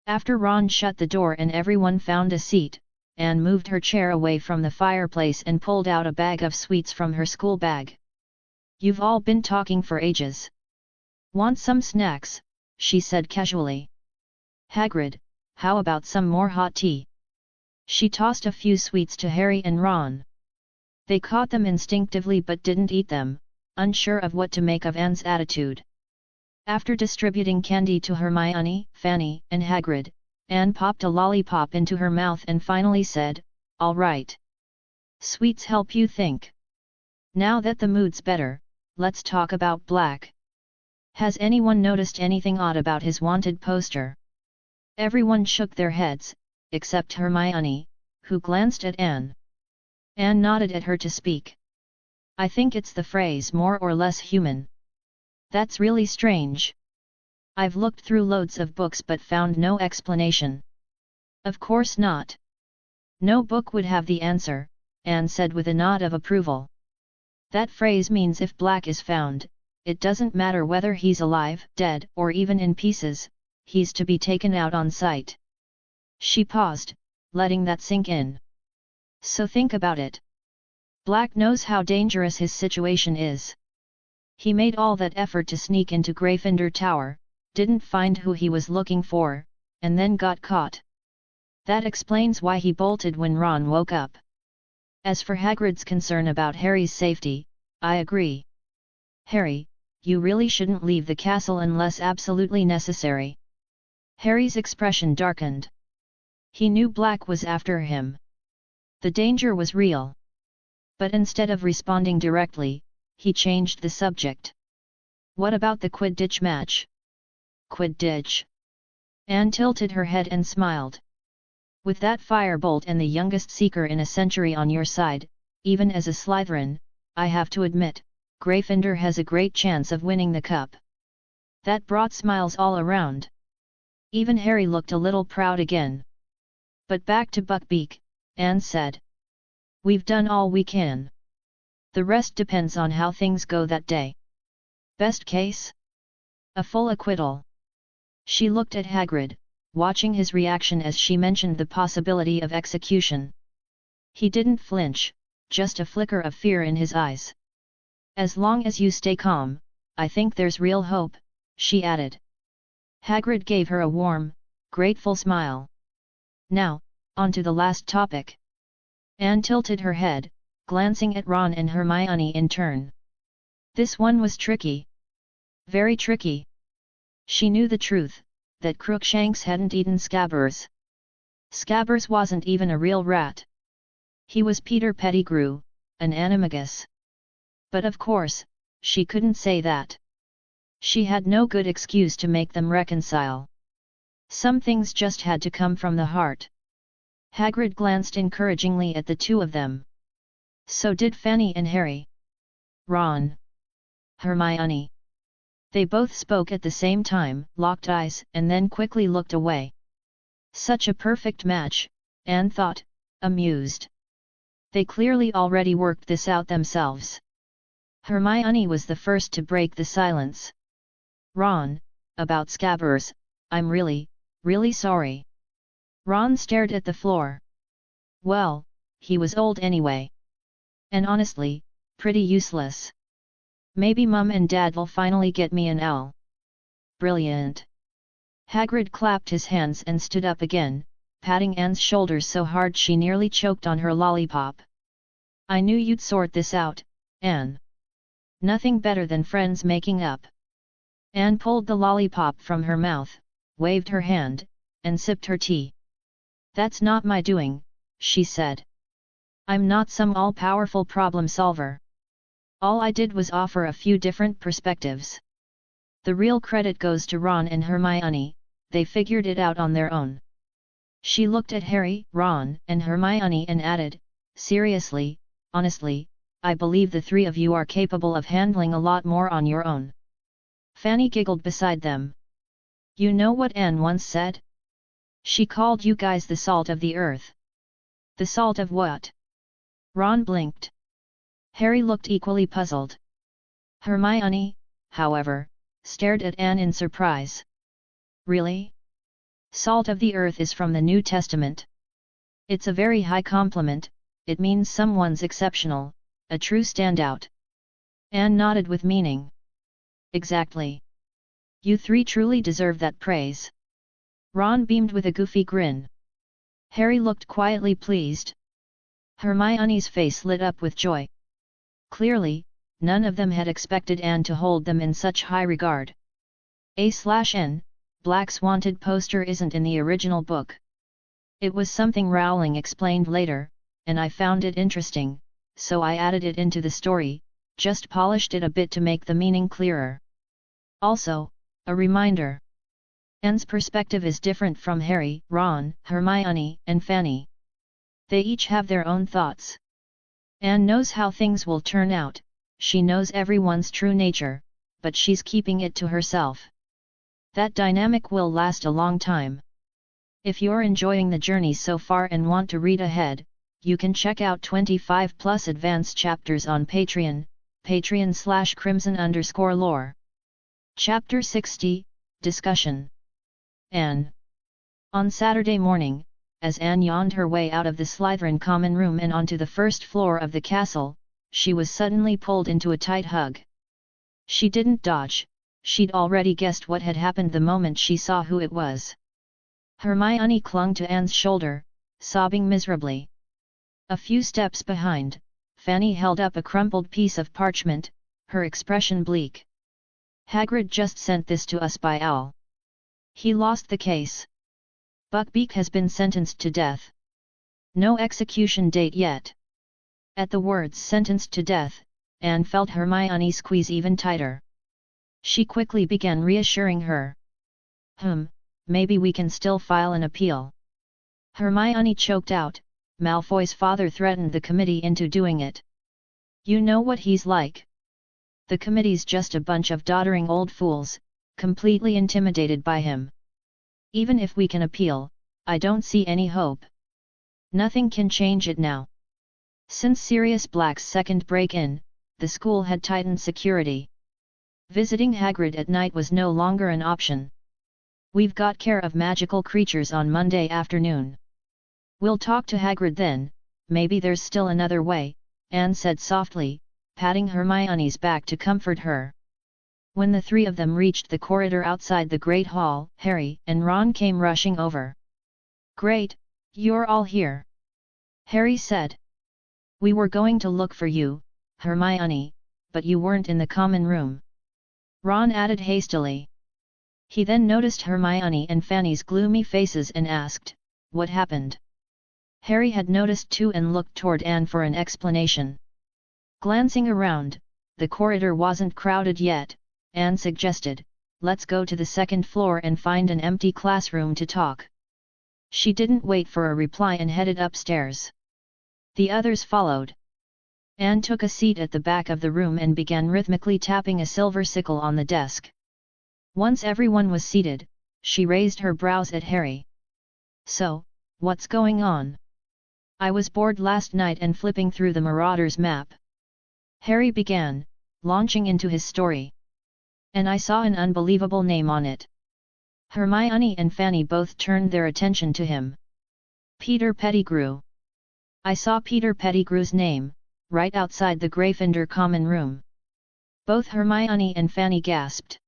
After Ron shut the door and everyone found a seat, Anne moved her chair away from the fireplace and pulled out a bag of sweets from her school bag. You've all been talking for ages. Want some snacks? She said casually. Hagrid, how about some more hot tea? She tossed a few sweets to Harry and Ron. They caught them instinctively but didn't eat them, unsure of what to make of Anne's attitude. After distributing candy to Hermione, Fanny, and Hagrid, Anne popped a lollipop into her mouth and finally said, All right. Sweets help you think. Now that the mood's better, let's talk about Black. Has anyone noticed anything odd about his wanted poster? Everyone shook their heads, except Hermione, who glanced at Anne. Anne nodded at her to speak. I think it's the phrase more or less human. That's really strange. I've looked through loads of books but found no explanation. Of course not. No book would have the answer, Anne said with a nod of approval. That phrase means if Black is found, it doesn't matter whether he's alive, dead, or even in pieces, he's to be taken out on sight. She paused, letting that sink in. So think about it. Black knows how dangerous his situation is. He made all that effort to sneak into Gryffindor Tower, didn't find who he was looking for, and then got caught. That explains why he bolted when Ron woke up. As for Hagrid's concern about Harry's safety, I agree. Harry, you really shouldn't leave the castle unless absolutely necessary. Harry's expression darkened. He knew Black was after him. The danger was real. But instead of responding directly, he changed the subject. What about the Quidditch match? Quidditch? Anne tilted her head and smiled. With that firebolt and the youngest seeker in a century on your side, even as a Slytherin, I have to admit, Gryffindor has a great chance of winning the cup. That brought smiles all around. Even Harry looked a little proud again. But back to Buckbeak, Anne said. We've done all we can. The rest depends on how things go that day. Best case? A full acquittal. She looked at Hagrid, watching his reaction as she mentioned the possibility of execution. He didn't flinch, just a flicker of fear in his eyes. As long as you stay calm, I think there's real hope, she added. Hagrid gave her a warm, grateful smile. Now, on to the last topic. Anne tilted her head, glancing at Ron and Hermione in turn. This one was tricky. Very tricky. She knew the truth, that Crookshanks hadn't eaten Scabbers. Scabbers wasn't even a real rat. He was Peter Pettigrew, an animagus. But of course, she couldn't say that. She had no good excuse to make them reconcile. Some things just had to come from the heart. Hagrid glanced encouragingly at the two of them. So did Fanny and Harry. Ron. Hermione. They both spoke at the same time, locked eyes, and then quickly looked away. Such a perfect match, Anne thought, amused. They clearly already worked this out themselves. Hermione was the first to break the silence. Ron, about Scabbers, I'm really sorry. Ron stared at the floor. Well, he was old anyway. And honestly, pretty useless. Maybe Mum and Dad'll finally get me an owl. Brilliant. Hagrid clapped his hands and stood up again, patting Anne's shoulders so hard she nearly choked on her lollipop. I knew you'd sort this out, Anne. Nothing better than friends making up. Anne pulled the lollipop from her mouth, waved her hand, and sipped her tea. That's not my doing, she said. I'm not some all-powerful problem solver. All I did was offer a few different perspectives. The real credit goes to Ron and Hermione, they figured it out on their own. She looked at Harry, Ron, and Hermione and added, seriously, honestly, I believe the three of you are capable of handling a lot more on your own. Fanny giggled beside them. You know what Anne once said? She called you guys the salt of the earth. The salt of what? Ron blinked. Harry looked equally puzzled. Hermione, however, stared at Anne in surprise. Really? Salt of the earth is from the New Testament. It's a very high compliment, it means someone's exceptional, a true standout. Anne nodded with meaning. Exactly. You three truly deserve that praise. Ron beamed with a goofy grin. Harry looked quietly pleased. Hermione's face lit up with joy. Clearly, none of them had expected Anne to hold them in such high regard. A/N, Black's wanted poster isn't in the original book. It was something Rowling explained later, and I found it interesting, so I added it into the story, just polished it a bit to make the meaning clearer. Also, a reminder. Anne's perspective is different from Harry, Ron, Hermione, and Fanny. They each have their own thoughts. Anne knows how things will turn out, she knows everyone's true nature, but she's keeping it to herself. That dynamic will last a long time. If you're enjoying the journey so far and want to read ahead, you can check out 25+ advanced chapters on Patreon, patreon.com/crimson_lore. Chapter 60, Discussion. Anne. On Saturday morning, as Anne yawned her way out of the Slytherin common room and onto the first floor of the castle, she was suddenly pulled into a tight hug. She didn't dodge, she'd already guessed what had happened the moment she saw who it was. Hermione clung to Anne's shoulder, sobbing miserably. A few steps behind, Fanny held up a crumpled piece of parchment, her expression bleak. Hagrid just sent this to us by Owl. He lost the case. Buckbeak has been sentenced to death. No execution date yet. At the words sentenced to death, Anne felt Hermione squeeze even tighter. She quickly began reassuring her. Maybe we can still file an appeal. Hermione choked out, Malfoy's father threatened the committee into doing it. You know what he's like. The committee's just a bunch of doddering old fools, completely intimidated by him. Even if we can appeal, I don't see any hope. Nothing can change it now. Since Sirius Black's second break-in, the school had tightened security. Visiting Hagrid at night was no longer an option. We've got care of magical creatures on Monday afternoon. We'll talk to Hagrid then, maybe there's still another way, Anne said softly, patting Hermione's back to comfort her. When the three of them reached the corridor outside the Great Hall, Harry and Ron came rushing over. "Great, you're all here," Harry said. "We were going to look for you, Hermione, but you weren't in the common room," Ron added hastily. He then noticed Hermione and Fanny's gloomy faces and asked, "What happened?" Harry had noticed too and looked toward Anne for an explanation. Glancing around, the corridor wasn't crowded yet. Anne suggested, "Let's go to the second floor and find an empty classroom to talk." She didn't wait for a reply and headed upstairs. The others followed. Anne took a seat at the back of the room and began rhythmically tapping a silver sickle on the desk. Once everyone was seated, she raised her brows at Harry. "So, what's going on?" "I was bored last night and flipping through the Marauders map," Harry began, launching into his story. "And I saw an unbelievable name on it." Hermione and Fanny both turned their attention to him. "Peter Pettigrew. I saw Peter Pettigrew's name, right outside the Gryffindor common room." Both Hermione and Fanny gasped.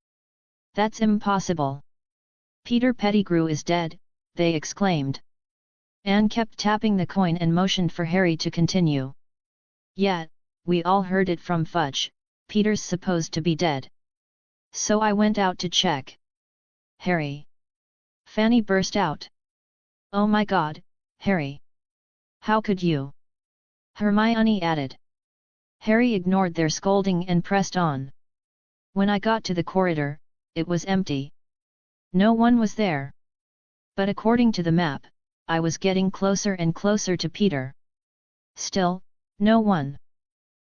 "That's impossible. Peter Pettigrew is dead," they exclaimed. Anne kept tapping the coin and motioned for Harry to continue. "Yeah, we all heard it from Fudge, Peter's supposed to be dead. So I went out to check." "Harry!" Fanny burst out. "Oh my God, Harry! How could you?" Hermione added. Harry ignored their scolding and pressed on. "When I got to the corridor, it was empty. No one was there. But according to the map, I was getting closer and closer to Peter. Still, no one.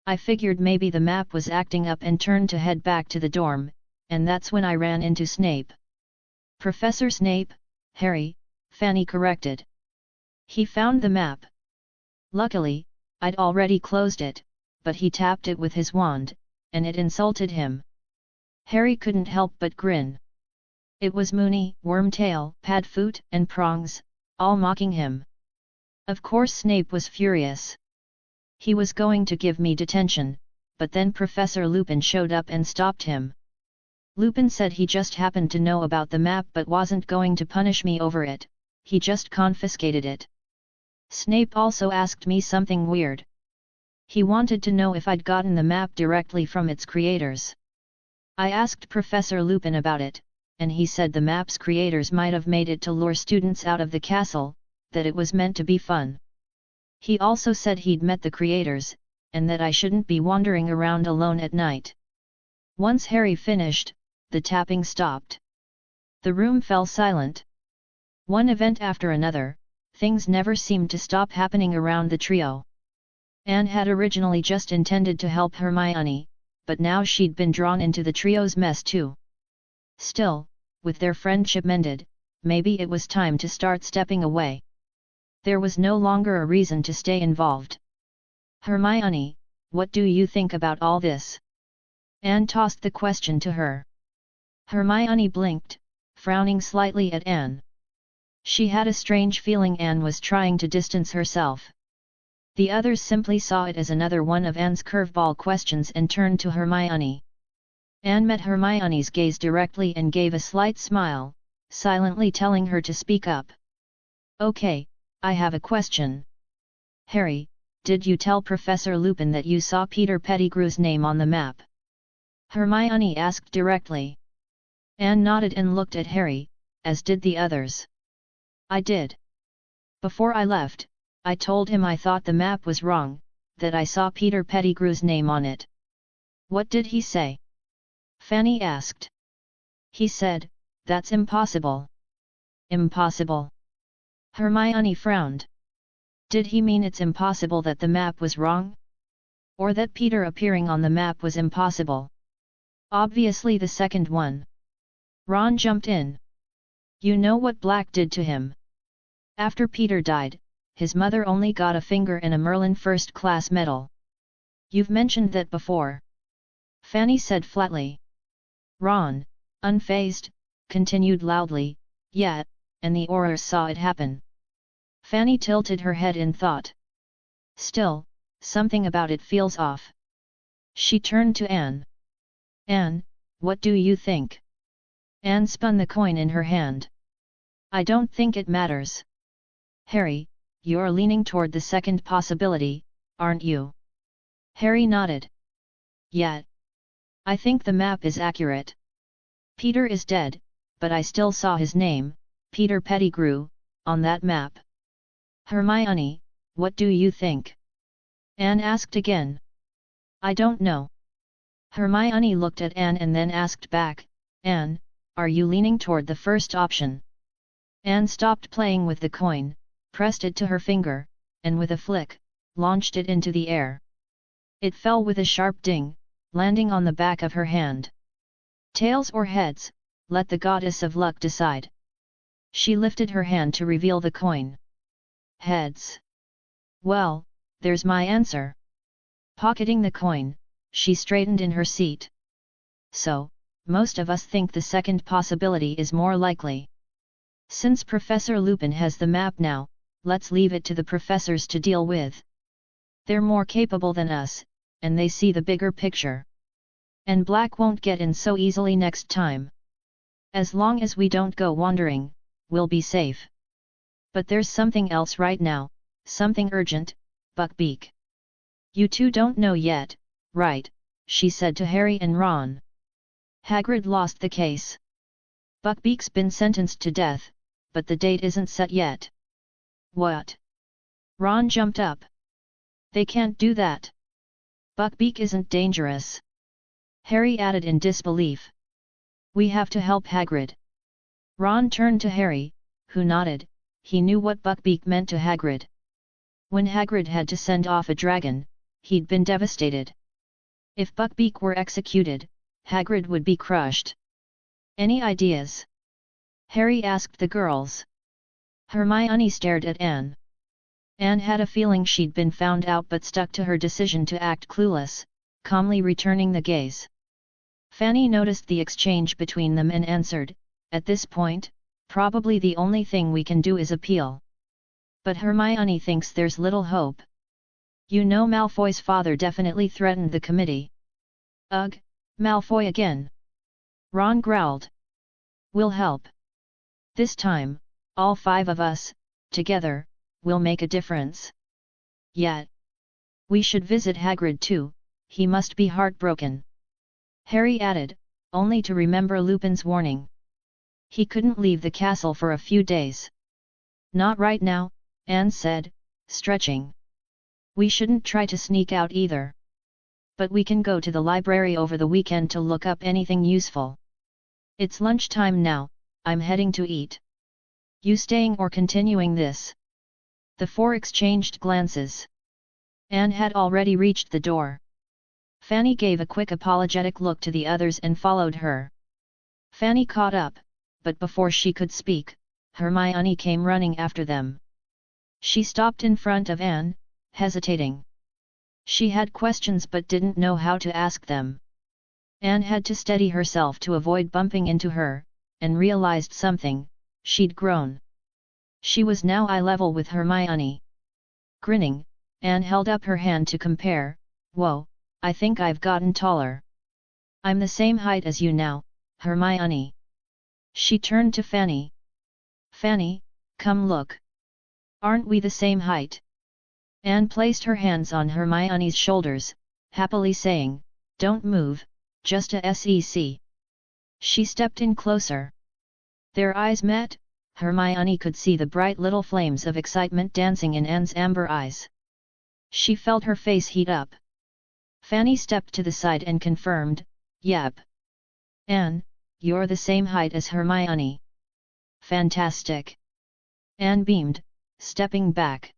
I figured maybe the map was acting up and turned to head back to the dorm, and that's when I ran into Snape." "Professor Snape, Harry," Fanny corrected. "He found the map. Luckily, I'd already closed it, but he tapped it with his wand, and it insulted him." Harry couldn't help but grin. It was Moony, Wormtail, Padfoot, and Prongs, all mocking him. Of course Snape was furious. He was going to give me detention, but then Professor Lupin showed up and stopped him. Lupin said he just happened to know about the map but wasn't going to punish me over it, he just confiscated it. Snape also asked me something weird. He wanted to know if I'd gotten the map directly from its creators. I asked Professor Lupin about it, and he said the map's creators might have made it to lure students out of the castle, that it was meant to be fun. He also said he'd met the creators, and that I shouldn't be wandering around alone at night." Once Harry finished, the tapping stopped. The room fell silent. One event after another, things never seemed to stop happening around the trio. Anne had originally just intended to help Hermione, but now she'd been drawn into the trio's mess too. Still, with their friendship mended, maybe it was time to start stepping away. There was no longer a reason to stay involved. "Hermione, what do you think about all this?" Anne tossed the question to her. Hermione blinked, frowning slightly at Anne. She had a strange feeling Anne was trying to distance herself. The others simply saw it as another one of Anne's curveball questions and turned to Hermione. Anne met Hermione's gaze directly and gave a slight smile, silently telling her to speak up. "Okay, I have a question. Harry, did you tell Professor Lupin that you saw Peter Pettigrew's name on the map?" Hermione asked directly. Anne nodded and looked at Harry, as did the others. "I did. Before I left, I told him I thought the map was wrong, that I saw Peter Pettigrew's name on it." "What did he say?" Fanny asked. "He said, that's impossible." "Impossible?" Hermione frowned. Did he mean it's impossible that the map was wrong? Or that Peter appearing on the map was impossible? Obviously the second one. Ron jumped in. You know what Black did to him? After Peter died, his mother only got a finger and a Merlin first-class medal. You've mentioned that before. Fanny said flatly. Ron, unfazed, continued loudly, yeah, and the Aurors saw it happen. Fanny tilted her head in thought. Still, something about it feels off. She turned to Anne. Anne, what do you think? Anne spun the coin in her hand. I don't think it matters. Harry, you're leaning toward the second possibility, aren't you? Harry nodded. Yeah. I think the map is accurate. Peter is dead, but I still saw his name, Peter Pettigrew, on that map. Hermione, what do you think? Anne asked again. I don't know. Hermione looked at Anne and then asked back, Anne, are you leaning toward the first option? Anne stopped playing with the coin, pressed it to her finger, and with a flick, launched it into the air. It fell with a sharp ding, landing on the back of her hand. Tails or heads, let the goddess of luck decide. She lifted her hand to reveal the coin. Heads. Well, there's my answer. Pocketing the coin, she straightened in her seat. So, most of us think the second possibility is more likely. Since Professor Lupin has the map now, let's leave it to the professors to deal with. They're more capable than us, and they see the bigger picture. And Black won't get in so easily next time. As long as we don't go wandering, we'll be safe. But there's something else right now, something urgent, Buckbeak. You two don't know yet, right? She said to Harry and Ron. Hagrid lost the case. Buckbeak's been sentenced to death, but the date isn't set yet. What? Ron jumped up. They can't do that. Buckbeak isn't dangerous. Harry added in disbelief. We have to help Hagrid. Ron turned to Harry, who nodded. He knew what Buckbeak meant to Hagrid. When Hagrid had to send off a dragon, he'd been devastated. If Buckbeak were executed, Hagrid would be crushed. Any ideas? Harry asked the girls. Hermione stared at Anne. Anne had a feeling she'd been found out but stuck to her decision to act clueless, calmly returning the gaze. Fanny noticed the exchange between them and answered, at this point, probably the only thing we can do is appeal. But Hermione thinks there's little hope. You know Malfoy's father definitely threatened the committee. Ugh, Malfoy again. Ron growled. We'll help. This time, all 5 of us, together, will make a difference. Yet. We should visit Hagrid too, he must be heartbroken. Harry added, only to remember Lupin's warning. He couldn't leave the castle for a few days. Not right now, Anne said, stretching. We shouldn't try to sneak out either. But we can go to the library over the weekend to look up anything useful. It's lunchtime now, I'm heading to eat. You staying or continuing this? The 4 exchanged glances. Anne had already reached the door. Fanny gave a quick apologetic look to the others and followed her. Fanny caught up, but before she could speak, Hermione came running after them. She stopped in front of Anne, hesitating. She had questions but didn't know how to ask them. Anne had to steady herself to avoid bumping into her, and realized something, she'd grown. She was now eye level with Hermione. Grinning, Anne held up her hand to compare. Whoa, I think I've gotten taller. I'm the same height as you now, Hermione. She turned to Fanny. Fanny, come look. Aren't we the same height? Anne placed her hands on Hermione's shoulders, happily saying, don't move, just a sec. She stepped in closer. Their eyes met. Hermione could see the bright little flames of excitement dancing in Anne's amber eyes. She felt her face heat up. Fanny stepped to the side and confirmed, yep. Anne, you're the same height as Hermione. Fantastic. Anne beamed, stepping back.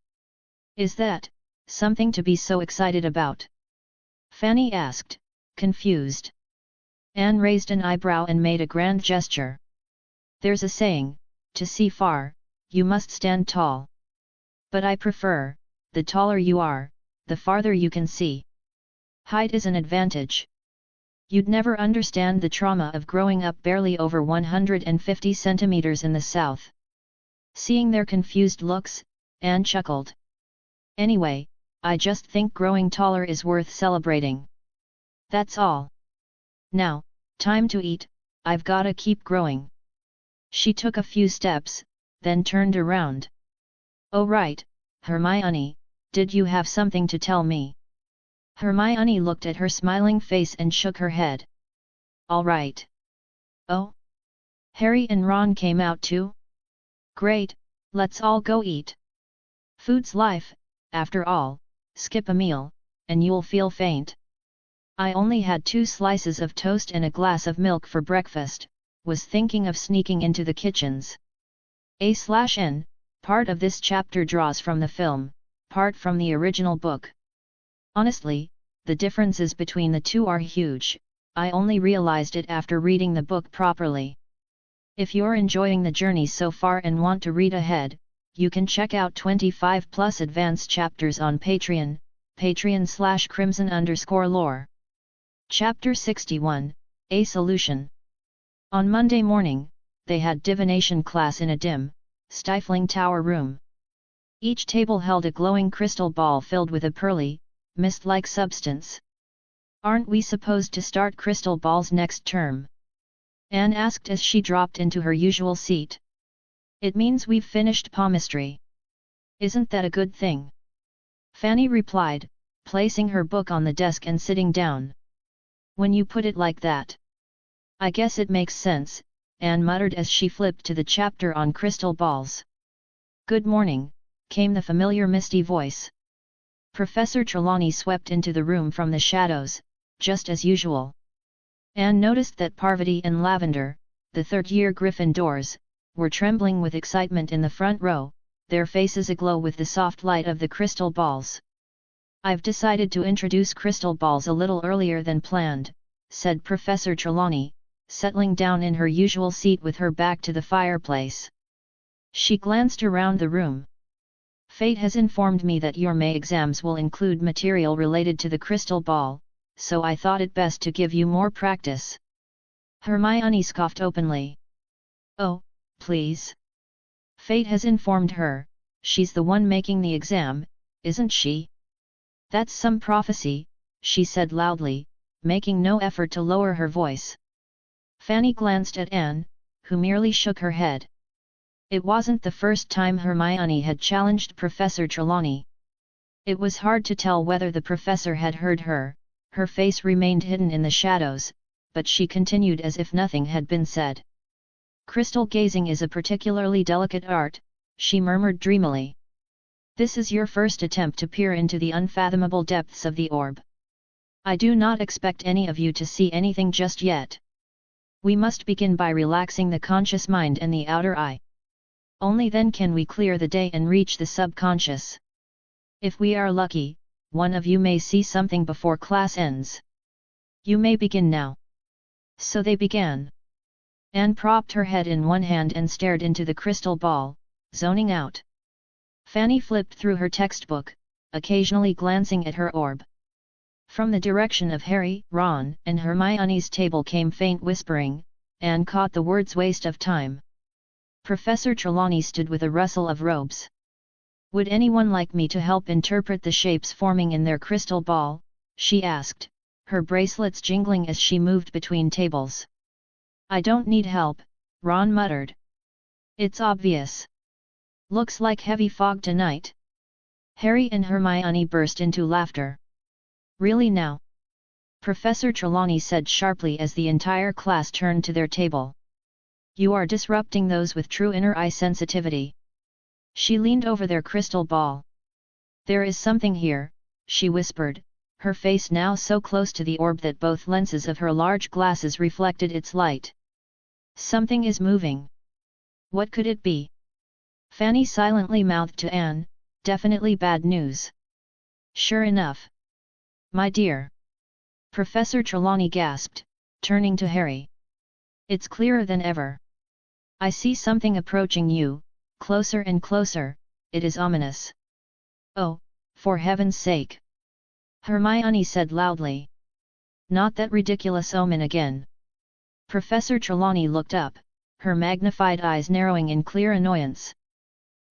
Is that something to be so excited about? Fanny asked, confused. Anne raised an eyebrow and made a grand gesture. There's a saying, To see far, you must stand tall. But I prefer, the taller you are, the farther you can see. Height is an advantage. You'd never understand the trauma of growing up barely over 150 centimeters in the south. Seeing their confused looks, Anne chuckled. Anyway, I just think growing taller is worth celebrating. That's all. Now, time to eat, I've gotta keep growing. She took a few steps, then turned around. Oh right, Hermione, did you have something to tell me? Hermione looked at her smiling face and shook her head. All right. Oh? Harry and Ron came out too? Great, let's all go eat. Food's life, after all. Skip a meal, and you'll feel faint. I only had 2 slices of toast and a glass of milk for breakfast, was thinking of sneaking into the kitchens. A/N, part of this chapter draws from the film, part from the original book. Honestly, the differences between the two are huge, I only realized it after reading the book properly. If you're enjoying the journey so far and want to read ahead, you can check out 25+ advanced chapters on Patreon, patreon.com/crimson_lore. Chapter 61, A Solution. On Monday morning, they had divination class in a dim, stifling tower room. Each table held a glowing crystal ball filled with a pearly, mist-like substance. Aren't we supposed to start crystal balls next term? Anne asked as she dropped into her usual seat. It means we've finished palmistry. Isn't that a good thing? Fanny replied, placing her book on the desk and sitting down. When you put it like that. I guess it makes sense, Anne muttered as she flipped to the chapter on crystal balls. Good morning, came the familiar misty voice. Professor Trelawney swept into the room from the shadows, just as usual. Anne noticed that Parvati and Lavender, the third-year Gryffindors, were trembling with excitement in the front row, their faces aglow with the soft light of the crystal balls. I've decided to introduce crystal balls a little earlier than planned, said Professor Trelawney, settling down in her usual seat with her back to the fireplace. She glanced around the room. Fate has informed me that your May exams will include material related to the crystal ball, so I thought it best to give you more practice. Hermione scoffed openly. Oh, please. Fate has informed her, she's the one making the exam, isn't she? That's some prophecy, she said loudly, making no effort to lower her voice. Fanny glanced at Anne, who merely shook her head. It wasn't the first time Hermione had challenged Professor Trelawney. It was hard to tell whether the professor had heard her, her face remained hidden in the shadows, but she continued as if nothing had been said. Crystal gazing is a particularly delicate art, she murmured dreamily. This is your first attempt to peer into the unfathomable depths of the orb. I do not expect any of you to see anything just yet. We must begin by relaxing the conscious mind and the outer eye. Only then can we clear the day and reach the subconscious. If we are lucky, one of you may see something before class ends. You may begin now. So they began. Anne propped her head in one hand and stared into the crystal ball, zoning out. Fanny flipped through her textbook, occasionally glancing at her orb. From the direction of Harry, Ron, and Hermione's table came faint whispering. Anne caught the words waste of time. Professor Trelawney stood with a rustle of robes. Would anyone like me to help interpret the shapes forming in their crystal ball? She asked, her bracelets jingling as she moved between tables. I don't need help, Ron muttered. It's obvious. Looks like heavy fog tonight. Harry and Hermione burst into laughter. Really now? Professor Trelawney said sharply as the entire class turned to their table. You are disrupting those with true inner eye sensitivity. She leaned over their crystal ball. There is something here, she whispered, her face now so close to the orb that both lenses of her large glasses reflected its light. Something is moving. What could it be? Fanny silently mouthed to Anne, definitely bad news. Sure enough. My dear. Professor Trelawney gasped, turning to Harry. It's clearer than ever. I see something approaching you, closer and closer, it is ominous. Oh, for heaven's sake! Hermione said loudly. Not that ridiculous omen again. Professor Trelawney looked up, her magnified eyes narrowing in clear annoyance.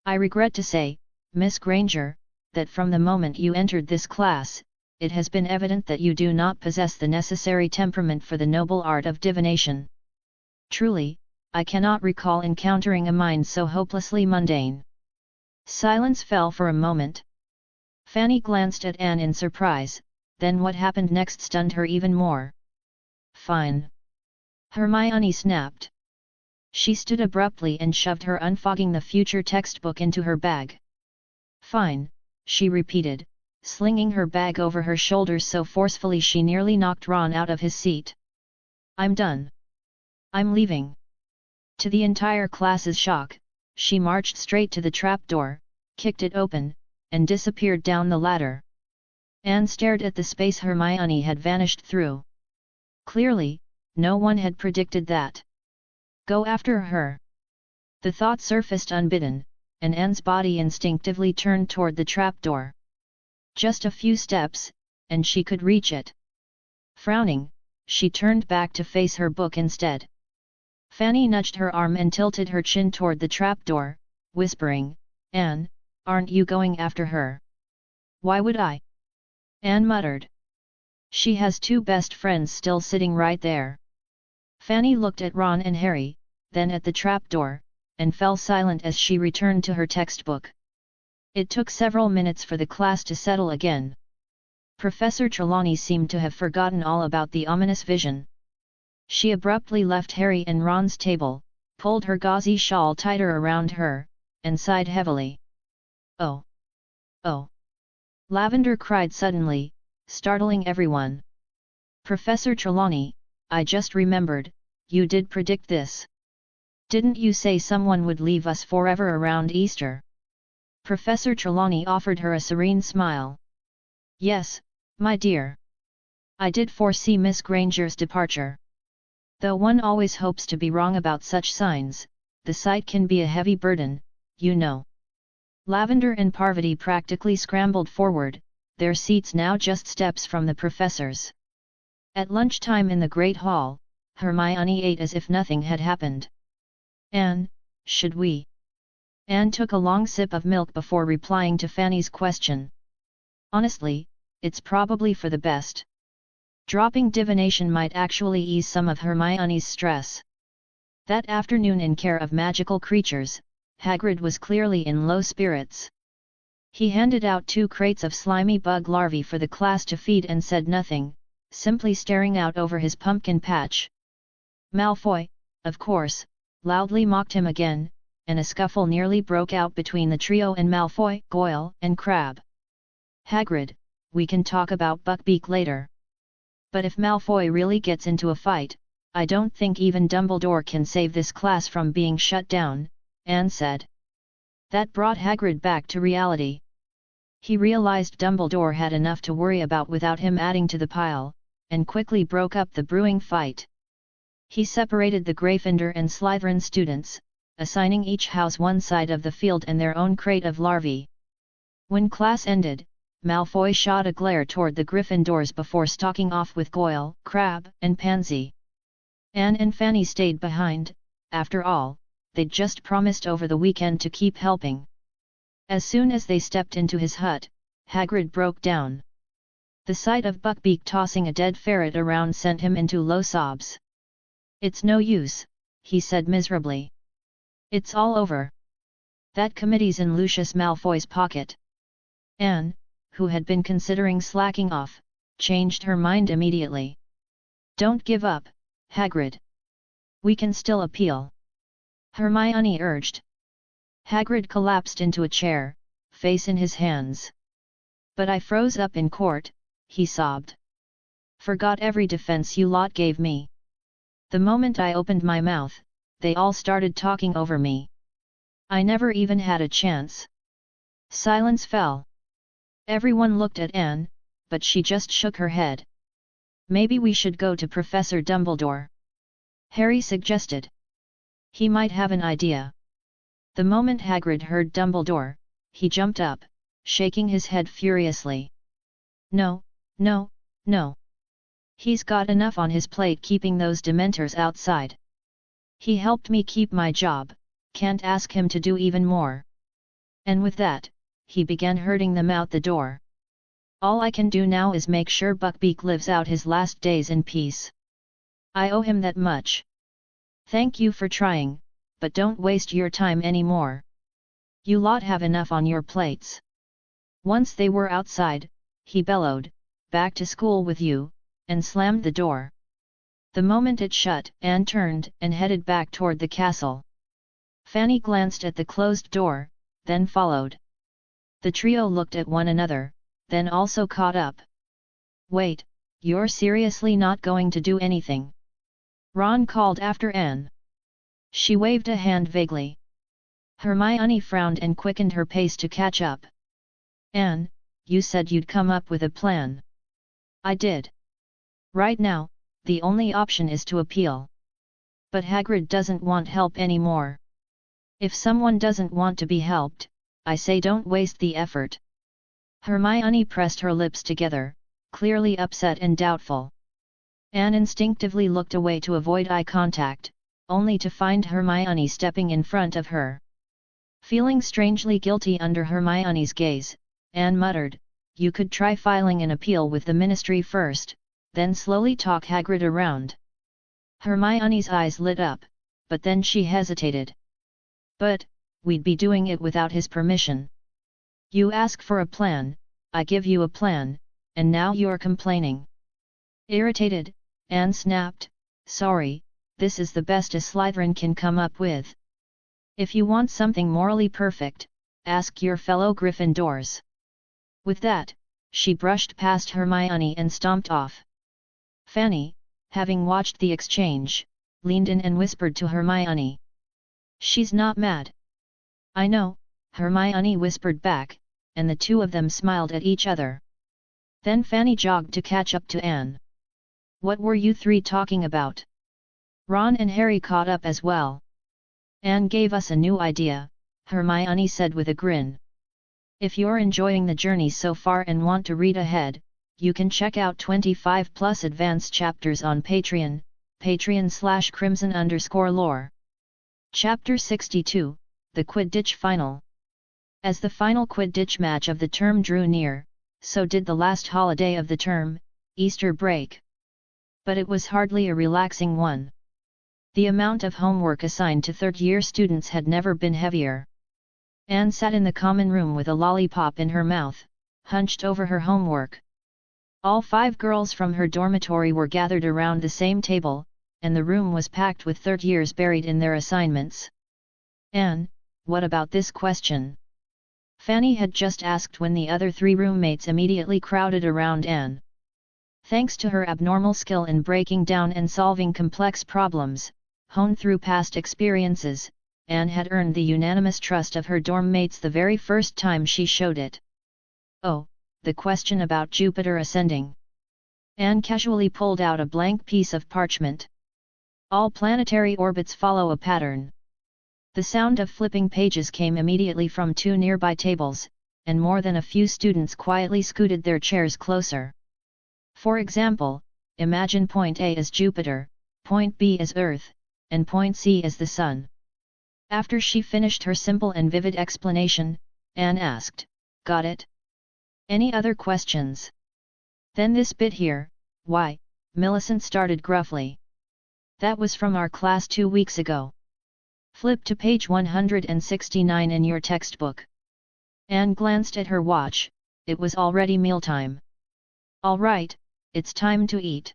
I regret to say, Miss Granger, that from the moment you entered this class, it has been evident that you do not possess the necessary temperament for the noble art of divination. Truly, I cannot recall encountering a mind so hopelessly mundane. Silence fell for a moment. Fanny glanced at Anne in surprise, then what happened next stunned her even more. Fine! Hermione snapped. She stood abruptly and shoved her unfogging the future textbook into her bag. Fine, she repeated, slinging her bag over her shoulders so forcefully she nearly knocked Ron out of his seat. I'm done. I'm leaving. To the entire class's shock, she marched straight to the trapdoor, kicked it open, and disappeared down the ladder. Anne stared at the space Hermione had vanished through. Clearly, no one had predicted that. Go after her. The thought surfaced unbidden, and Anne's body instinctively turned toward the trapdoor. Just a few steps, and she could reach it. Frowning, she turned back to face her book instead. Fanny nudged her arm and tilted her chin toward the trapdoor, whispering, Anne, aren't you going after her? Why would I? Anne muttered. She has two best friends still sitting right there. Fanny looked at Ron and Harry, then at the trapdoor, and fell silent as she returned to her textbook. It took several minutes for the class to settle again. Professor Trelawney seemed to have forgotten all about the ominous vision. She abruptly left Harry and Ron's table, pulled her gauzy shawl tighter around her, and sighed heavily. Oh! Oh! Lavender cried suddenly, startling everyone. Professor Trelawney, I just remembered, you did predict this. Didn't you say someone would leave us forever around Easter? Professor Trelawney offered her a serene smile. Yes, my dear. I did foresee Miss Granger's departure. Though one always hopes to be wrong about such signs, the sight can be a heavy burden, you know. Lavender and Parvati practically scrambled forward, their seats now just steps from the professor's. At lunchtime in the Great Hall, Hermione ate as if nothing had happened. Anne, should we? Anne took a long sip of milk before replying to Fanny's question. Honestly, it's probably for the best. Dropping divination might actually ease some of Hermione's stress. That afternoon in care of magical creatures, Hagrid was clearly in low spirits. He handed out 2 crates of slimy bug larvae for the class to feed and said nothing, simply staring out over his pumpkin patch. Malfoy, of course, loudly mocked him again, and a scuffle nearly broke out between the trio and Malfoy, Goyle, and Crabbe. Hagrid, we can talk about Buckbeak later. But if Malfoy really gets into a fight, I don't think even Dumbledore can save this class from being shut down, Anne said. That brought Hagrid back to reality. He realized Dumbledore had enough to worry about without him adding to the pile, and quickly broke up the brewing fight. He separated the Gryffindor and Slytherin students, assigning each house one side of the field and their own crate of larvae. When class ended, Malfoy shot a glare toward the Gryffindors before stalking off with Goyle, Crabbe, and Pansy. Anne and Fanny stayed behind, after all, they'd just promised over the weekend to keep helping. As soon as they stepped into his hut, Hagrid broke down. The sight of Buckbeak tossing a dead ferret around sent him into low sobs. It's no use, he said miserably. It's all over. That committee's in Lucius Malfoy's pocket. Anne, who had been considering slacking off, changed her mind immediately. Don't give up, Hagrid. We can still appeal. Hermione urged. Hagrid collapsed into a chair, face in his hands. But I froze up in court, he sobbed. Forgot every defense you lot gave me. The moment I opened my mouth, they all started talking over me. I never even had a chance. Silence fell. Everyone looked at Anne, but she just shook her head. Maybe we should go to Professor Dumbledore. Harry suggested. He might have an idea. The moment Hagrid heard Dumbledore, he jumped up, shaking his head furiously. No, no, no. He's got enough on his plate keeping those Dementors outside. He helped me keep my job, can't ask him to do even more. And with that, he began herding them out the door. All I can do now is make sure Buckbeak lives out his last days in peace. I owe him that much. Thank you for trying, but don't waste your time anymore. You lot have enough on your plates. Once they were outside, he bellowed, back to school with you, and slammed the door. The moment it shut, Anne turned and headed back toward the castle. Fanny glanced at the closed door, then followed. The trio looked at one another, then also caught up. Wait, you're seriously not going to do anything? Ron called after Anne. She waved a hand vaguely. Hermione frowned and quickened her pace to catch up. Anne, you said you'd come up with a plan. I did. Right now, the only option is to appeal. But Hagrid doesn't want help anymore. If someone doesn't want to be helped, I say don't waste the effort. Hermione pressed her lips together, clearly upset and doubtful. Anne instinctively looked away to avoid eye contact, only to find Hermione stepping in front of her. Feeling strangely guilty under Hermione's gaze, Anne muttered, "You could try filing an appeal with the Ministry first, then slowly talk Hagrid around." Hermione's eyes lit up, but then she hesitated. "But, we'd be doing it without his permission. You ask for a plan, I give you a plan, and now you're complaining." Irritated, Anne snapped, "Sorry, this is the best a Slytherin can come up with. If you want something morally perfect, ask your fellow Gryffindors." With that, she brushed past Hermione and stomped off. Fanny, having watched the exchange, leaned in and whispered to Hermione. "She's not mad." "I know," Hermione whispered back, and the two of them smiled at each other. Then Fanny jogged to catch up to Anne. "What were you three talking about?" Ron and Harry caught up as well. "Anne gave us a new idea," Hermione said with a grin. "If you're enjoying the journey so far and want to read ahead, you can check out 25+ advanced chapters on Patreon, patreon.com/crimson_lore. Chapter 62, The Quidditch Final. As the final Quidditch match of the term drew near, so did the last holiday of the term, Easter break. But it was hardly a relaxing one. The amount of homework assigned to third-year students had never been heavier. Anne sat in the common room with a lollipop in her mouth, hunched over her homework. All 5 girls from her dormitory were gathered around the same table, and the room was packed with third years buried in their assignments. "Anne, what about this question?" Fanny had just asked when the other 3 roommates immediately crowded around Anne. Thanks to her abnormal skill in breaking down and solving complex problems, honed through past experiences, Anne had earned the unanimous trust of her dorm mates the very first time she showed it. "Oh, the question about Jupiter ascending." Anne casually pulled out a blank piece of parchment. "All planetary orbits follow a pattern." The sound of flipping pages came immediately from 2 nearby tables, and more than a few students quietly scooted their chairs closer. "For example, imagine point A as Jupiter, point B as Earth, and point C as the Sun." After she finished her simple and vivid explanation, Anne asked, "Got it? Any other questions?" "Then this bit here, why," Millicent started gruffly. "That was from our class 2 weeks ago. Flip to page 169 in your textbook." Anne glanced at her watch, it was already mealtime. "All right, it's time to eat.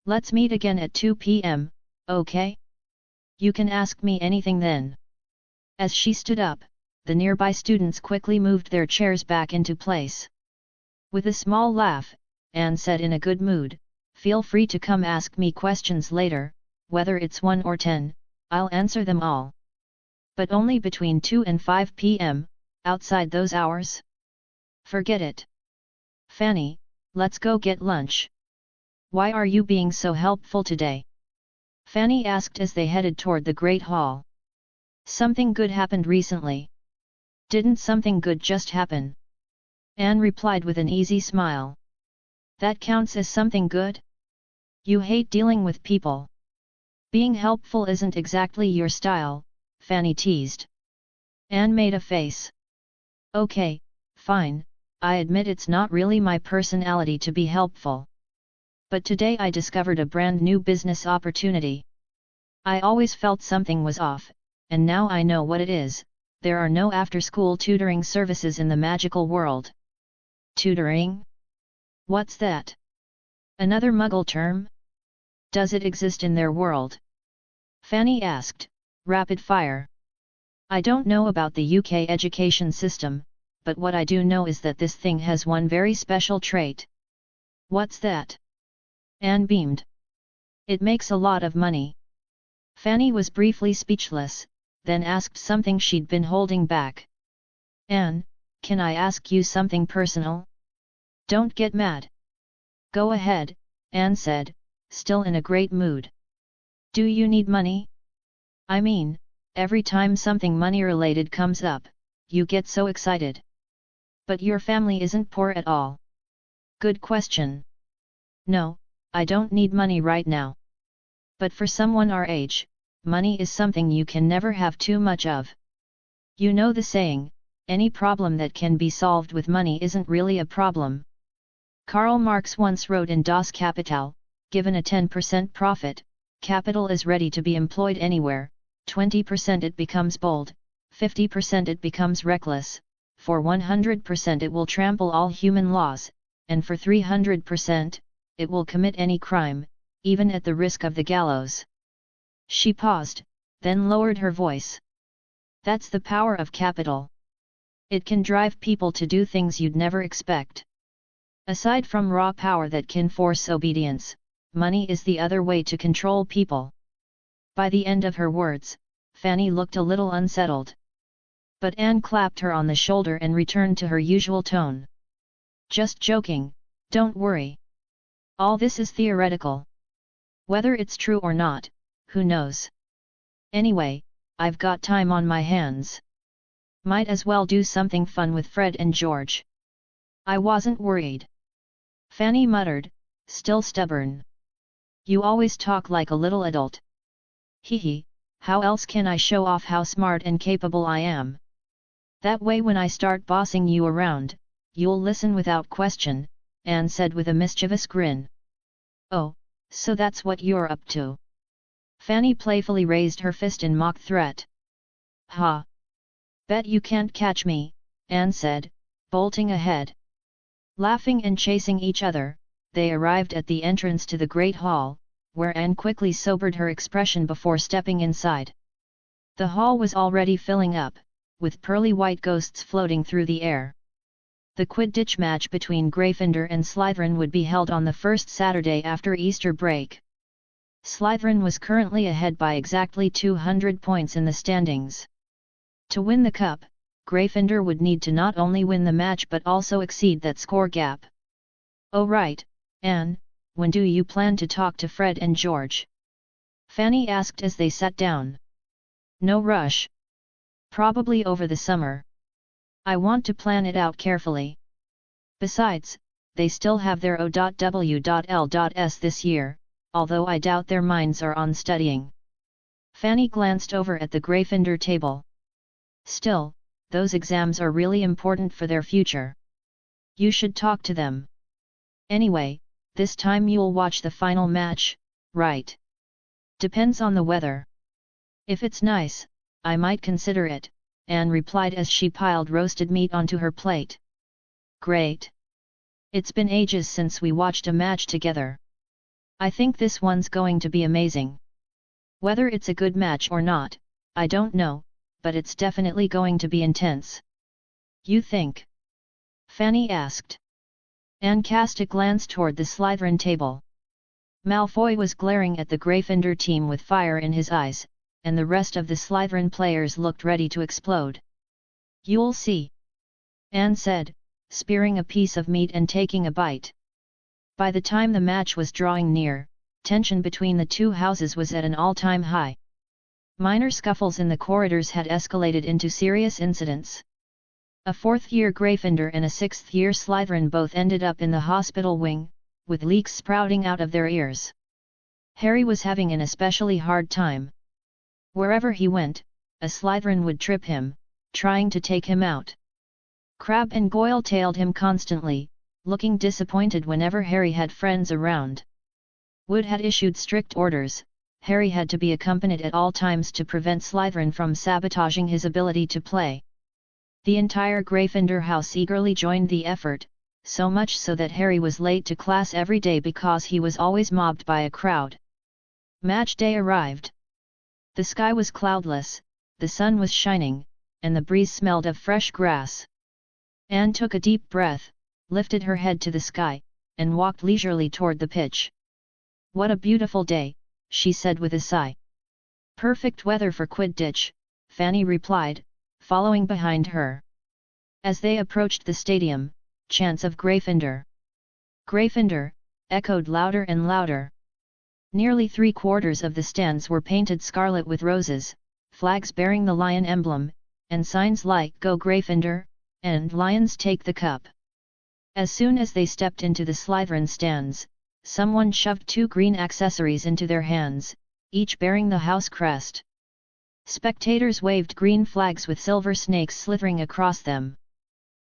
Let's meet again at 2 p.m., okay? You can ask me anything then." As she stood up, the nearby students quickly moved their chairs back into place. With a small laugh, Anne said in a good mood, "Feel free to come ask me questions later, whether it's 1 or 10, I'll answer them all. But only between 2 and 5 p.m., outside those hours? Forget it. Fanny, let's go get lunch. Why are you being so helpful today?" Fanny asked as they headed toward the Great Hall. Something good happened recently. Didn't something good just happen? Anne replied with an easy smile. That counts as something good? You hate dealing with people. Being helpful isn't exactly your style, Fanny teased. Anne made a face. Okay, fine, I admit it's not really my personality to be helpful. But today I discovered a brand new business opportunity. I always felt something was off, and now I know what it is. There are no after-school tutoring services in the magical world. Tutoring? What's that? Another Muggle term? Does it exist in their world? Fanny asked, rapid fire. I don't know about the UK education system, but what I do know is that this thing has one very special trait. What's that? Anne beamed. It makes a lot of money. Fanny was briefly speechless, then asked something she'd been holding back. Anne, can I ask you something personal? Don't get mad. Go ahead, Anne said, still in a great mood. Do you need money? I mean, every time something money-related comes up, you get so excited. But your family isn't poor at all. Good question. No, I don't need money right now. But for someone our age, money is something you can never have too much of. You know the saying, any problem that can be solved with money isn't really a problem. Karl Marx once wrote in Das Kapital, given a 10% profit, capital is ready to be employed anywhere, 20% it becomes bold, 50% it becomes reckless, for 100% it will trample all human laws, and for 300%, it will commit any crime, even at the risk of the gallows. She paused, then lowered her voice. That's the power of capital. It can drive people to do things you'd never expect. Aside from raw power that can force obedience, money is the other way to control people. By the end of her words, Fanny looked a little unsettled. But Anne clapped her on the shoulder and returned to her usual tone. Just joking, don't worry. All this is theoretical. Whether it's true or not, who knows? Anyway, I've got time on my hands. Might as well do something fun with Fred and George. I wasn't worried. Fanny muttered, still stubborn. You always talk like a little adult. Hee, how else can I show off how smart and capable I am? That way when I start bossing you around, you'll listen without question, Anne said with a mischievous grin. Oh, so that's what you're up to. Fanny playfully raised her fist in mock threat. Ha! Bet you can't catch me, Anne said, bolting ahead. Laughing and chasing each other, they arrived at the entrance to the Great Hall, where Anne quickly sobered her expression before stepping inside. The hall was already filling up, with pearly white ghosts floating through the air. The Quidditch match between Gryffindor and Slytherin would be held on the first Saturday after Easter break. Slytherin was currently ahead by exactly 200 points in the standings. To win the cup, Gryffindor would need to not only win the match but also exceed that score gap. Oh right, Anne, when do you plan to talk to Fred and George? Fanny asked as they sat down. No rush. Probably over the summer. I want to plan it out carefully. Besides, they still have their O.W.L.S. this year, although I doubt their minds are on studying. Fanny glanced over at the Gryffindor table. Still, those exams are really important for their future. You should talk to them. Anyway, this time you'll watch the final match, right? Depends on the weather. If it's nice, I might consider it, Anne replied as she piled roasted meat onto her plate. Great! It's been ages since we watched a match together. I think this one's going to be amazing. Whether it's a good match or not, I don't know, but it's definitely going to be intense. You think? Fanny asked. Anne cast a glance toward the Slytherin table. Malfoy was glaring at the Gryffindor team with fire in his eyes, and the rest of the Slytherin players looked ready to explode. You'll see, Anne said, spearing a piece of meat and taking a bite. By the time the match was drawing near, tension between the two houses was at an all-time high. Minor scuffles in the corridors had escalated into serious incidents. A fourth-year Gryffindor and a sixth-year Slytherin both ended up in the hospital wing, with leaks sprouting out of their ears. Harry was having an especially hard time. Wherever he went, a Slytherin would trip him, trying to take him out. Crabbe and Goyle tailed him constantly, looking disappointed whenever Harry had friends around. Wood had issued strict orders. Harry had to be accompanied at all times to prevent Slytherin from sabotaging his ability to play. The entire Gryffindor house eagerly joined the effort, so much so that Harry was late to class every day because he was always mobbed by a crowd. Match day arrived. The sky was cloudless, the sun was shining, and the breeze smelled of fresh grass. Anne took a deep breath, lifted her head to the sky, and walked leisurely toward the pitch. "What a beautiful day," she said with a sigh. "Perfect weather for Quidditch," Fanny replied, following behind her. As they approached the stadium, chants of Gryffindor, Gryffindor, echoed louder and louder. Nearly 3/4 of the stands were painted scarlet with roses, flags bearing the lion emblem, and signs like "Go Gryffindor" and "Lions take the cup." As soon as they stepped into the Slytherin stands, someone shoved 2 green accessories into their hands, each bearing the house crest. Spectators waved green flags with silver snakes slithering across them.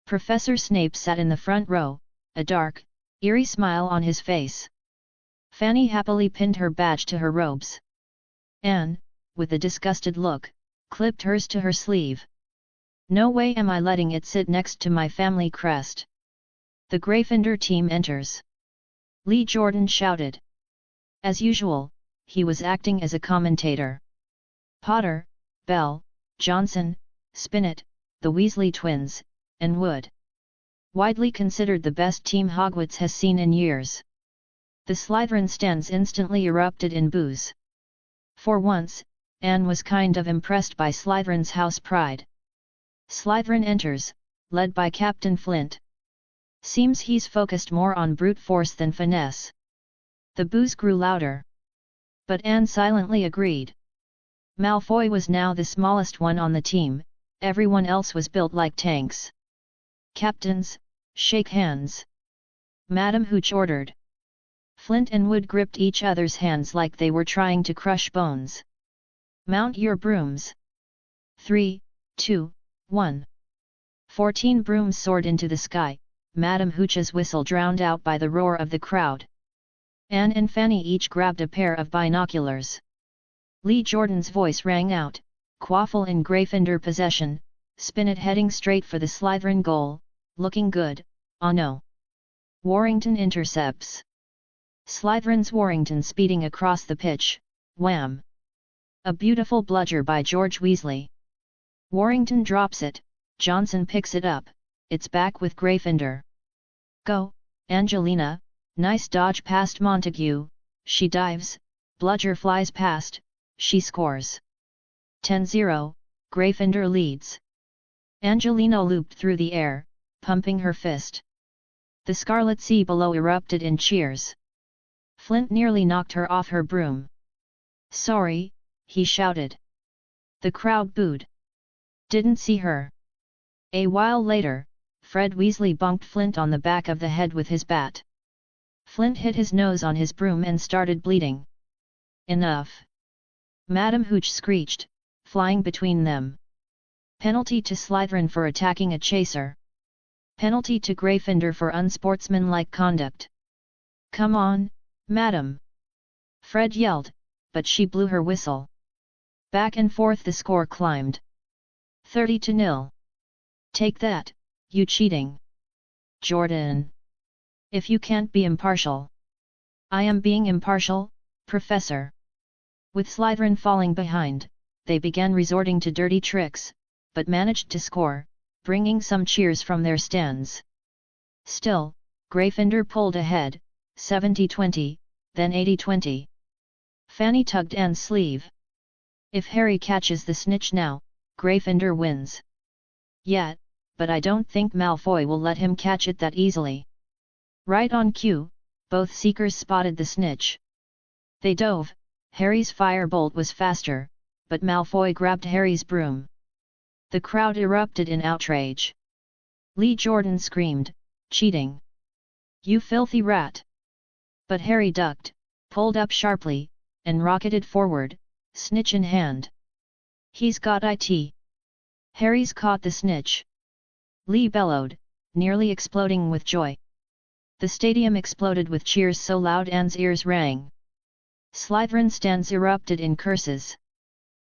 Professor Snape sat in the front row, a dark, eerie smile on his face. Fanny happily pinned her badge to her robes. Anne, with a disgusted look, clipped hers to her sleeve. "No way am I letting it sit next to my family crest." The Gryffindor team enters. Lee Jordan shouted. As usual, he was acting as a commentator. Potter, Bell, Johnson, Spinnet, the Weasley twins, and Wood. Widely considered the best team Hogwarts has seen in years. The Slytherin stands instantly erupted in boos. For once, Anne was kind of impressed by Slytherin's house pride. Slytherin enters, led by Captain Flint. "Seems he's focused more on brute force than finesse." The boos grew louder. But Anne silently agreed. Malfoy was now the smallest one on the team, everyone else was built like tanks. "Captains, shake hands," Madam Hooch ordered. Flint and Wood gripped each other's hands like they were trying to crush bones. "Mount your brooms. 3, 2, 1. 14 brooms soared into the sky, Madam Hooch's whistle drowned out by the roar of the crowd. Anne and Fanny each grabbed a pair of binoculars. Lee Jordan's voice rang out, "Quaffle in Gryffindor possession, Spinnet heading straight for the Slytherin goal, looking good, oh no. Warrington intercepts. Slytherin's Warrington speeding across the pitch, wham! A beautiful bludger by George Weasley. Warrington drops it, Johnson picks it up, it's back with Gryffindor. Go, Angelina, nice dodge past Montague, she dives, bludger flies past, she scores. 10-0, Gryffindor leads. Angelina looped through the air, pumping her fist. The Scarlet Sea below erupted in cheers. Flint nearly knocked her off her broom. "Sorry," he shouted. The crowd booed. "Didn't see her." A while later, Fred Weasley bunked Flint on the back of the head with his bat. Flint hit his nose on his broom and started bleeding. "Enough!" Madam Hooch screeched, flying between them. "Penalty to Slytherin for attacking a chaser. Penalty to Gryffindor for unsportsmanlike conduct." "Come on, madam!" Fred yelled, but she blew her whistle. Back and forth the score climbed. 30-0. "Take that, you cheating Jordan! If you can't be impartial." "I am being impartial, Professor." With Slytherin falling behind, they began resorting to dirty tricks, but managed to score, bringing some cheers from their stands. Still, Gryffindor pulled ahead, 70-20, then 80-20. Fanny tugged Anne's sleeve. "If Harry catches the snitch now, Gryffindor wins." "Yeah, but I don't think Malfoy will let him catch it that easily." Right on cue, both seekers spotted the snitch. They dove. Harry's firebolt was faster, but Malfoy grabbed Harry's broom. The crowd erupted in outrage. Lee Jordan screamed, "Cheating! You filthy rat!" But Harry ducked, pulled up sharply, and rocketed forward, snitch in hand. "He's got it! Harry's caught the snitch!" Lee bellowed, nearly exploding with joy. The stadium exploded with cheers so loud Anne's ears rang. Slytherin stands erupted in curses.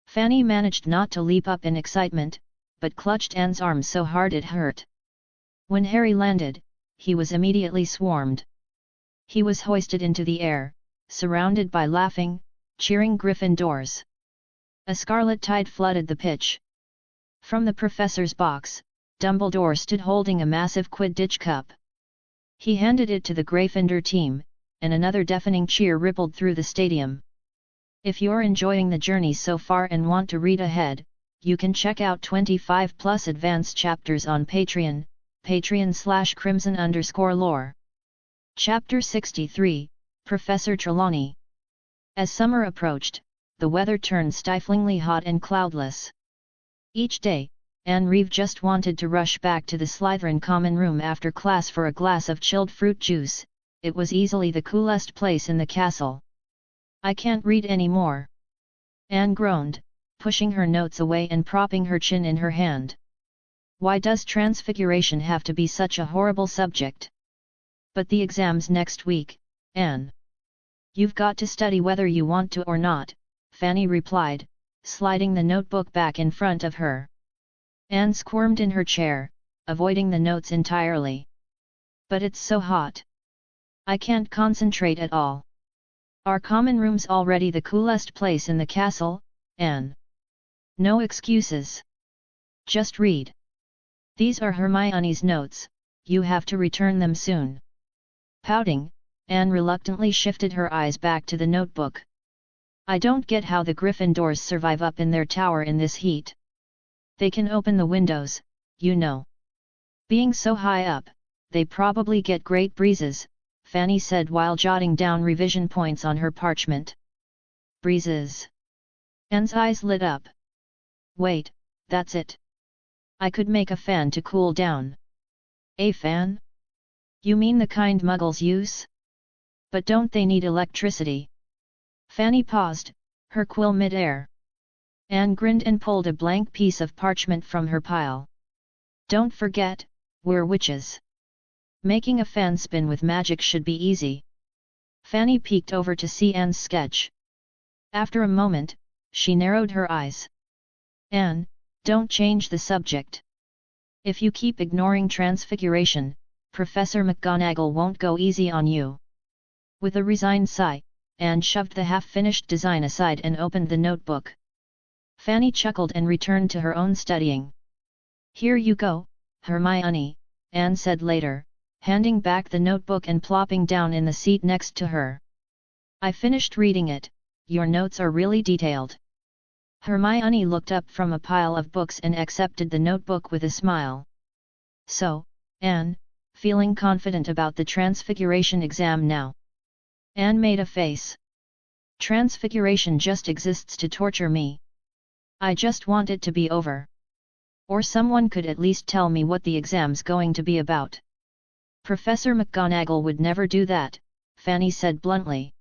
Fanny managed not to leap up in excitement, but clutched Anne's arm so hard it hurt. When Harry landed, he was immediately swarmed. He was hoisted into the air, surrounded by laughing, cheering Gryffindors. A scarlet tide flooded the pitch. From the professor's box, Dumbledore stood holding a massive Quidditch cup. He handed it to the Gryffindor team, and another deafening cheer rippled through the stadium. If you're enjoying the journey so far and want to read ahead, you can check out 25+ advanced chapters on Patreon, patreon.com/crimson_lore. Chapter 63, Professor Trelawney. As summer approached, the weather turned stiflingly hot and cloudless. Each day, Anne Reeve just wanted to rush back to the Slytherin common room after class for a glass of chilled fruit juice. It was easily the coolest place in the castle. "I can't read any more," Anne groaned, pushing her notes away and propping her chin in her hand. "Why does transfiguration have to be such a horrible subject?" "But the exam's next week, Anne. You've got to study whether you want to or not," Fanny replied, sliding the notebook back in front of her. Anne squirmed in her chair, avoiding the notes entirely. "But it's so hot. I can't concentrate at all." "Our common room's already the coolest place in the castle, Anne. No excuses. Just read. These are Hermione's notes, you have to return them soon." Pouting, Anne reluctantly shifted her eyes back to the notebook. "I don't get how the Gryffindors survive up in their tower in this heat. They can open the windows, you know. Being so high up, they probably get great breezes," Fanny said while jotting down revision points on her parchment. "Breezes?" Anne's eyes lit up. "Wait, that's it. I could make a fan to cool down." "A fan? You mean the kind Muggles use? But don't they need electricity?" Fanny paused, her quill mid-air. Anne grinned and pulled a blank piece of parchment from her pile. "Don't forget, we're witches. Making a fan spin with magic should be easy." Fanny peeked over to see Anne's sketch. After a moment, she narrowed her eyes. "Anne, don't change the subject. If you keep ignoring transfiguration, Professor McGonagall won't go easy on you." With a resigned sigh, Anne shoved the half-finished design aside and opened the notebook. Fanny chuckled and returned to her own studying. "Here you go, Hermione," Anne said later, handing back the notebook and plopping down in the seat next to her. "I finished reading it, your notes are really detailed." Hermione looked up from a pile of books and accepted the notebook with a smile. "So, Anne, feeling confident about the Transfiguration exam now?" Anne made a face. "Transfiguration just exists to torture me. I just want it to be over. Or someone could at least tell me what the exam's going to be about." "Professor McGonagall would never do that," Fanny said bluntly.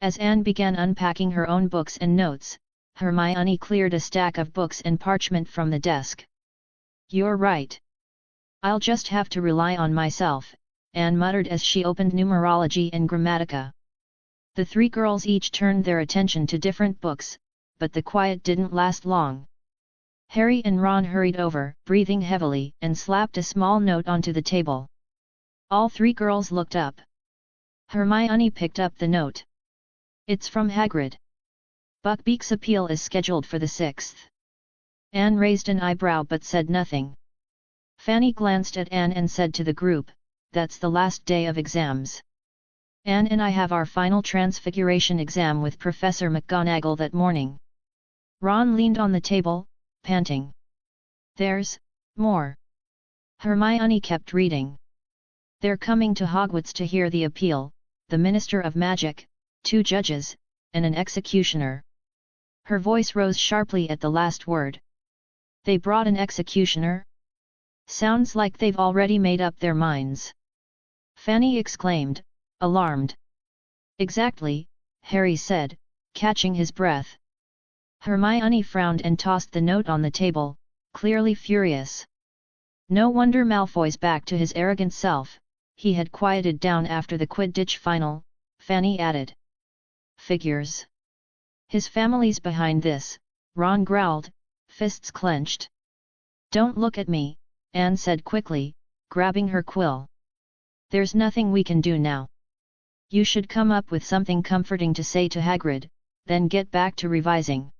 As Anne began unpacking her own books and notes, Hermione cleared a stack of books and parchment from the desk. "You're right. I'll just have to rely on myself," Anne muttered as she opened numerology and grammatica. The three girls each turned their attention to different books, but the quiet didn't last long. Harry and Ron hurried over, breathing heavily, and slapped a small note onto the table. All three girls looked up. Hermione picked up the note. "It's from Hagrid. Buckbeak's appeal is scheduled for the 6th. Anne raised an eyebrow but said nothing. Fanny glanced at Anne and said to the group, "That's the last day of exams. Anne and I have our final Transfiguration exam with Professor McGonagall that morning." Ron leaned on the table, panting. "There's more." Hermione kept reading. "They're coming to Hogwarts to hear the appeal, the Minister of Magic, 2 judges, and an executioner. Her voice rose sharply at the last word. They brought an executioner? Sounds like they've already made up their minds. Fanny exclaimed, alarmed. Exactly, Harry said, catching his breath. Hermione frowned and tossed the note on the table, clearly furious. No wonder Malfoy's back to his arrogant self. He had quieted down after the Quidditch final, Fanny added. Figures. His family's behind this, Ron growled, fists clenched. Don't look at me, Anne said quickly, grabbing her quill. There's nothing we can do now. You should come up with something comforting to say to Hagrid, then get back to revising.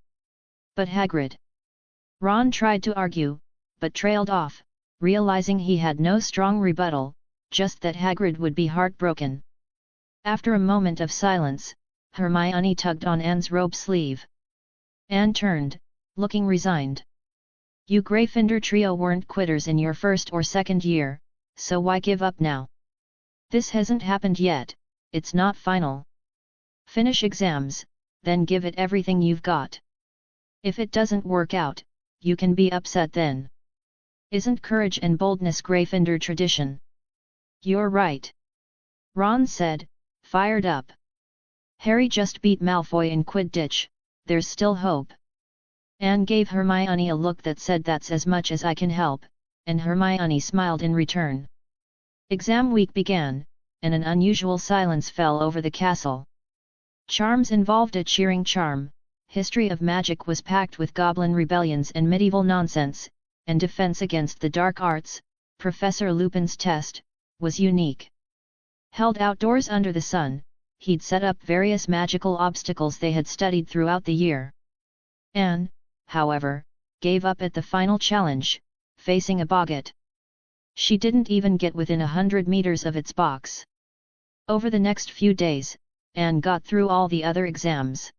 But Hagrid. Ron tried to argue, but trailed off, realizing he had no strong rebuttal, just that Hagrid would be heartbroken. After a moment of silence, Hermione tugged on Anne's robe sleeve. Anne turned, looking resigned. You Gryffindor trio weren't quitters in your first or second year, so why give up now? This hasn't happened yet, it's not final. Finish exams, then give it everything you've got. If it doesn't work out, you can be upset then. Isn't courage and boldness Gryffindor tradition? You're right. Ron said, fired up. Harry just beat Malfoy in Quidditch, there's still hope. Anne gave Hermione a look that said that's as much as I can help, and Hermione smiled in return. Exam week began, and an unusual silence fell over the castle. Charms involved a cheering charm, history of magic was packed with goblin rebellions and medieval nonsense, and defense against the dark arts, Professor Lupin's test, was unique. Held outdoors under the sun, he'd set up various magical obstacles they had studied throughout the year. Anne, however, gave up at the final challenge, facing a boggart. She didn't even get within 100 meters of its box. Over the next few days, Anne got through all the other exams.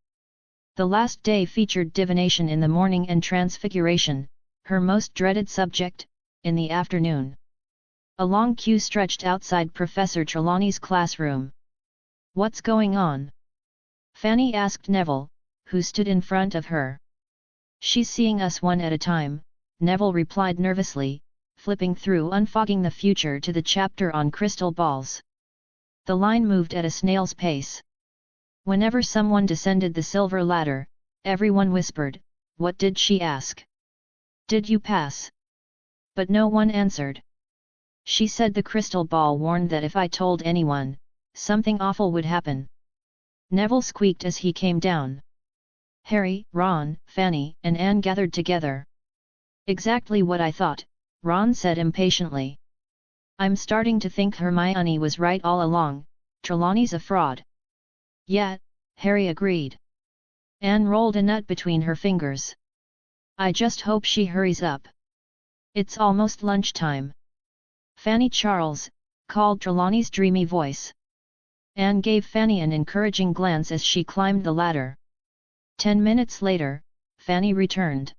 The last day featured divination in the morning and transfiguration, her most dreaded subject, in the afternoon. A long queue stretched outside Professor Trelawney's classroom. What's going on? Fanny asked Neville, who stood in front of her. She's seeing us one at a time, Neville replied nervously, flipping through Unfogging the Future to the chapter on crystal balls. The line moved at a snail's pace. Whenever someone descended the silver ladder, everyone whispered, "What did she ask? Did you pass?" But no one answered. She said the crystal ball warned that if I told anyone, something awful would happen. Neville squeaked as he came down. Harry, Ron, Fanny, and Anne gathered together. Exactly what I thought, Ron said impatiently. I'm starting to think Hermione was right all along, Trelawney's a fraud. Yeah, Harry agreed. Anne rolled a nut between her fingers. I just hope she hurries up. It's almost lunchtime. Fanny Charles, called Trelawney's dreamy voice. Anne gave Fanny an encouraging glance as she climbed the ladder. 10 minutes later, Fanny returned.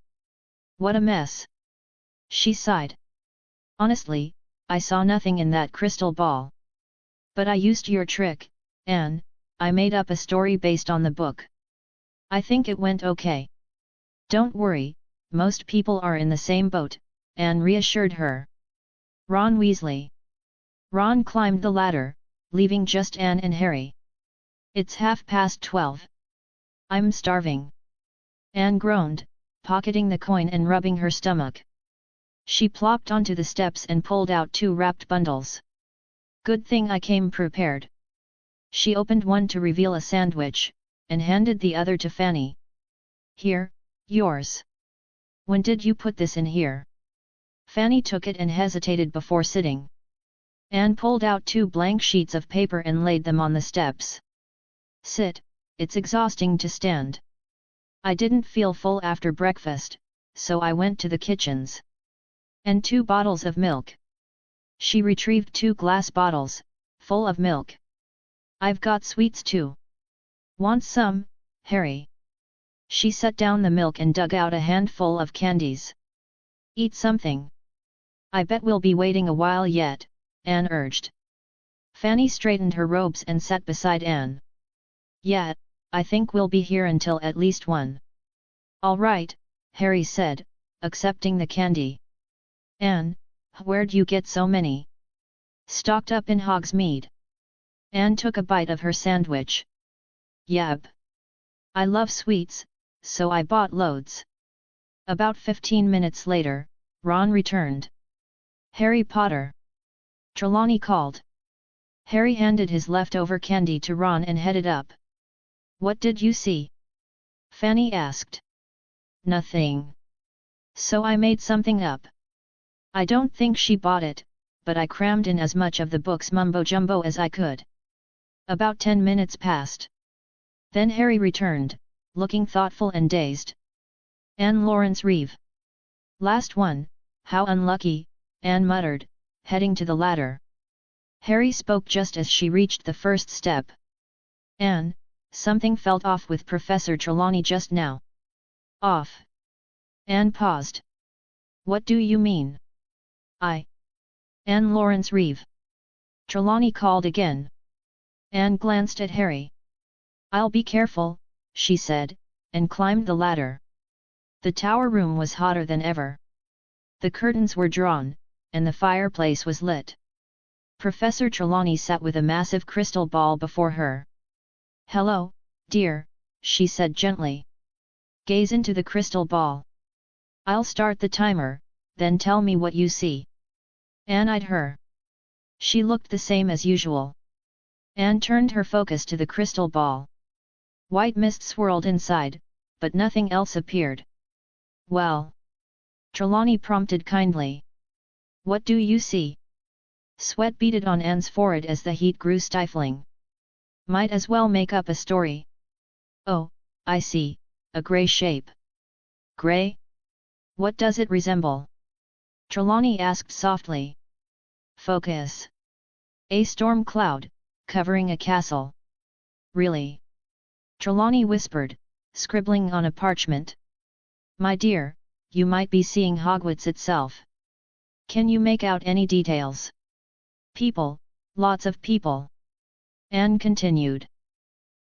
What a mess! She sighed. Honestly, I saw nothing in that crystal ball. But I used your trick, Anne. I made up a story based on the book. I think it went okay. Don't worry, most people are in the same boat, Anne reassured her. Ron Weasley. Ron climbed the ladder, leaving just Anne and Harry. It's 12:30. I'm starving. Anne groaned, pocketing the coin and rubbing her stomach. She plopped onto the steps and pulled out 2 wrapped bundles. Good thing I came prepared. She opened one to reveal a sandwich, and handed the other to Fanny. Here, yours. When did you put this in here? Fanny took it and hesitated before sitting. Anne pulled out 2 blank sheets of paper and laid them on the steps. Sit, it's exhausting to stand. I didn't feel full after breakfast, so I went to the kitchens. And 2 bottles of milk. She retrieved 2 glass bottles, full of milk. I've got sweets too. Want some, Harry? She set down the milk and dug out a handful of candies. Eat something. I bet we'll be waiting a while yet, Anne urged. Fanny straightened her robes and sat beside Anne. Yeah, I think we'll be here until at least 1. All right, Harry said, accepting the candy. Anne, where'd you get so many? Stocked up in Hogsmeade. Anne took a bite of her sandwich. Yab. I love sweets, so I bought loads. About 15 minutes later, Ron returned. Harry Potter. Trelawney called. Harry handed his leftover candy to Ron and headed up. What did you see? Fanny asked. Nothing. So I made something up. I don't think she bought it, but I crammed in as much of the book's mumbo-jumbo as I could. About 10 minutes passed. Then Harry returned, looking thoughtful and dazed. Anne Lawrence Reeve. Last one, how unlucky, Anne muttered, heading to the ladder. Harry spoke just as she reached the first step. Anne, something felt off with Professor Trelawney just now. Off? Anne paused. What do you mean? Anne Lawrence Reeve. Trelawney called again. Anne glanced at Harry. I'll be careful, she said, and climbed the ladder. The tower room was hotter than ever. The curtains were drawn, and the fireplace was lit. Professor Trelawney sat with a massive crystal ball before her. Hello, dear, she said gently. Gaze into the crystal ball. I'll start the timer, then tell me what you see. Anne eyed her. She looked the same as usual. Anne turned her focus to the crystal ball. White mist swirled inside, but nothing else appeared. Well? Trelawney prompted kindly. What do you see? Sweat beaded on Anne's forehead as the heat grew stifling. Might as well make up a story. Oh, I see, a grey shape. Grey? What does it resemble? Trelawney asked softly. Focus. A storm cloud, covering a castle. Really? Trelawney whispered, scribbling on a parchment. My dear, you might be seeing Hogwarts itself. Can you make out any details? People, lots of people. Anne continued.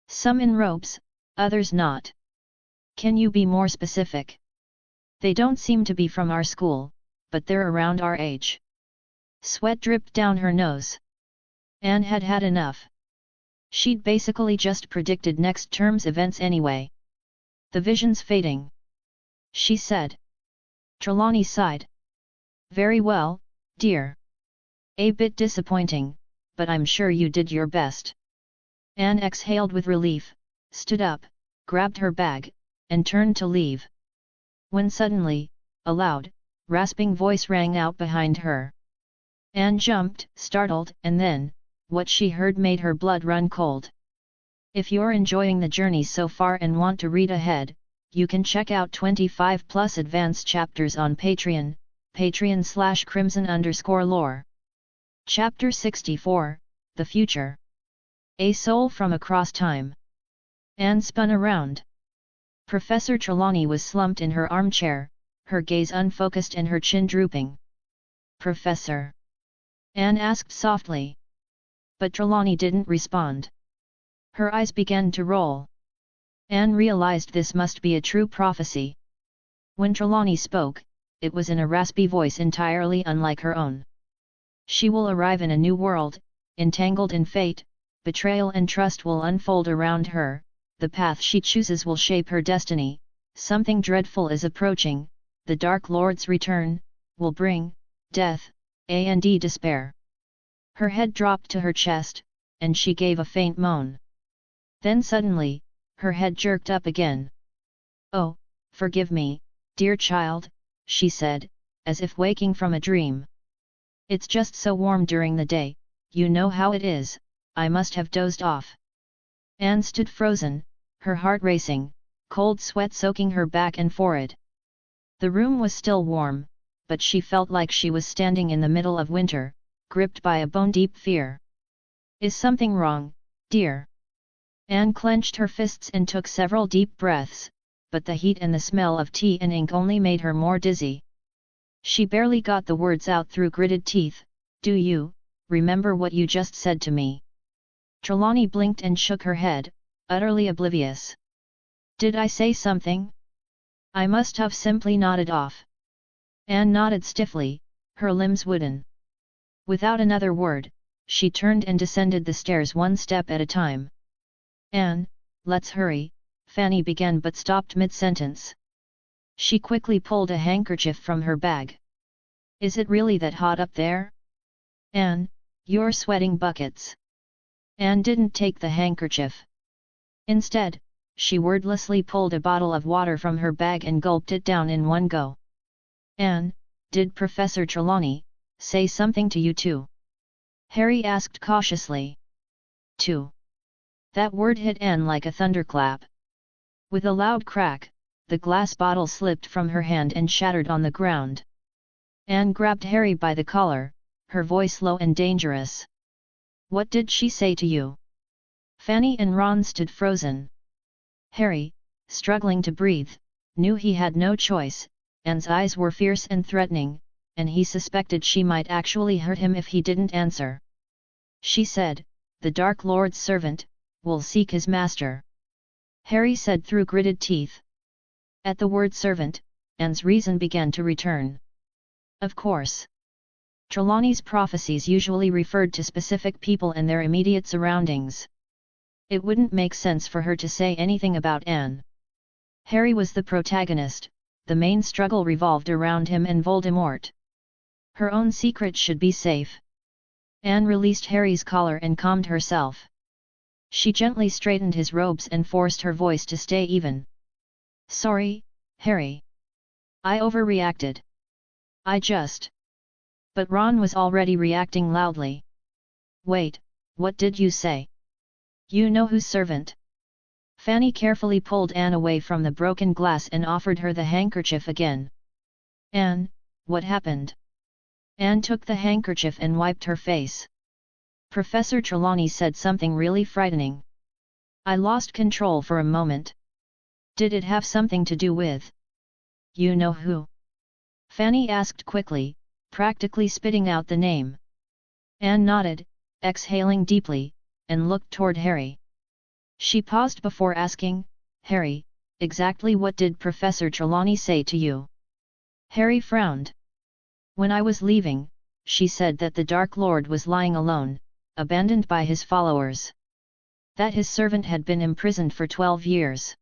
Some in robes, others not. Can you be more specific? They don't seem to be from our school, but they're around our age. Sweat dripped down her nose. Anne had had enough. She'd basically just predicted next term's events anyway. The vision's fading, she said. Trelawney sighed. Very well, dear. A bit disappointing, but I'm sure you did your best. Anne exhaled with relief, stood up, grabbed her bag, and turned to leave. When suddenly, a loud, rasping voice rang out behind her. Anne jumped, startled, and then, what she heard made her blood run cold. If you're enjoying the journey so far and want to read ahead, you can check out 25+ advanced chapters on Patreon, patreon.com/crimson_lore. Chapter 64, The Future. A Soul from Across Time. Anne spun around. Professor Trelawney was slumped in her armchair, her gaze unfocused and her chin drooping. Professor? Anne asked softly. But Trelawney didn't respond. Her eyes began to roll. Anne realized this must be a true prophecy. When Trelawney spoke, it was in a raspy voice entirely unlike her own. She will arrive in a new world, entangled in fate, betrayal and trust will unfold around her, the path she chooses will shape her destiny, something dreadful is approaching, the Dark Lord's return, will bring, death, and despair. Her head dropped to her chest, and she gave a faint moan. Then suddenly, her head jerked up again. Oh, forgive me, dear child, she said, as if waking from a dream. It's just so warm during the day, you know how it is, I must have dozed off. Anne stood frozen, her heart racing, cold sweat soaking her back and forehead. The room was still warm, but she felt like she was standing in the middle of winter, gripped by a bone-deep fear. Is something wrong, dear? Anne clenched her fists and took several deep breaths, but the heat and the smell of tea and ink only made her more dizzy. She barely got the words out through gritted teeth. Do you remember what you just said to me? Trelawney blinked and shook her head. utterly oblivious. Did I say something? I must have simply nodded off. Anne nodded stiffly, her limbs wooden. Without another word, she turned and descended the stairs one step at a time. Anne, let's hurry, Fanny began but stopped mid-sentence. She quickly pulled a handkerchief from her bag. Is it really that hot up there? Anne, you're sweating buckets. Anne didn't take the handkerchief. Instead, she wordlessly pulled a bottle of water from her bag and gulped it down in one go. Anne, did Professor Trelawney say something to you too? Harry asked cautiously. Too. That word hit Anne like a thunderclap. With a loud crack, the glass bottle slipped from her hand and shattered on the ground. Anne grabbed Harry by the collar, her voice low and dangerous. What did she say to you? Fanny and Ron stood frozen. Harry, struggling to breathe, knew he had no choice. Anne's eyes were fierce and threatening, and he suspected she might actually hurt him if he didn't answer. She said, "The Dark Lord's servant will seek his master," Harry said through gritted teeth. At the word servant, Anne's reason began to return. Of course. Trelawney's prophecies usually referred to specific people and their immediate surroundings. It wouldn't make sense for her to say anything about Anne. Harry was the protagonist, the main struggle revolved around him and Voldemort. Her own secret should be safe. Anne released Harry's collar and calmed herself. She gently straightened his robes and forced her voice to stay even. Sorry, Harry. I overreacted. But Ron was already reacting loudly. Wait, what did you say? You know whose servant? Fanny carefully pulled Anne away from the broken glass and offered her the handkerchief again. Anne, what happened? Anne took the handkerchief and wiped her face. Professor Trelawney said something really frightening. I lost control for a moment. Did it have something to do with? You know who? Fanny asked quickly, practically spitting out the name. Anne nodded, exhaling deeply, and looked toward Harry. She paused before asking, Harry, exactly what did Professor Trelawney say to you? Harry frowned. When I was leaving, she said that the Dark Lord was lying alone, abandoned by his followers. That his servant had been imprisoned for 12 years.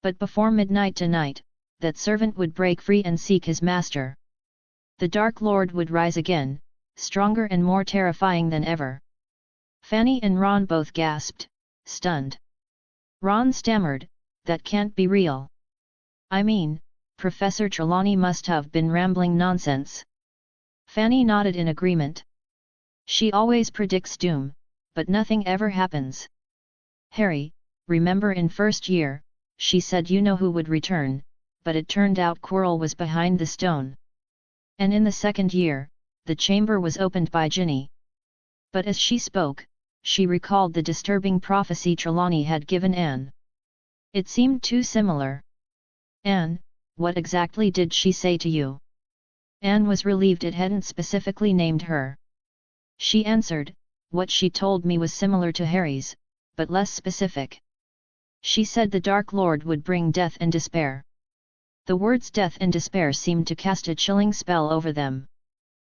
But before midnight tonight, that servant would break free and seek his master. The Dark Lord would rise again, stronger and more terrifying than ever. Fanny and Ron both gasped, stunned. Ron stammered, that can't be real. I mean, Professor Trelawney must have been rambling nonsense. Fanny nodded in agreement. She always predicts doom, but nothing ever happens. Harry, remember in first year, she said you know who would return, but it turned out Quirrell was behind the stone. And in the second year, the chamber was opened by Ginny. But as she spoke, she recalled the disturbing prophecy Trelawney had given Anne. It seemed too similar. Anne, what exactly did she say to you? Anne was relieved it hadn't specifically named her. She answered, what she told me was similar to Harry's, but less specific. She said the Dark Lord would bring death and despair. The words death and despair seemed to cast a chilling spell over them.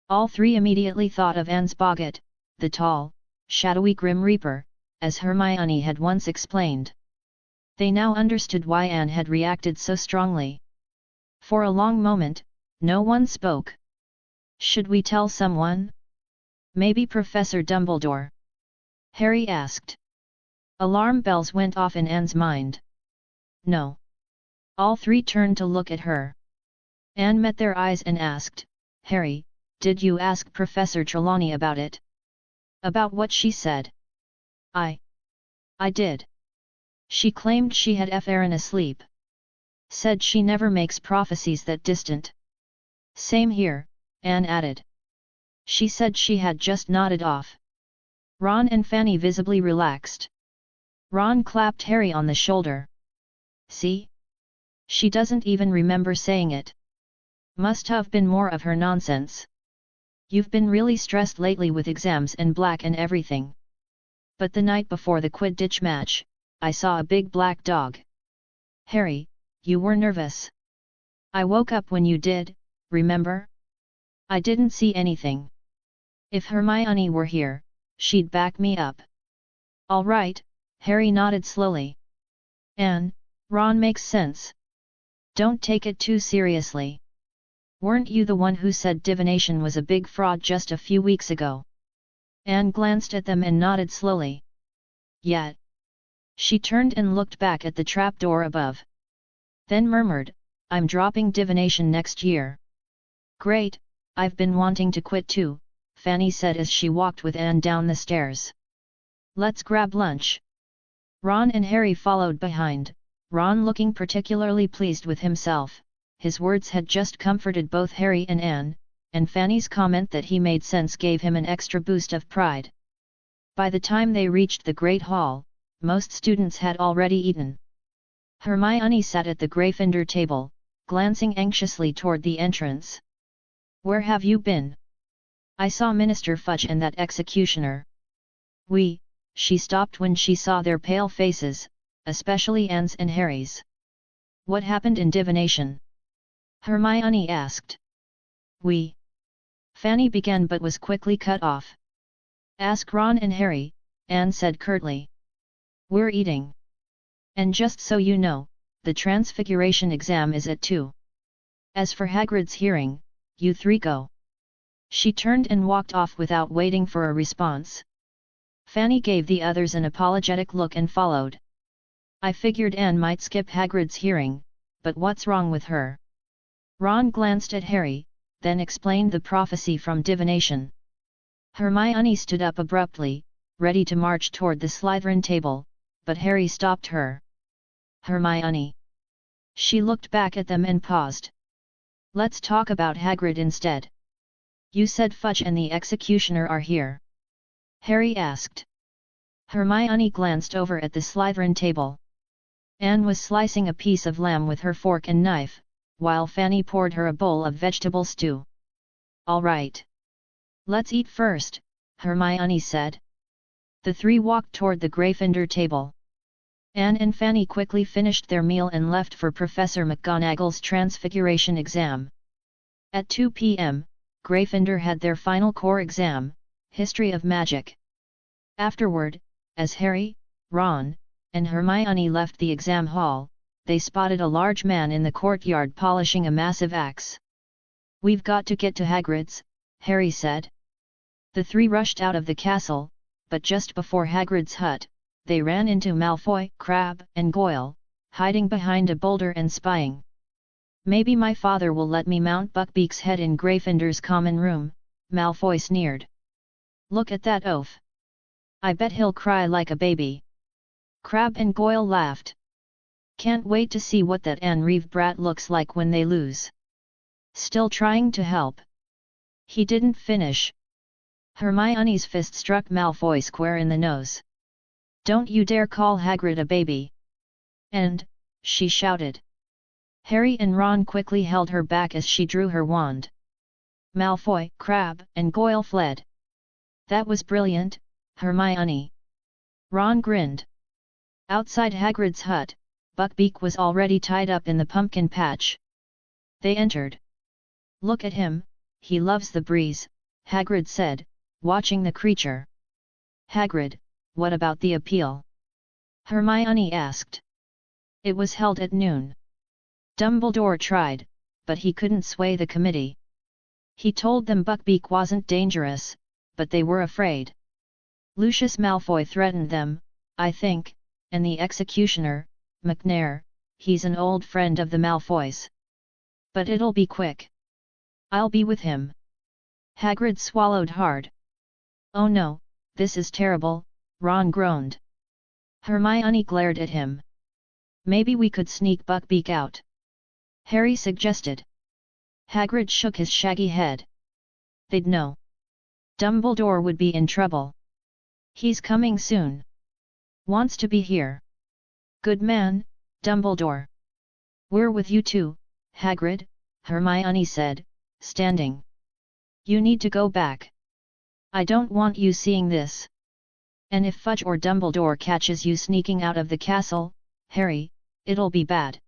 All three immediately thought of Anne's boggart, the tall, shadowy Grim Reaper, as Hermione had once explained. They now understood why Anne had reacted so strongly. For a long moment, no one spoke. Should we tell someone? Maybe Professor Dumbledore? Harry asked. Alarm bells went off in Anne's mind. No. All three turned to look at her. Anne met their eyes and asked, Harry, did you ask Professor Trelawney about it? About what she said? I did. She claimed she had Aaron asleep. Said she never makes prophecies that distant. Same here, Anne added. She said she had just nodded off. Ron and Fanny visibly relaxed. Ron clapped Harry on the shoulder. See? She doesn't even remember saying it. Must have been more of her nonsense. You've been really stressed lately with exams and black and everything. But the night before the Quidditch match, I saw a big black dog. Harry, you were nervous. I woke up when you did, remember? I didn't see anything. If Hermione were here, she'd back me up. All right, Harry nodded slowly. Anne, Ron makes sense. Don't take it too seriously. Weren't you the one who said divination was a big fraud just a few weeks ago? Anne glanced at them and nodded slowly. Yet. She turned and looked back at the trapdoor above. Then murmured, I'm dropping divination next year. Great, I've been wanting to quit too, Fanny said as she walked with Anne down the stairs. Let's grab lunch. Ron and Harry followed behind, Ron looking particularly pleased with himself. His words had just comforted both Harry and Anne, and Fanny's comment that he made sense gave him an extra boost of pride. By the time they reached the Great Hall, most students had already eaten. Hermione sat at the Gryffindor table, glancing anxiously toward the entrance. Where have you been? I saw Minister Fudge and that executioner. She stopped when she saw their pale faces, especially Anne's and Harry's. What happened in divination? Hermione asked. Fanny began but was quickly cut off. Ask Ron and Harry, Anne said curtly. We're eating. And just so you know, the Transfiguration exam is at 2. As for Hagrid's hearing, you 3 go. She turned and walked off without waiting for a response. Fanny gave the others an apologetic look and followed. I figured Anne might skip Hagrid's hearing, but what's wrong with her? Ron glanced at Harry, then explained the prophecy from divination. Hermione stood up abruptly, ready to march toward the Slytherin table, but Harry stopped her. Hermione. She looked back at them and paused. Let's talk about Hagrid instead. You said Fudge and the executioner are here. Harry asked. Hermione glanced over at the Slytherin table. Anne was slicing a piece of lamb with her fork and knife, while Fanny poured her a bowl of vegetable stew. All right. Let's eat first, Hermione said. The 3 walked toward the Gryffindor table. Anne and Fanny quickly finished their meal and left for Professor McGonagall's Transfiguration exam. At 2 p.m., Gryffindor had their final core exam, History of Magic. Afterward, as Harry, Ron, and Hermione left the exam hall, they spotted a large man in the courtyard polishing a massive axe. We've got to get to Hagrid's, Harry said. The 3 rushed out of the castle, but just before Hagrid's hut, they ran into Malfoy, Crabbe, and Goyle, hiding behind a boulder and spying. Maybe my father will let me mount Buckbeak's head in Gryffindor's common room, Malfoy sneered. Look at that oaf. I bet he'll cry like a baby. Crabbe and Goyle laughed. Can't wait to see what that Anne Reeve brat looks like when they lose. Still trying to help. He didn't finish. Hermione's fist struck Malfoy square in the nose. Don't you dare call Hagrid a baby. And, she shouted. Harry and Ron quickly held her back as she drew her wand. Malfoy, Crabbe, and Goyle fled. That was brilliant, Hermione. Ron grinned. Outside Hagrid's hut, Buckbeak was already tied up in the pumpkin patch. They entered. Look at him, he loves the breeze, Hagrid said, watching the creature. Hagrid, what about the appeal? Hermione asked. It was held at noon. Dumbledore tried, but he couldn't sway the committee. He told them Buckbeak wasn't dangerous, but they were afraid. Lucius Malfoy threatened them, I think, and the executioner, McNair, he's an old friend of the Malfoys. But it'll be quick. I'll be with him. Hagrid swallowed hard. Oh no, this is terrible, Ron groaned. Hermione glared at him. Maybe we could sneak Buckbeak out. Harry suggested. Hagrid shook his shaggy head. They'd know. Dumbledore would be in trouble. He's coming soon. Wants to be here. Good man, Dumbledore. We're with you too, Hagrid, Hermione said, standing. You need to go back. I don't want you seeing this. And if Fudge or Dumbledore catches you sneaking out of the castle, Harry, it'll be bad.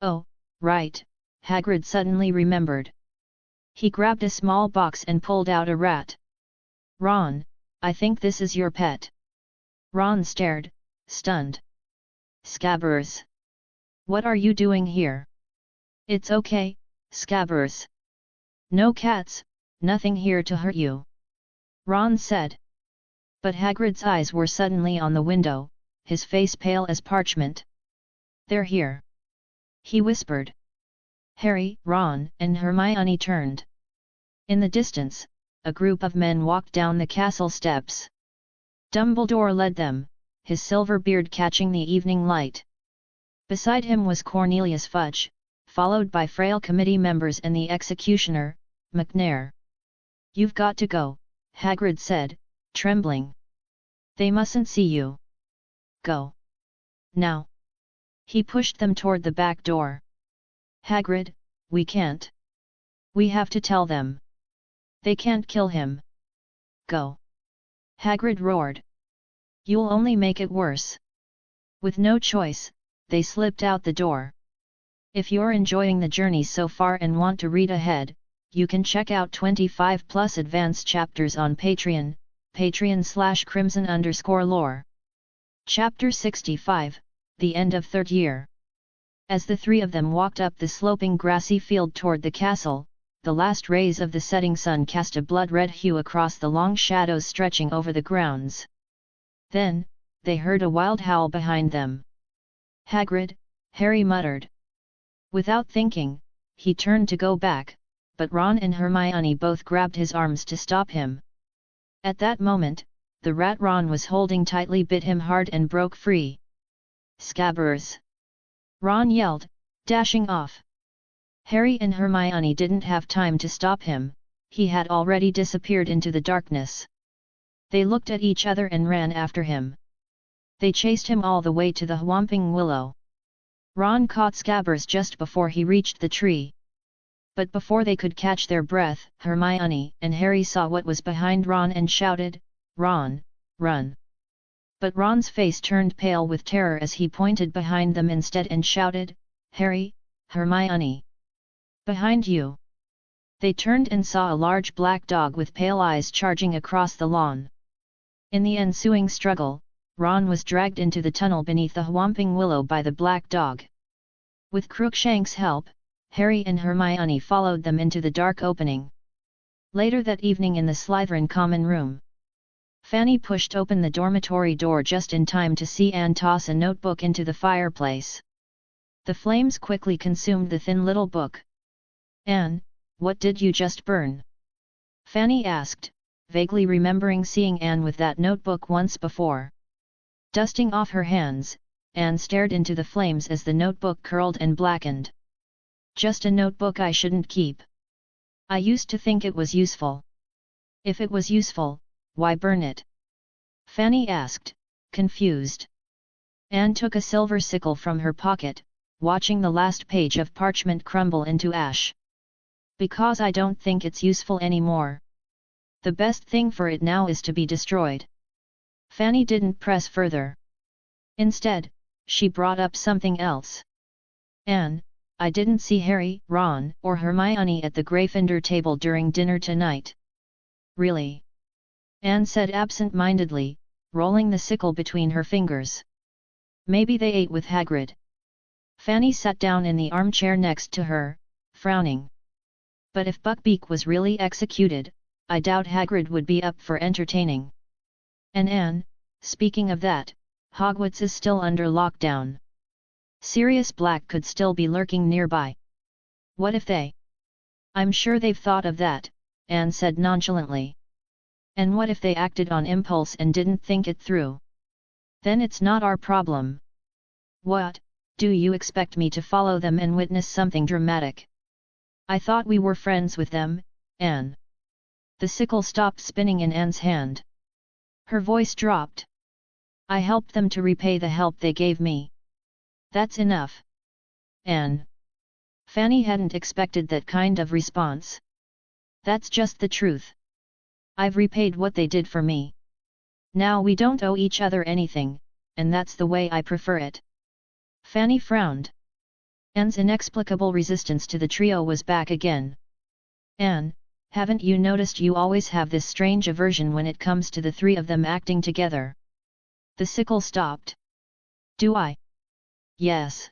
Oh, right, Hagrid suddenly remembered. He grabbed a small box and pulled out a rat. Ron, I think this is your pet. Ron stared, stunned. Scabbers. What are you doing here? It's okay, Scabbers. No cats, nothing here to hurt you. Ron said. But Hagrid's eyes were suddenly on the window, his face pale as parchment. They're here. He whispered. Harry, Ron, and Hermione turned. In the distance, a group of men walked down the castle steps. Dumbledore led them, his silver beard catching the evening light. Beside him was Cornelius Fudge, followed by frail committee members and the executioner, McNair. You've got to go, Hagrid said, trembling. They mustn't see you. Go. Now. He pushed them toward the back door. Hagrid, we can't. We have to tell them. They can't kill him. Go. Hagrid roared. You'll only make it worse. With no choice, they slipped out the door. If you're enjoying the journey so far and want to read ahead, you can check out 25+ advanced chapters on Patreon, patreon.com/crimson_lore. Chapter 65, The End of Third Year. As the three of them walked up the sloping grassy field toward the castle, the last rays of the setting sun cast a blood-red hue across the long shadows stretching over the grounds. Then, they heard a wild howl behind them. Hagrid, Harry muttered. Without thinking, he turned to go back, but Ron and Hermione both grabbed his arms to stop him. At that moment, the rat Ron was holding tightly bit him hard and broke free. Scabbers! Ron yelled, dashing off. Harry and Hermione didn't have time to stop him, he had already disappeared into the darkness. They looked at each other and ran after him. They chased him all the way to the Whomping Willow. Ron caught Scabbers just before he reached the tree. But before they could catch their breath, Hermione and Harry saw what was behind Ron and shouted, Ron, run! But Ron's face turned pale with terror as he pointed behind them instead and shouted, Harry, Hermione! Behind you! They turned and saw a large black dog with pale eyes charging across the lawn. In the ensuing struggle, Ron was dragged into the tunnel beneath the Whomping Willow by the black dog. With Crookshank's help, Harry and Hermione followed them into the dark opening. Later that evening in the Slytherin common room, Fanny pushed open the dormitory door just in time to see Anne toss a notebook into the fireplace. The flames quickly consumed the thin little book. Anne, what did you just burn? Fanny asked, vaguely remembering seeing Anne with that notebook once before. Dusting off her hands, Anne stared into the flames as the notebook curled and blackened. Just a notebook I shouldn't keep. I used to think it was useful. If it was useful, why burn it? Fanny asked, confused. Anne took a silver sickle from her pocket, watching the last page of parchment crumble into ash. Because I don't think it's useful anymore. The best thing for it now is to be destroyed. Fanny didn't press further. Instead, she brought up something else. Anne, I didn't see Harry, Ron, or Hermione at the Gryffindor table during dinner tonight. Really? Anne said absent-mindedly, rolling the sickle between her fingers. Maybe they ate with Hagrid. Fanny sat down in the armchair next to her, frowning. But if Buckbeak was really executed, I doubt Hagrid would be up for entertaining. And Anne, speaking of that, Hogwarts is still under lockdown. Sirius Black could still be lurking nearby. What if they? I'm sure they've thought of that, Anne said nonchalantly. And what if they acted on impulse and didn't think it through? Then it's not our problem. What, do you expect me to follow them and witness something dramatic? I thought we were friends with them, Anne. The sickle stopped spinning in Anne's hand. Her voice dropped. I helped them to repay the help they gave me. That's enough. Anne. Fanny hadn't expected that kind of response. That's just the truth. I've repaid what they did for me. Now we don't owe each other anything, and that's the way I prefer it." Fanny frowned. Anne's inexplicable resistance to the trio was back again. "Anne, haven't you noticed you always have this strange aversion when it comes to the three of them acting together?" The sickle stopped. "Do I?" "Yes.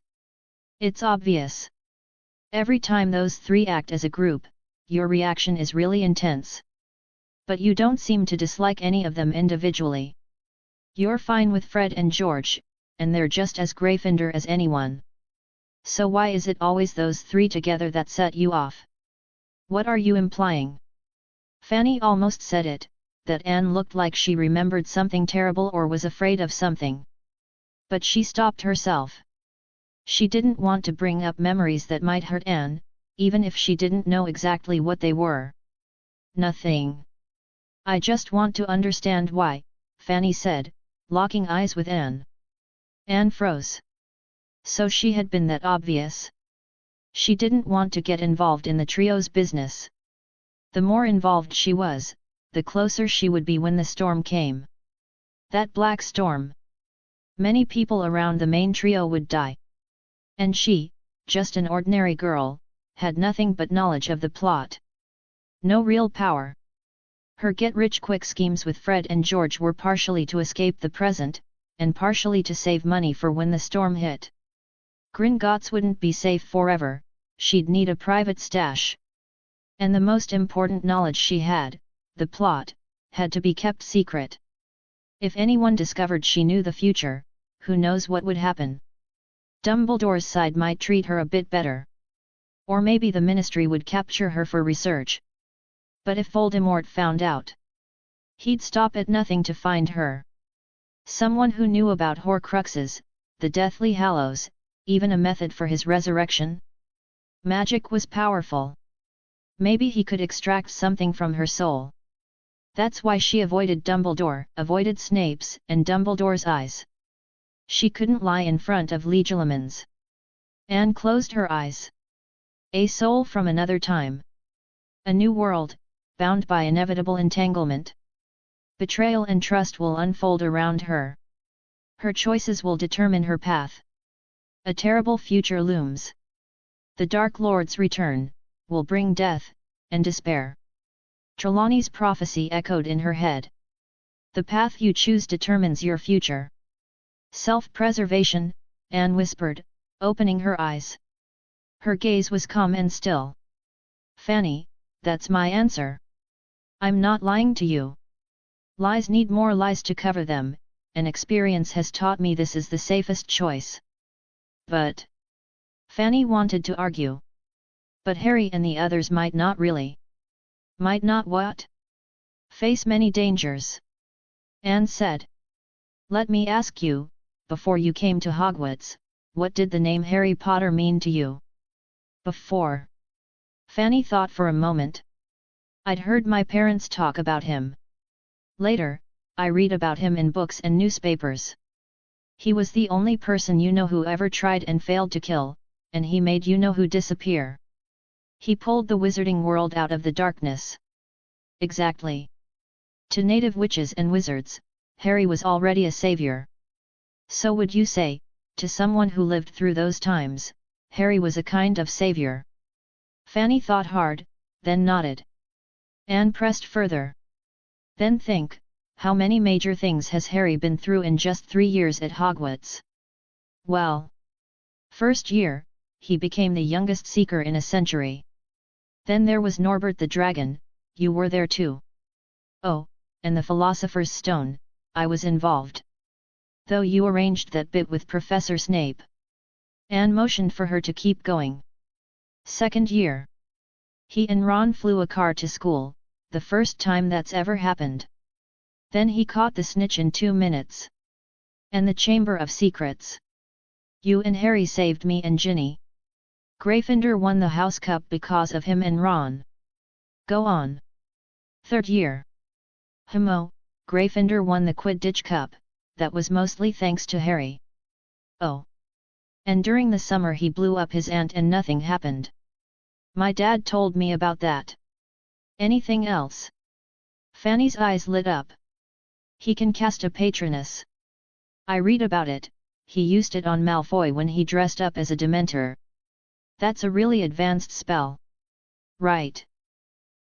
It's obvious. Every time those three act as a group, your reaction is really intense. But you don't seem to dislike any of them individually. You're fine with Fred and George, and they're just as Gryffindor as anyone. So why is it always those three together that set you off? What are you implying?" Fanny almost said it, that Anne looked like she remembered something terrible or was afraid of something. But she stopped herself. She didn't want to bring up memories that might hurt Anne, even if she didn't know exactly what they were. "Nothing. I just want to understand why," Fanny said, locking eyes with Anne. Anne froze. So she had been that obvious? She didn't want to get involved in the trio's business. The more involved she was, the closer she would be when the storm came. That black storm. Many people around the main trio would die. And she, just an ordinary girl, had nothing but knowledge of the plot. No real power. Her get-rich-quick schemes with Fred and George were partially to escape the present, and partially to save money for when the storm hit. Gringotts wouldn't be safe forever, she'd need a private stash. And the most important knowledge she had, the plot, had to be kept secret. If anyone discovered she knew the future, who knows what would happen? Dumbledore's side might treat her a bit better. Or maybe the Ministry would capture her for research. But if Voldemort found out, he'd stop at nothing to find her. Someone who knew about Horcruxes, the Deathly Hallows, even a method for his resurrection? Magic was powerful. Maybe he could extract something from her soul. That's why she avoided Dumbledore, avoided Snape's and Dumbledore's eyes. She couldn't lie in front of Legilimens. Anne closed her eyes. A soul from another time. A new world, bound by inevitable entanglement. Betrayal and trust will unfold around her. Her choices will determine her path. A terrible future looms. The Dark Lord's return will bring death and despair. Trelawney's prophecy echoed in her head. The path you choose determines your future. Self-preservation, Anne whispered, opening her eyes. Her gaze was calm and still. "Fanny, that's my answer. I'm not lying to you. Lies need more lies to cover them, and experience has taught me this is the safest choice." "But..." Fanny wanted to argue. "But Harry and the others might not really." "Might not what?" "Face many dangers," Anne said. "Let me ask you, before you came to Hogwarts, what did the name Harry Potter mean to you?" "Before?" Fanny thought for a moment. "I'd heard my parents talk about him. Later, I read about him in books and newspapers. He was the only person you know who ever tried and failed to kill, and he made you know who disappear. He pulled the wizarding world out of the darkness." "Exactly. To native witches and wizards, Harry was already a savior. So would you say, to someone who lived through those times, Harry was a kind of savior?" Fanny thought hard, then nodded. Anne pressed further. "Then think, how many major things has Harry been through in just 3 years at Hogwarts?" "Well, first year, he became the youngest Seeker in a century. Then there was Norbert the Dragon, you were there too. Oh, and the Philosopher's Stone, I was involved. Though you arranged that bit with Professor Snape." Anne motioned for her to keep going. "Second year. He and Ron flew a car to school, the first time that's ever happened. Then he caught the snitch in 2 minutes. And the Chamber of Secrets. You and Harry saved me and Ginny. Gryffindor won the House Cup because of him and Ron. Go on." "Third year. Gryffindor won the Quidditch Cup, that was mostly thanks to Harry." "Oh. And during the summer he blew up his aunt and nothing happened. My dad told me about that. Anything else?" Fanny's eyes lit up. He can cast a Patronus. I read about it, he used it on Malfoy when he dressed up as a Dementor. That's a really advanced spell. Right.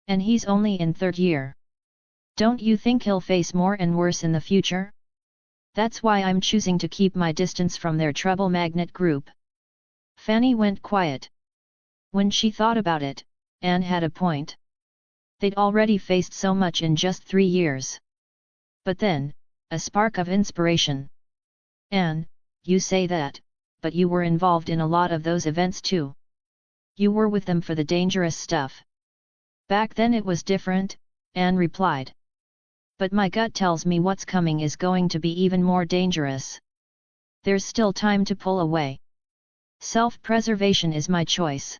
And he's only in 3rd year. Don't you think he'll face more and worse in the future? That's why I'm choosing to keep my distance from their trouble magnet group. Fanny went quiet. When she thought about it, Anne had a point. They'd already faced so much in just 3 years. But then, a spark of inspiration. Anne, you say that, but you were involved in a lot of those events too. You were with them for the dangerous stuff. Back then it was different, Anne replied. But my gut tells me what's coming is going to be even more dangerous. There's still time to pull away. Self-preservation is my choice.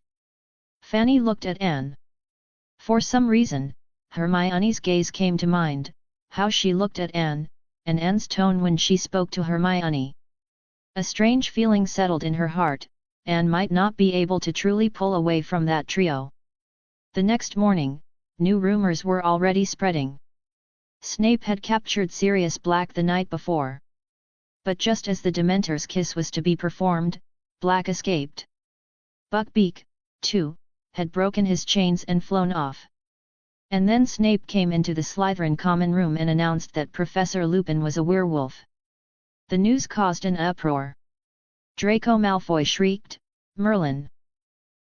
Fanny looked at Anne. For some reason, Hermione's gaze came to mind, how she looked at Anne, and Anne's tone when she spoke to Hermione. A strange feeling settled in her heart, Anne might not be able to truly pull away from that trio. The next morning, new rumors were already spreading. Snape had captured Sirius Black the night before. But just as the Dementor's kiss was to be performed, Black escaped. Buckbeak, too, had broken his chains and flown off. And then Snape came into the Slytherin common room and announced that Professor Lupin was a werewolf. The news caused an uproar. Draco Malfoy shrieked, "Merlin!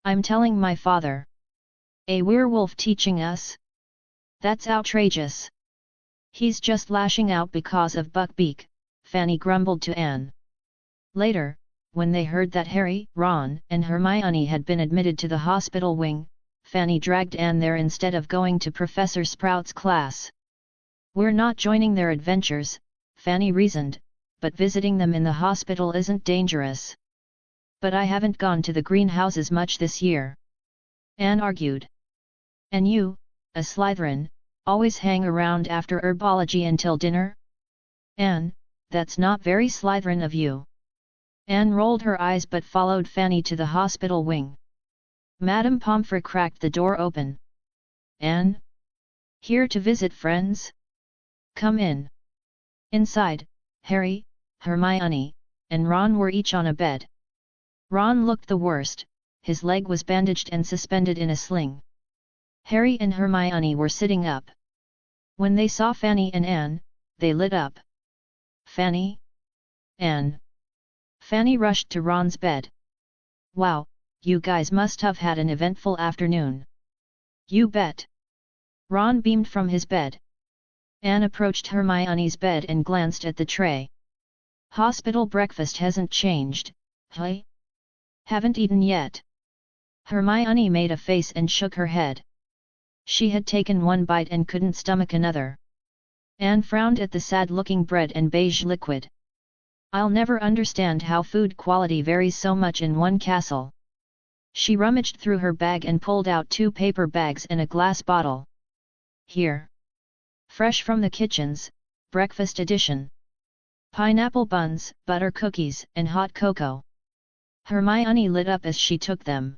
I'm telling my father! A werewolf teaching us? That's outrageous! He's just lashing out because of Buckbeak," Fanny grumbled to Anne. Later, when they heard that Harry, Ron, and Hermione had been admitted to the hospital wing, Fanny dragged Anne there instead of going to Professor Sprout's class. "We're not joining their adventures," Fanny reasoned, "but visiting them in the hospital isn't dangerous." "But I haven't gone to the greenhouses much this year," Anne argued. "And you, a Slytherin, always hang around after herbology until dinner? Anne, that's not very Slytherin of you." Anne rolled her eyes but followed Fanny to the hospital wing. Madame Pomfrey cracked the door open. "Anne? Here to visit friends? Come in." Inside, Harry, Hermione, and Ron were each on a bed. Ron looked the worst, his leg was bandaged and suspended in a sling. Harry and Hermione were sitting up. When they saw Fanny and Anne, they lit up. "Fanny? Anne?" Fanny rushed to Ron's bed. "Wow, you guys must have had an eventful afternoon." "You bet." Ron beamed from his bed. Anne approached Hermione's bed and glanced at the tray. "Hospital breakfast hasn't changed, hey? Haven't eaten yet?" Hermione made a face and shook her head. She had taken one bite and couldn't stomach another. Anne frowned at the sad-looking bread and beige liquid. "I'll never understand how food quality varies so much in one castle." She rummaged through her bag and pulled out 2 paper bags and a glass bottle. "Here. Fresh from the kitchens, breakfast edition. Pineapple buns, butter cookies, and hot cocoa." Hermione lit up as she took them.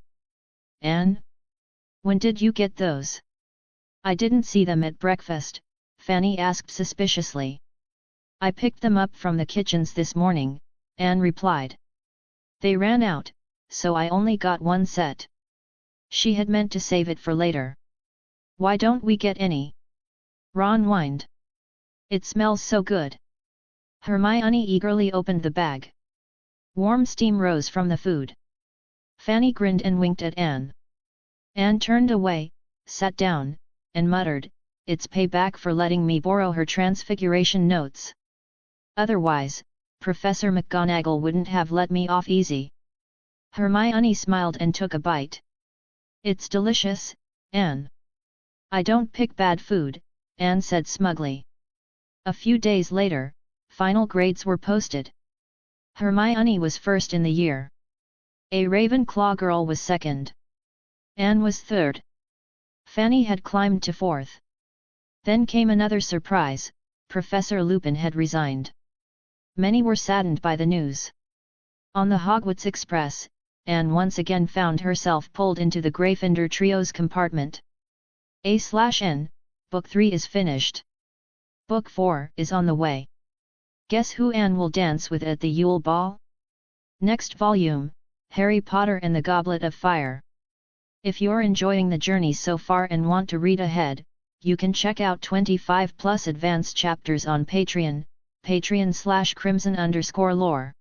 "Anne? When did you get those?" "I didn't see them at breakfast," Fanny asked suspiciously. "I picked them up from the kitchens this morning," Anne replied. "They ran out, so I only got one set." She had meant to save it for later. "Why don't we get any?" Ron whined. "It smells so good." Hermione eagerly opened the bag. Warm steam rose from the food. Fanny grinned and winked at Anne. Anne turned away, sat down, and muttered, "It's payback for letting me borrow her Transfiguration notes. Otherwise, Professor McGonagall wouldn't have let me off easy." Hermione smiled and took a bite. "It's delicious, Anne." "I don't pick bad food," Anne said smugly. A few days later, final grades were posted. Hermione was first in the year. A Ravenclaw girl was second. Anne was third. Fanny had climbed to fourth. Then came another surprise, Professor Lupin had resigned. Many were saddened by the news. On the Hogwarts Express, Anne once again found herself pulled into the Gryffindor trio's compartment. A/N, Book 3 is finished. Book 4 is on the way. Guess who Anne will dance with at the Yule Ball? Next volume, Harry Potter and the Goblet of Fire. If you're enjoying the journey so far and want to read ahead, you can check out 25+ advanced chapters on Patreon, patreon/crimson_lore.